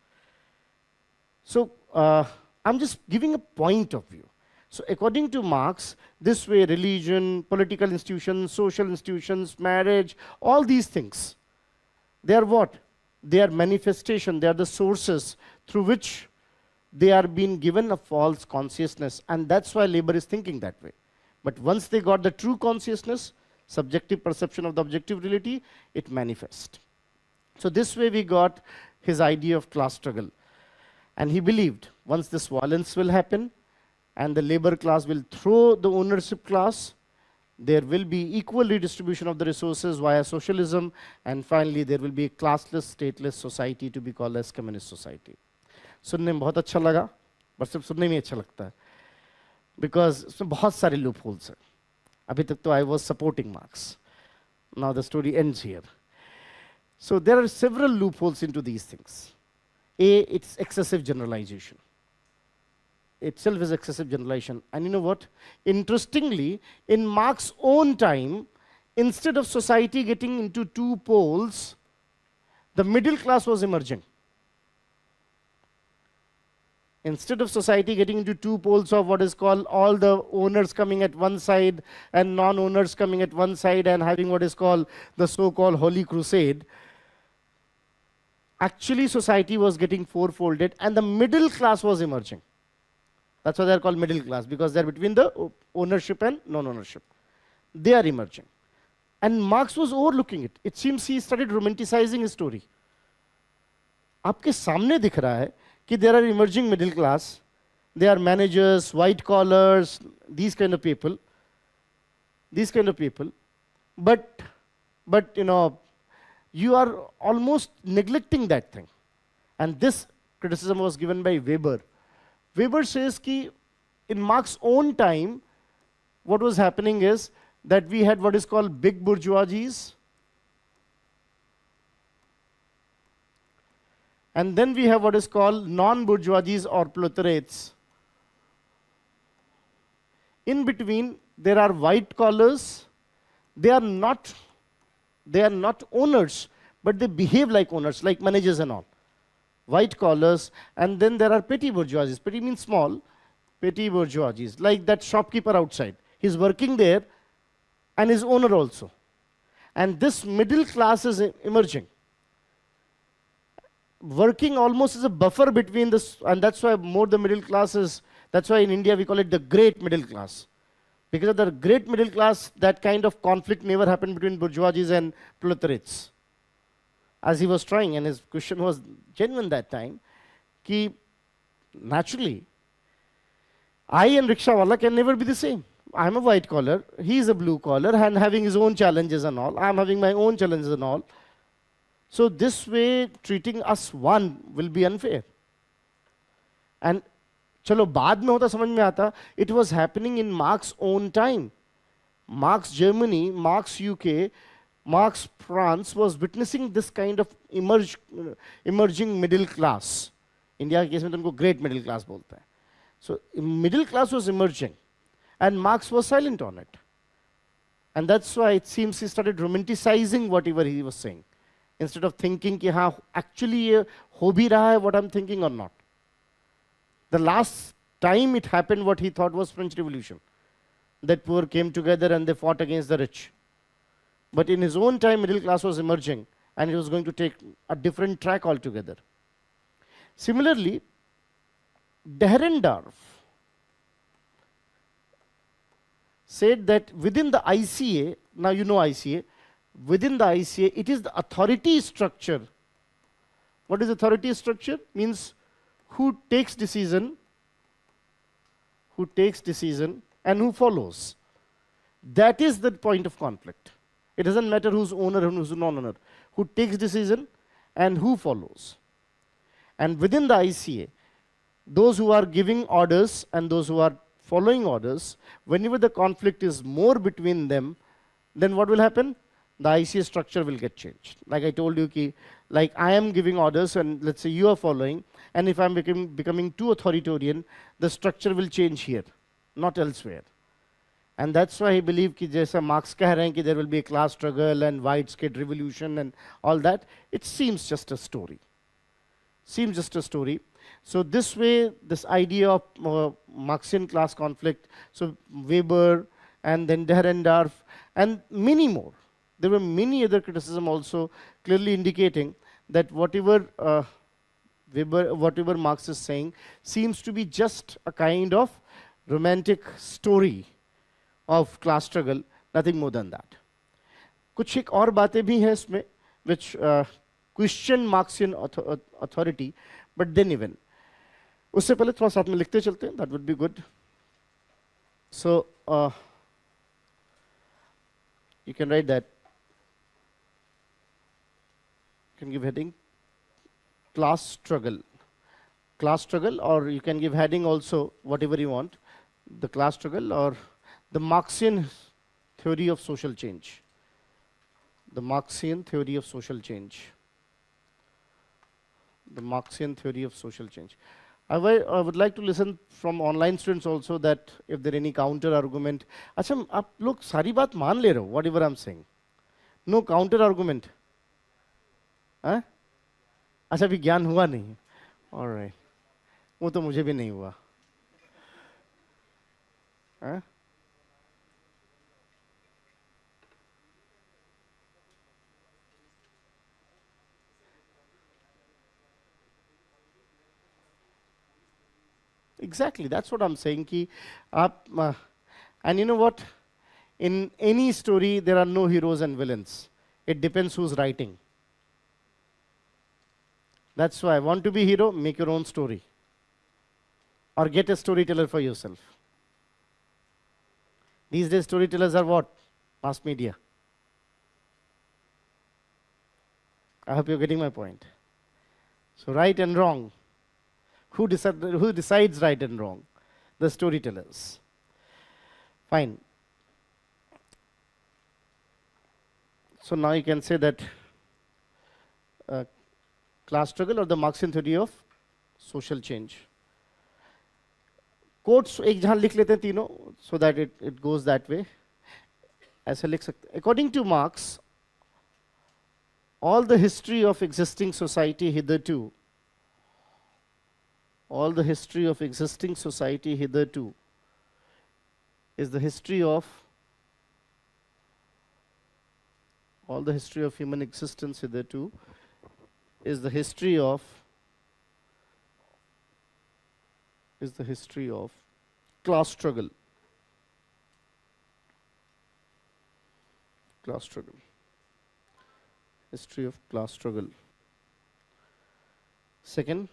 So I'm just giving a point of view. So according to Marx, this way religion, political institutions, social institutions, marriage, all these things, they are what? They are manifestation, they are the sources through which they are being given a false consciousness, and that's why labor is thinking that way. But once they got the true consciousness, subjective perception of the objective reality, it manifests. So this way we got his idea of class struggle. And he believed once this violence will happen and the labor class will throw the ownership class, there will be equal redistribution of the resources via socialism, and finally there will be a classless, stateless society to be called as communist society. सुनने में बहुत अच्छा लगा. बस सिर्फ सुनने में अच्छा लगता है, बिकॉज इसमें बहुत सारे लूप होल्स हैं. अभी तक तो I was supporting marks. Now the story ends here. So there are several loopholes into these things. A, it's excessive generalization. Itself is excessive generalization. And you know what? Interestingly, in Marx's own time, instead of society getting into two poles, the middle class was emerging. Instead of society getting into two poles of what is called all the owners coming at one side and non-owners coming at one side and having what is called the so-called Holy Crusade, actually society was getting four-folded and the middle class was emerging. That's why they're called middle class, because they're between the ownership and non-ownership. They are emerging. And Marx was overlooking it. It seems he started romanticizing his story. आपके सामने दिख रहा है कि there are emerging middle class, they are managers, white collars, these kind of people, but you know, you are almost neglecting that thing. And this criticism was given by Weber. Weber says कि in Marx's own time, what was happening is that we had what is called big bourgeoisies, and then we have what is called non-bourgeoisies or proletariats. In between, there are white collars. They are not owners, but they behave like owners, like managers and all. White collars, and then there are petty bourgeoisies. Petty means small. Petty bourgeoisies, like that shopkeeper outside. He's working there and is owner also. And this middle class is emerging, working almost as a buffer between this, and that's why more the middle class is, that's why in India we call it the great middle class. Because of the great middle class, that kind of conflict never happened between bourgeoisies and proletariats. As he was trying, and his question was genuine that time, कि naturally, I and rickshawala can never be the same. I'm a white collar, he is a blue collar, and having his own challenges and all. I'm having my own challenges and all. So this way, treating us one will be unfair. And चलो बाद में होता समझ में आता, it was happening in Marx's own time. Marx Germany, Marx UK, Marx France was witnessing this kind of emerging middle class. India के case में तो उनको great middle class बोलता है. So middle class was emerging, and Marx was silent on it. And that's why it seems he started romanticizing whatever he was saying, instead of thinking कि हाँ actually ये हो भी रहा है what I'm thinking or not. The last time it happened, what he thought was French Revolution, that poor came together and they fought against the rich. But in his own time, middle class was emerging, and he was going to take a different track altogether. Similarly, Dahrendorf said that within the ICA, now you know ICA, within the ICA, it is the authority structure. What is authority structure? Means who takes decision, and who follows. That is the point of conflict. It doesn't matter who's owner and who's non-owner. Who takes decision and who follows. And within the ICA, those who are giving orders and those who are following orders, whenever the conflict is more between them, then what will happen? The ICA structure will get changed. Like I told you, like I am giving orders and let's say you are following, and if I'm becoming too authoritarian, the structure will change here, not elsewhere. And that's why I believe कि जैसा Marx कह रहे हैं कि there will be a class struggle and widespread revolution and all that, it seems just a story. So this way, this idea of Marxian class conflict, so Weber and then Dahrendorf and many more. There were many other criticism also clearly indicating that whatever Marx is saying seems to be just a kind of romantic story of class struggle, nothing more than that. कुछ एक और बातें भी हैं इसमें which question Marxian authority, but then even उससे पहले थोड़ा साथ में लिखते चलते हैं, that would be good. So you can write that. You can give heading class struggle. class struggle, or you can give heading also, whatever you want, the class struggle or the Marxian theory of social change. The Marxian theory of social change. The Marxian theory of social change. I would like to listen from online students also that if there any counter argument. अच्छा आप लोग सारी बात मान ले रहे हो, whatever I'm saying. No counter argument. हाँ? अच्छा अभी ज्ञान हुआ नहीं. All right. वो तो मुझे भी नहीं हुआ. हाँ? Exactly, that's what I'm saying. Ki, and you know what? In any story, there are no heroes and villains. It depends who's writing. That's why I want to be hero, make your own story. Or get a storyteller for yourself. These days, storytellers are what? Mass media. I hope you're getting my point. So, right and wrong. Who decides right and wrong? The storytellers. Fine. So now you can say that class struggle or the Marxian theory of social change. Quotes एक जहाँ लिख लेते हैं तीनों, so that it goes that way. ऐसे लिख सकते. According to Marx, all the history of existing society hitherto, all the history of existing society hitherto is the history of all the history of human existence hitherto is the history of class struggle. Class struggle. History of class struggle. Second,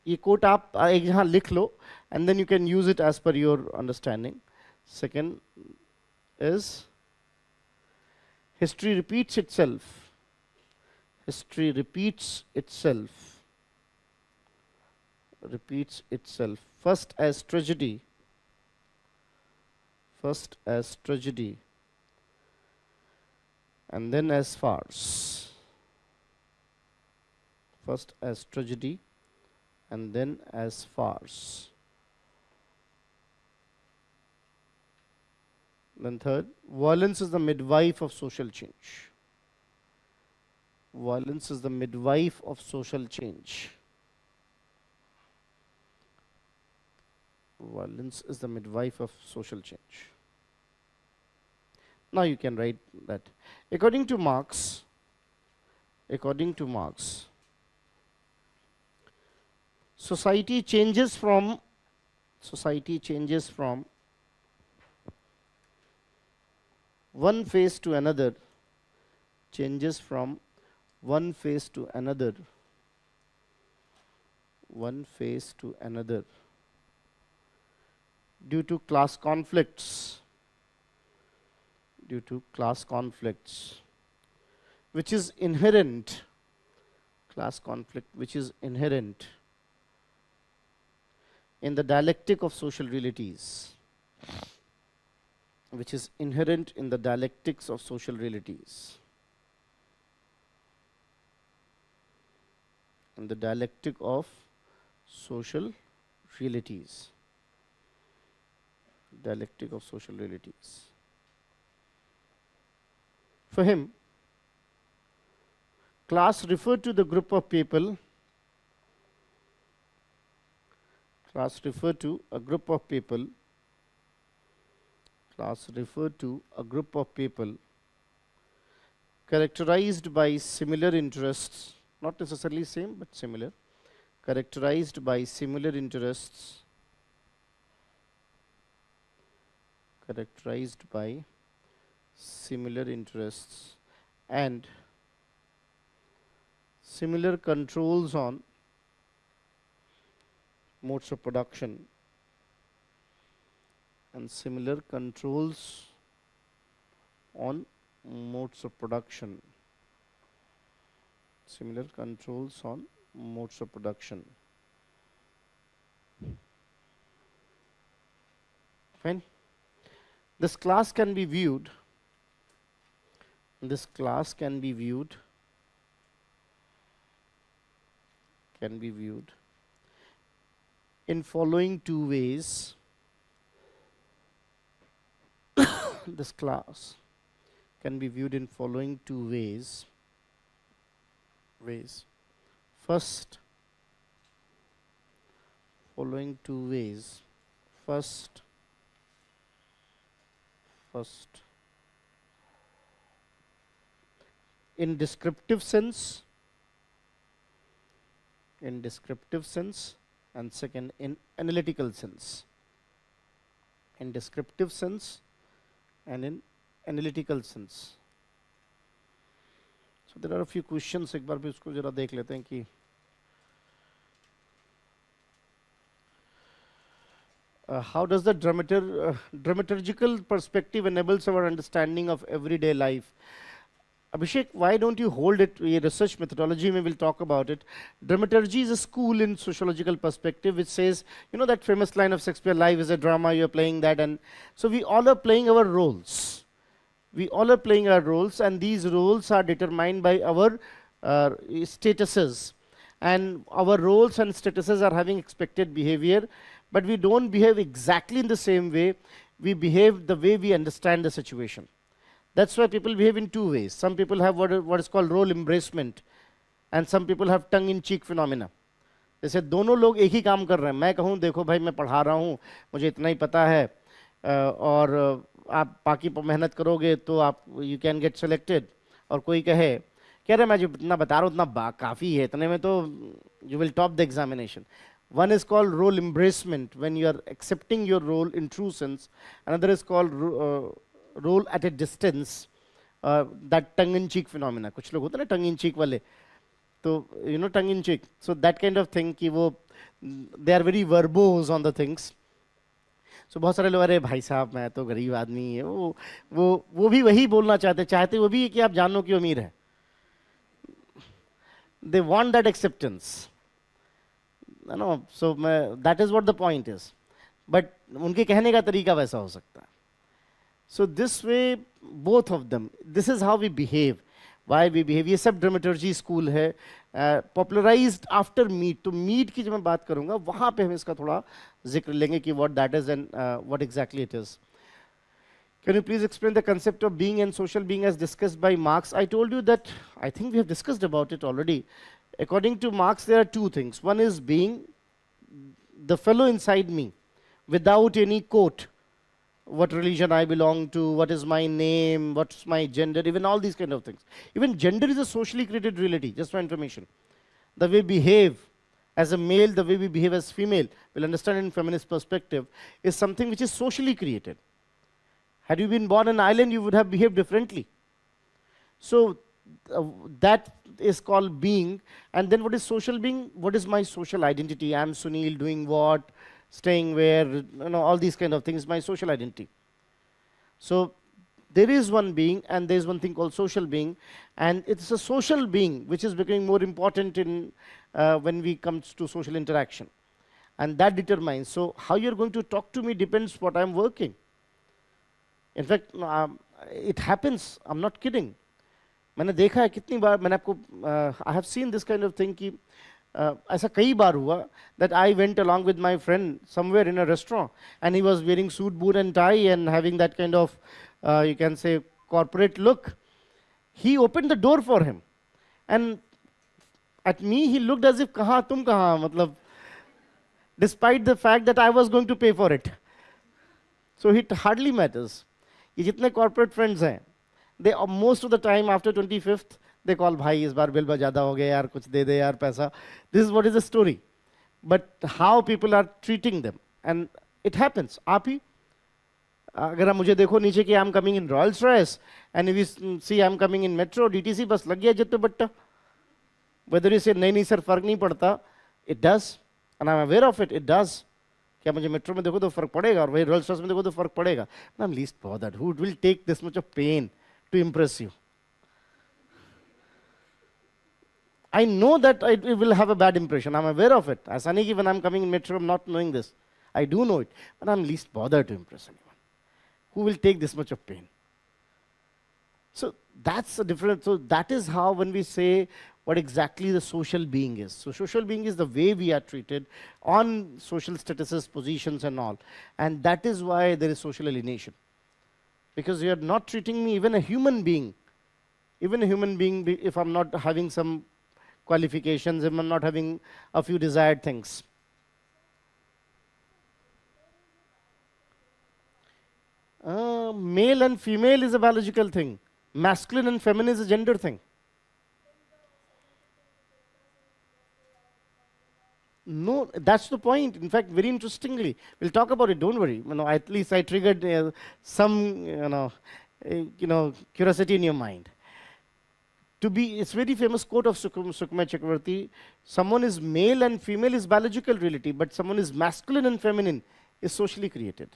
ये quote आप एक जहाँ लिख लो and then you can use it as per your understanding. Second is history repeats itself. History repeats itself. Repeats itself. First as tragedy. First as tragedy. And then as farce. First as tragedy and then as farce. Then third, violence is the midwife of social change. Violence is the midwife of social change. Violence is the midwife of social change. Now you can write that. According to Marx, society changes from one phase to another, changes from one phase to another, one phase to another, due to class conflicts, which is inherent, class conflict, which is inherent in the dialectic of social realities, which is inherent in the dialectics of social realities. In the dialectic of social realities. Dialectic of social realities. For him, class referred to the group of people, class referred to a group of people, class referred to a group of people characterized by similar interests, not necessarily same but similar, characterized by similar interests, characterized by similar interests and similar controls on modes of production, and similar controls on modes of production, similar controls on modes of production. Fine. This class can be viewed. This class can be viewed. Can be viewed in following two ways. This class can be viewed in following two ways. First, following two ways. First, in descriptive sense, and second in analytical sense. In descriptive sense and in analytical sense. So there are a few questions. एक बार भी उसको जरा देख लेते हैं कि how does the dramaturgical perspective enables our understanding of everyday life? Abhishek, why don't you hold it? A research methodology, we will talk about it. Dramaturgy is a school in sociological perspective which says, you know that famous line of Shakespeare, life is a drama, you're playing that, and so we all are playing our roles. We all are playing our roles, and these roles are determined by our statuses. And our roles and statuses are having expected behavior, but we don't behave exactly in the same way. We behave the way we understand the situation. That's why people behave in two ways. Some people have what is called role embracement, and some people have tongue-in-cheek phenomena. जैसे दोनों लोग एक ही काम कर रहे हैं, मैं कहूँ देखो भाई मैं पढ़ा रहा हूँ, मुझे इतना ही पता है, और आप बाकी मेहनत करोगे तो आप you can get selected, और कोई कहे कह रहे मैं जो इतना बता रहा हूँ उतना काफ़ी है, इतने में तो you will top the examination. One is called role embracement, when you are accepting your role in true sense. Another is called role at a distance, that tongue-in-cheek phenomena. कुछ लोग होते हैं ना tongue-in-cheek वाले, तो you know tongue-in-cheek. So that kind of thing कि वो they are very verbose on the things. So बहुत सारे लोग अरे भाई साहब मैं तो गरीब आदमी है, वो भी वही बोलना चाहते वो भी है कि आप जानो कि अमीर है. They want that acceptance. No, so that is what the point is. But उनके कहने का तरीका वैसा हो सकता है. So this way, both of them, this is how we behave. Why we behave? ये सब dramaturgy school है, popularized after Mead. तो Mead की जब मैं बात करूँगा, वहाँ पे हम इसका थोड़ा जिक्र लेंगे कि what that is and what exactly it is. Can you please explain the concept of being and social being as discussed by Marx? I told you that, I think we have discussed about it already. According to Marx, there are two things. One is being the fellow inside me, without any quote. What religion I belong to, what is my name, what's my gender, even all these kind of things. Even gender is a socially created reality, just for information. The way we behave as a male, the way we behave as female, we'll understand in feminist perspective, is something which is socially created. Had you been born on an island, you would have behaved differently. So that is called being. And then what is social being? What is my social identity? I'm Sunil, doing what? Staying where, you know, all these kind of things, my social identity. So there is one being, and there is one thing called social being, and it's a social being which is becoming more important in when we come to social interaction, and that determines. So how you're going to talk to me depends what I'm working. In fact, it happens. I'm not kidding. मैंने देखा है कितनी बार मैंने आपको I have seen this kind of thing कि ऐसा कई बार हुआ that I went along with my friend somewhere in a restaurant and he was wearing suit, boot and tie and having that kind of you can say corporate look. He opened the door for him and at me he looked as if कहाँ तुम कहाँ, मतलब despite the fact that I was going to pay for it. So it hardly matters. ये जितने corporate friends हैं, they most of the time after 25th they call भाई इस बार bill ज़्यादा हो गया यार, कुछ दे दे यार पैसा. This is what is the story. But how people are treating them, and it happens. आप ही अगर आप मुझे देखो नीचे कि I'm coming in Rolls Royce and if you see I'm coming in Metro, DTC बस लग गया जित पे बट्टा. Whether you say नहीं सर फर्क नहीं पड़ता, it does, and I'm aware of it. It does. क्या मुझे मेट्रो में देखो तो फर्क पड़ेगा और वही रोल्स रॉयस में देखो तो फर्क पड़ेगा. I'm least bothered. Who will take this much of pain to impress you? I know that it will have a bad impression. I'm aware of it. ऐसा नहीं कि when I'm coming in metro, I'm not knowing this. I do know it, but I'm least bothered to impress anyone. Who will take this much of pain? So that's a different, so that is how when we say what exactly the social being is. So social being is the way we are treated on social statuses, positions and all. And that is why there is social alienation. Because you are not treating me even a human being. Even a human being, if I'm not having some qualifications, if I'm not having a few desired things. Male and female is a biological thing. Masculine and feminine is a gender thing. No, that's the point. In fact, very interestingly, we'll talk about it. Don't worry. At least I triggered some, curiosity in your mind. It's very famous quote of Sukhmay Chakravarti. Someone is male and female is biological reality, but someone is masculine and feminine is socially created.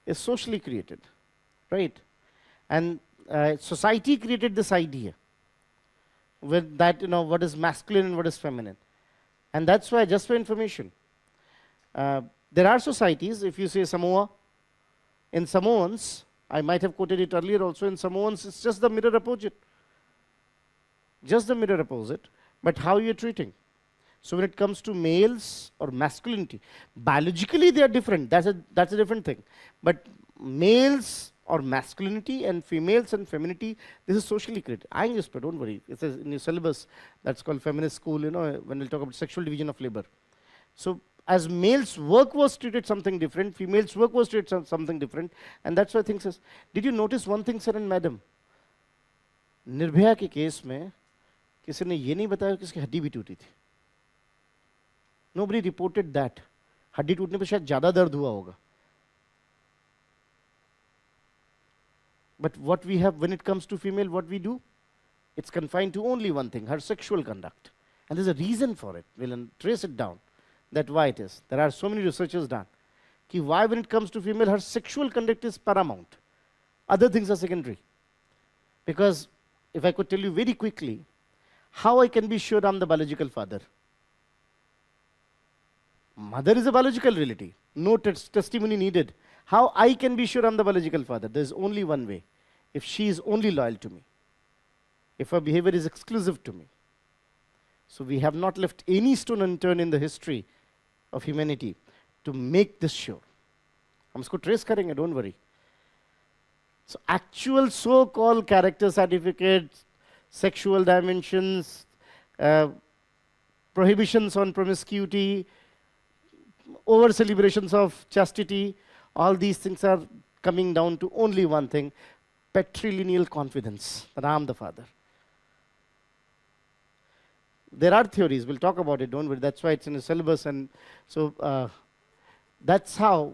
Is socially created, right? And society created this idea with that, what is masculine and what is feminine. And that's why, just for information, there are societies, if you say Samoa, in Samoans, I might have quoted it earlier also, in Samoans, it's just the mirror opposite. Just the mirror opposite, but how you're treating. So when it comes to males or masculinity, biologically they are different, that's a different thing. But males or masculinity and females and femininity, this is socially created. I just, don't worry, it's in your syllabus, that's called feminist school, when we'll talk about sexual division of labor. So as males' work was treated something different, females' work was treated something different, and that's why things is. Did you notice one thing, sir and madam? Nirbhaya के case में किसी ने ये नहीं बताया कि इसकी हड्डी भी टूटी थी. Nobody reported that. हड्डी टूटने पे शायद ज़्यादा दर्द हुआ होगा. But what we have when it comes to female, what we do? It's confined to only one thing, her sexual conduct. And there's a reason for it. We'll trace it down, that why it is. There are so many researchers done. Why when it comes to female, her sexual conduct is paramount. Other things are secondary. Because if I could tell you very quickly, how I can be sure I'm the biological father? Mother is a biological reality. No testimony needed. How I can be sure I'm the biological father? There's only one way. If she is only loyal to me. If her behavior is exclusive to me. So we have not left any stone unturned in the history of humanity to make this sure. हम इसको trace करेंगे, don't worry. So actual so-called character certificates, sexual dimensions, prohibitions on promiscuity, over celebrations of chastity, all these things are coming down to only one thing, patrilineal confidence that I am the father. There are theories, we'll talk about it, don't worry, that's why it's in the syllabus, and so that's how,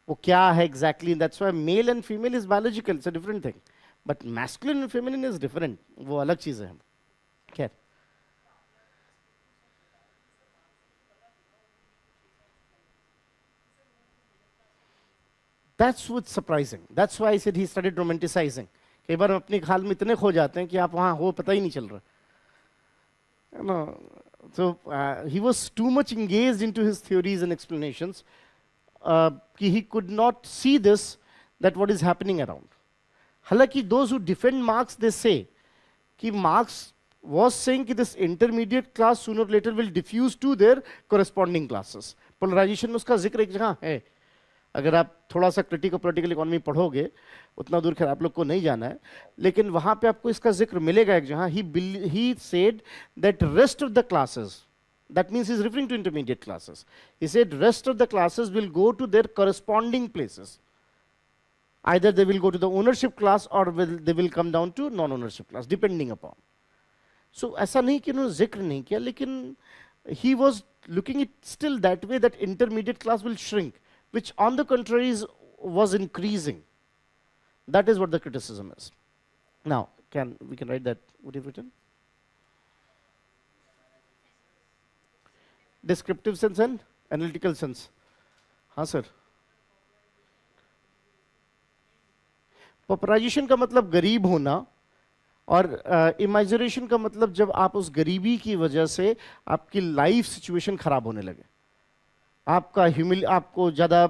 वो क्या है exactly, and that's why male and female is biological, it's a different thing. But masculine and feminine is different, वो अलग चीज़ है. खैर. That's what's surprising. That's why I said he started romanticizing. कई बार अपने ख्याल में इतने खो जाते हैं कि आप वहाँ हो पता ही नहीं चल रहा. So he was too much engaged into his theories and explanations. He could not see this, that what is happening around. हालांकि those who defend Marx, they say कि Marx was saying that this intermediate class sooner or later will diffuse to their corresponding classes. Polarization में उसका जिक्र एक जगह है. अगर आप थोड़ा सा क्रिटिकल पॉलिटिकल इकोनॉमी पढ़ोगे, उतना दूर खैर आप लोग को नहीं जाना है, लेकिन वहाँ पे आपको इसका जिक्र मिलेगा एक जहाँ. He said that rest of the classes, that means he's referring to intermediate classes. He said rest of the classes will go to their corresponding places. Either they will go to the ownership class or they will come down to non-ownership class, depending upon. So ऐसा नहीं कि उन्होंने जिक्र नहीं किया, लेकिन he was looking it still that way, that intermediate class will shrink, which on the contrary was increasing. That is what the criticism is. Now, we can write that, what you've written? Descriptive sense and analytical sense. हाँ sir. Pauperization का मतलब गरीब होना, और imagination का मतलब जब आप उस गरीबी की वजह से आपकी लाइफ सिचुएशन खराब होने लगे. आपको ज़्यादा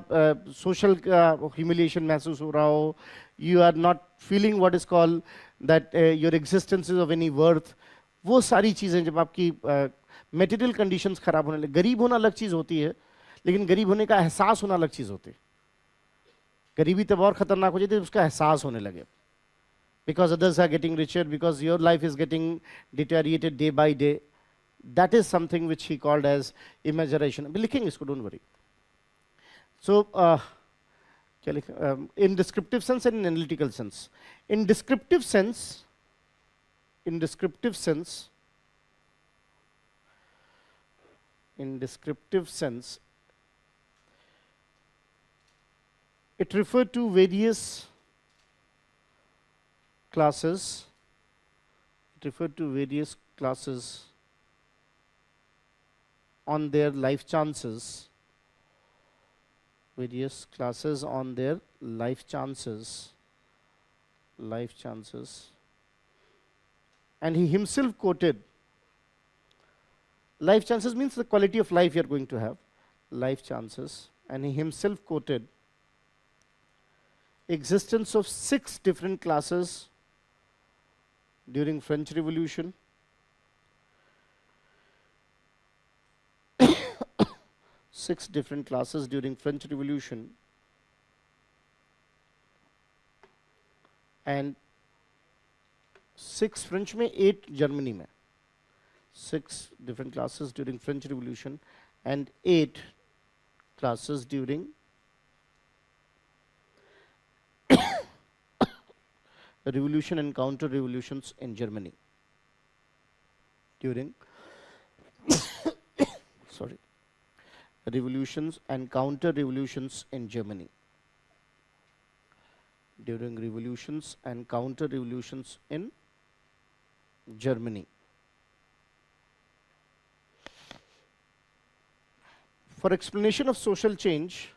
सोशल ह्यूमिलिएशन महसूस हो रहा हो, you are not feeling what is called that your existence is of any worth, वो सारी चीज़ें जब आपकी मेटेरियल कंडीशंस खराब होने लगे, गरीब होना अलग चीज़ होती है, लेकिन गरीब होने का एहसास होना अलग चीज़ होती है। गरीबी तब और खतरनाक हो जाती है उसका एहसास होने लगे, because others are getting richer, because your life is getting deteriorated day by day. That is something which he called as immagination. We're लिखेंगे इसको, don't worry. So, क्या लिखा? In descriptive sense and in analytical sense. In descriptive sense, in descriptive sense, in descriptive sense, it referred to various classes. It referred to various classes on their life chances, various classes on their life chances, and he himself quoted, life chances means the quality of life you are going to have, life chances, and he himself quoted existence of 6 different classes during French Revolution, 6 different classes during French Revolution, and 6 French में 8 Germany में, 6 different classes during French Revolution and 8 classes during revolution and counter revolutions in Germany, during sorry, revolutions and counter revolutions in Germany, during revolutions and counter revolutions in Germany. For explanation of social change,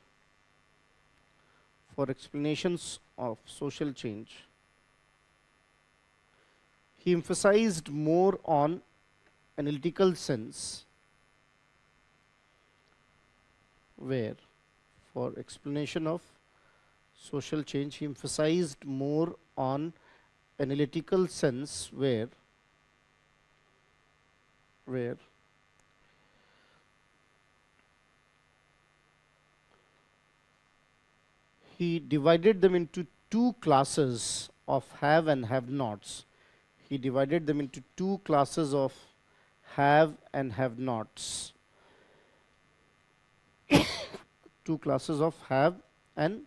for explanations of social change, he emphasized more on analytical sense, where for explanation of social change he emphasized more on analytical sense, where he divided them into 2 classes of have and have nots. He divided them into 2 classes of have and have nots. 2 classes of have and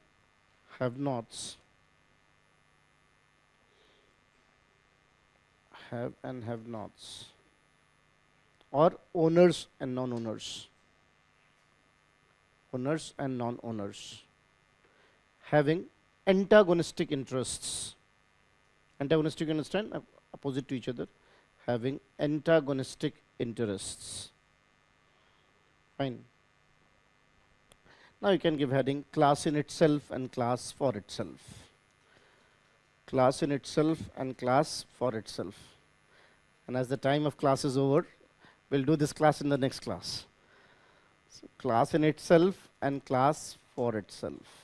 have nots. Have and have nots. Or owners and non-owners. Owners and non-owners. Having antagonistic interests. Antagonistic, you understand? Opposite to each other. Having antagonistic interests. Fine. Now you can give heading class in itself and class for itself. Class in itself and class for itself. And as the time of class is over, we'll do this class in the next class. So class in itself and class for itself.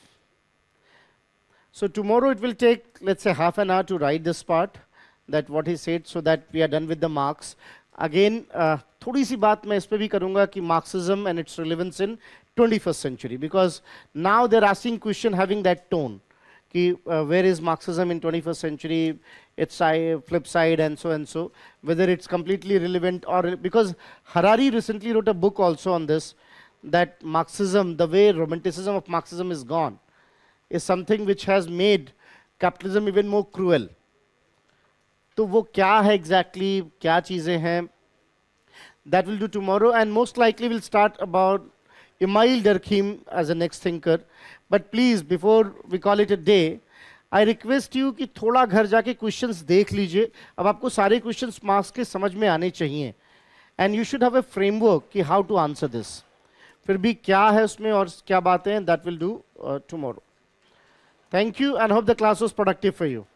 So tomorrow it will take, let's say, half an hour to write this part, that what he said, so that we are done with the marks. Again, थोड़ी सी बात मैं इस पे भी करूँगा कि Marxism and its relevance in 21st century, because now they're asking question having that tone, कि where is Marxism in 21st century, its flip side and so, whether it's completely relevant or, because Harari recently wrote a book also on this, that Marxism, the way romanticism of Marxism is gone, is something which has made capitalism even more cruel. तो वो क्या है exactly, क्या चीज़ें हैं, that we'll do tomorrow, and most likely we'll start about Emile Durkheim as a next thinker. But please, before we call it a day, I request you कि थोड़ा घर जाके questions देख लीजिए. अब आपको सारे questions marks के समझ में आने चाहिए, and you should have a framework कि how to answer this. फिर भी क्या है उसमें और क्या बातें हैं, that will do tomorrow. Thank you, and hope the class was productive for you.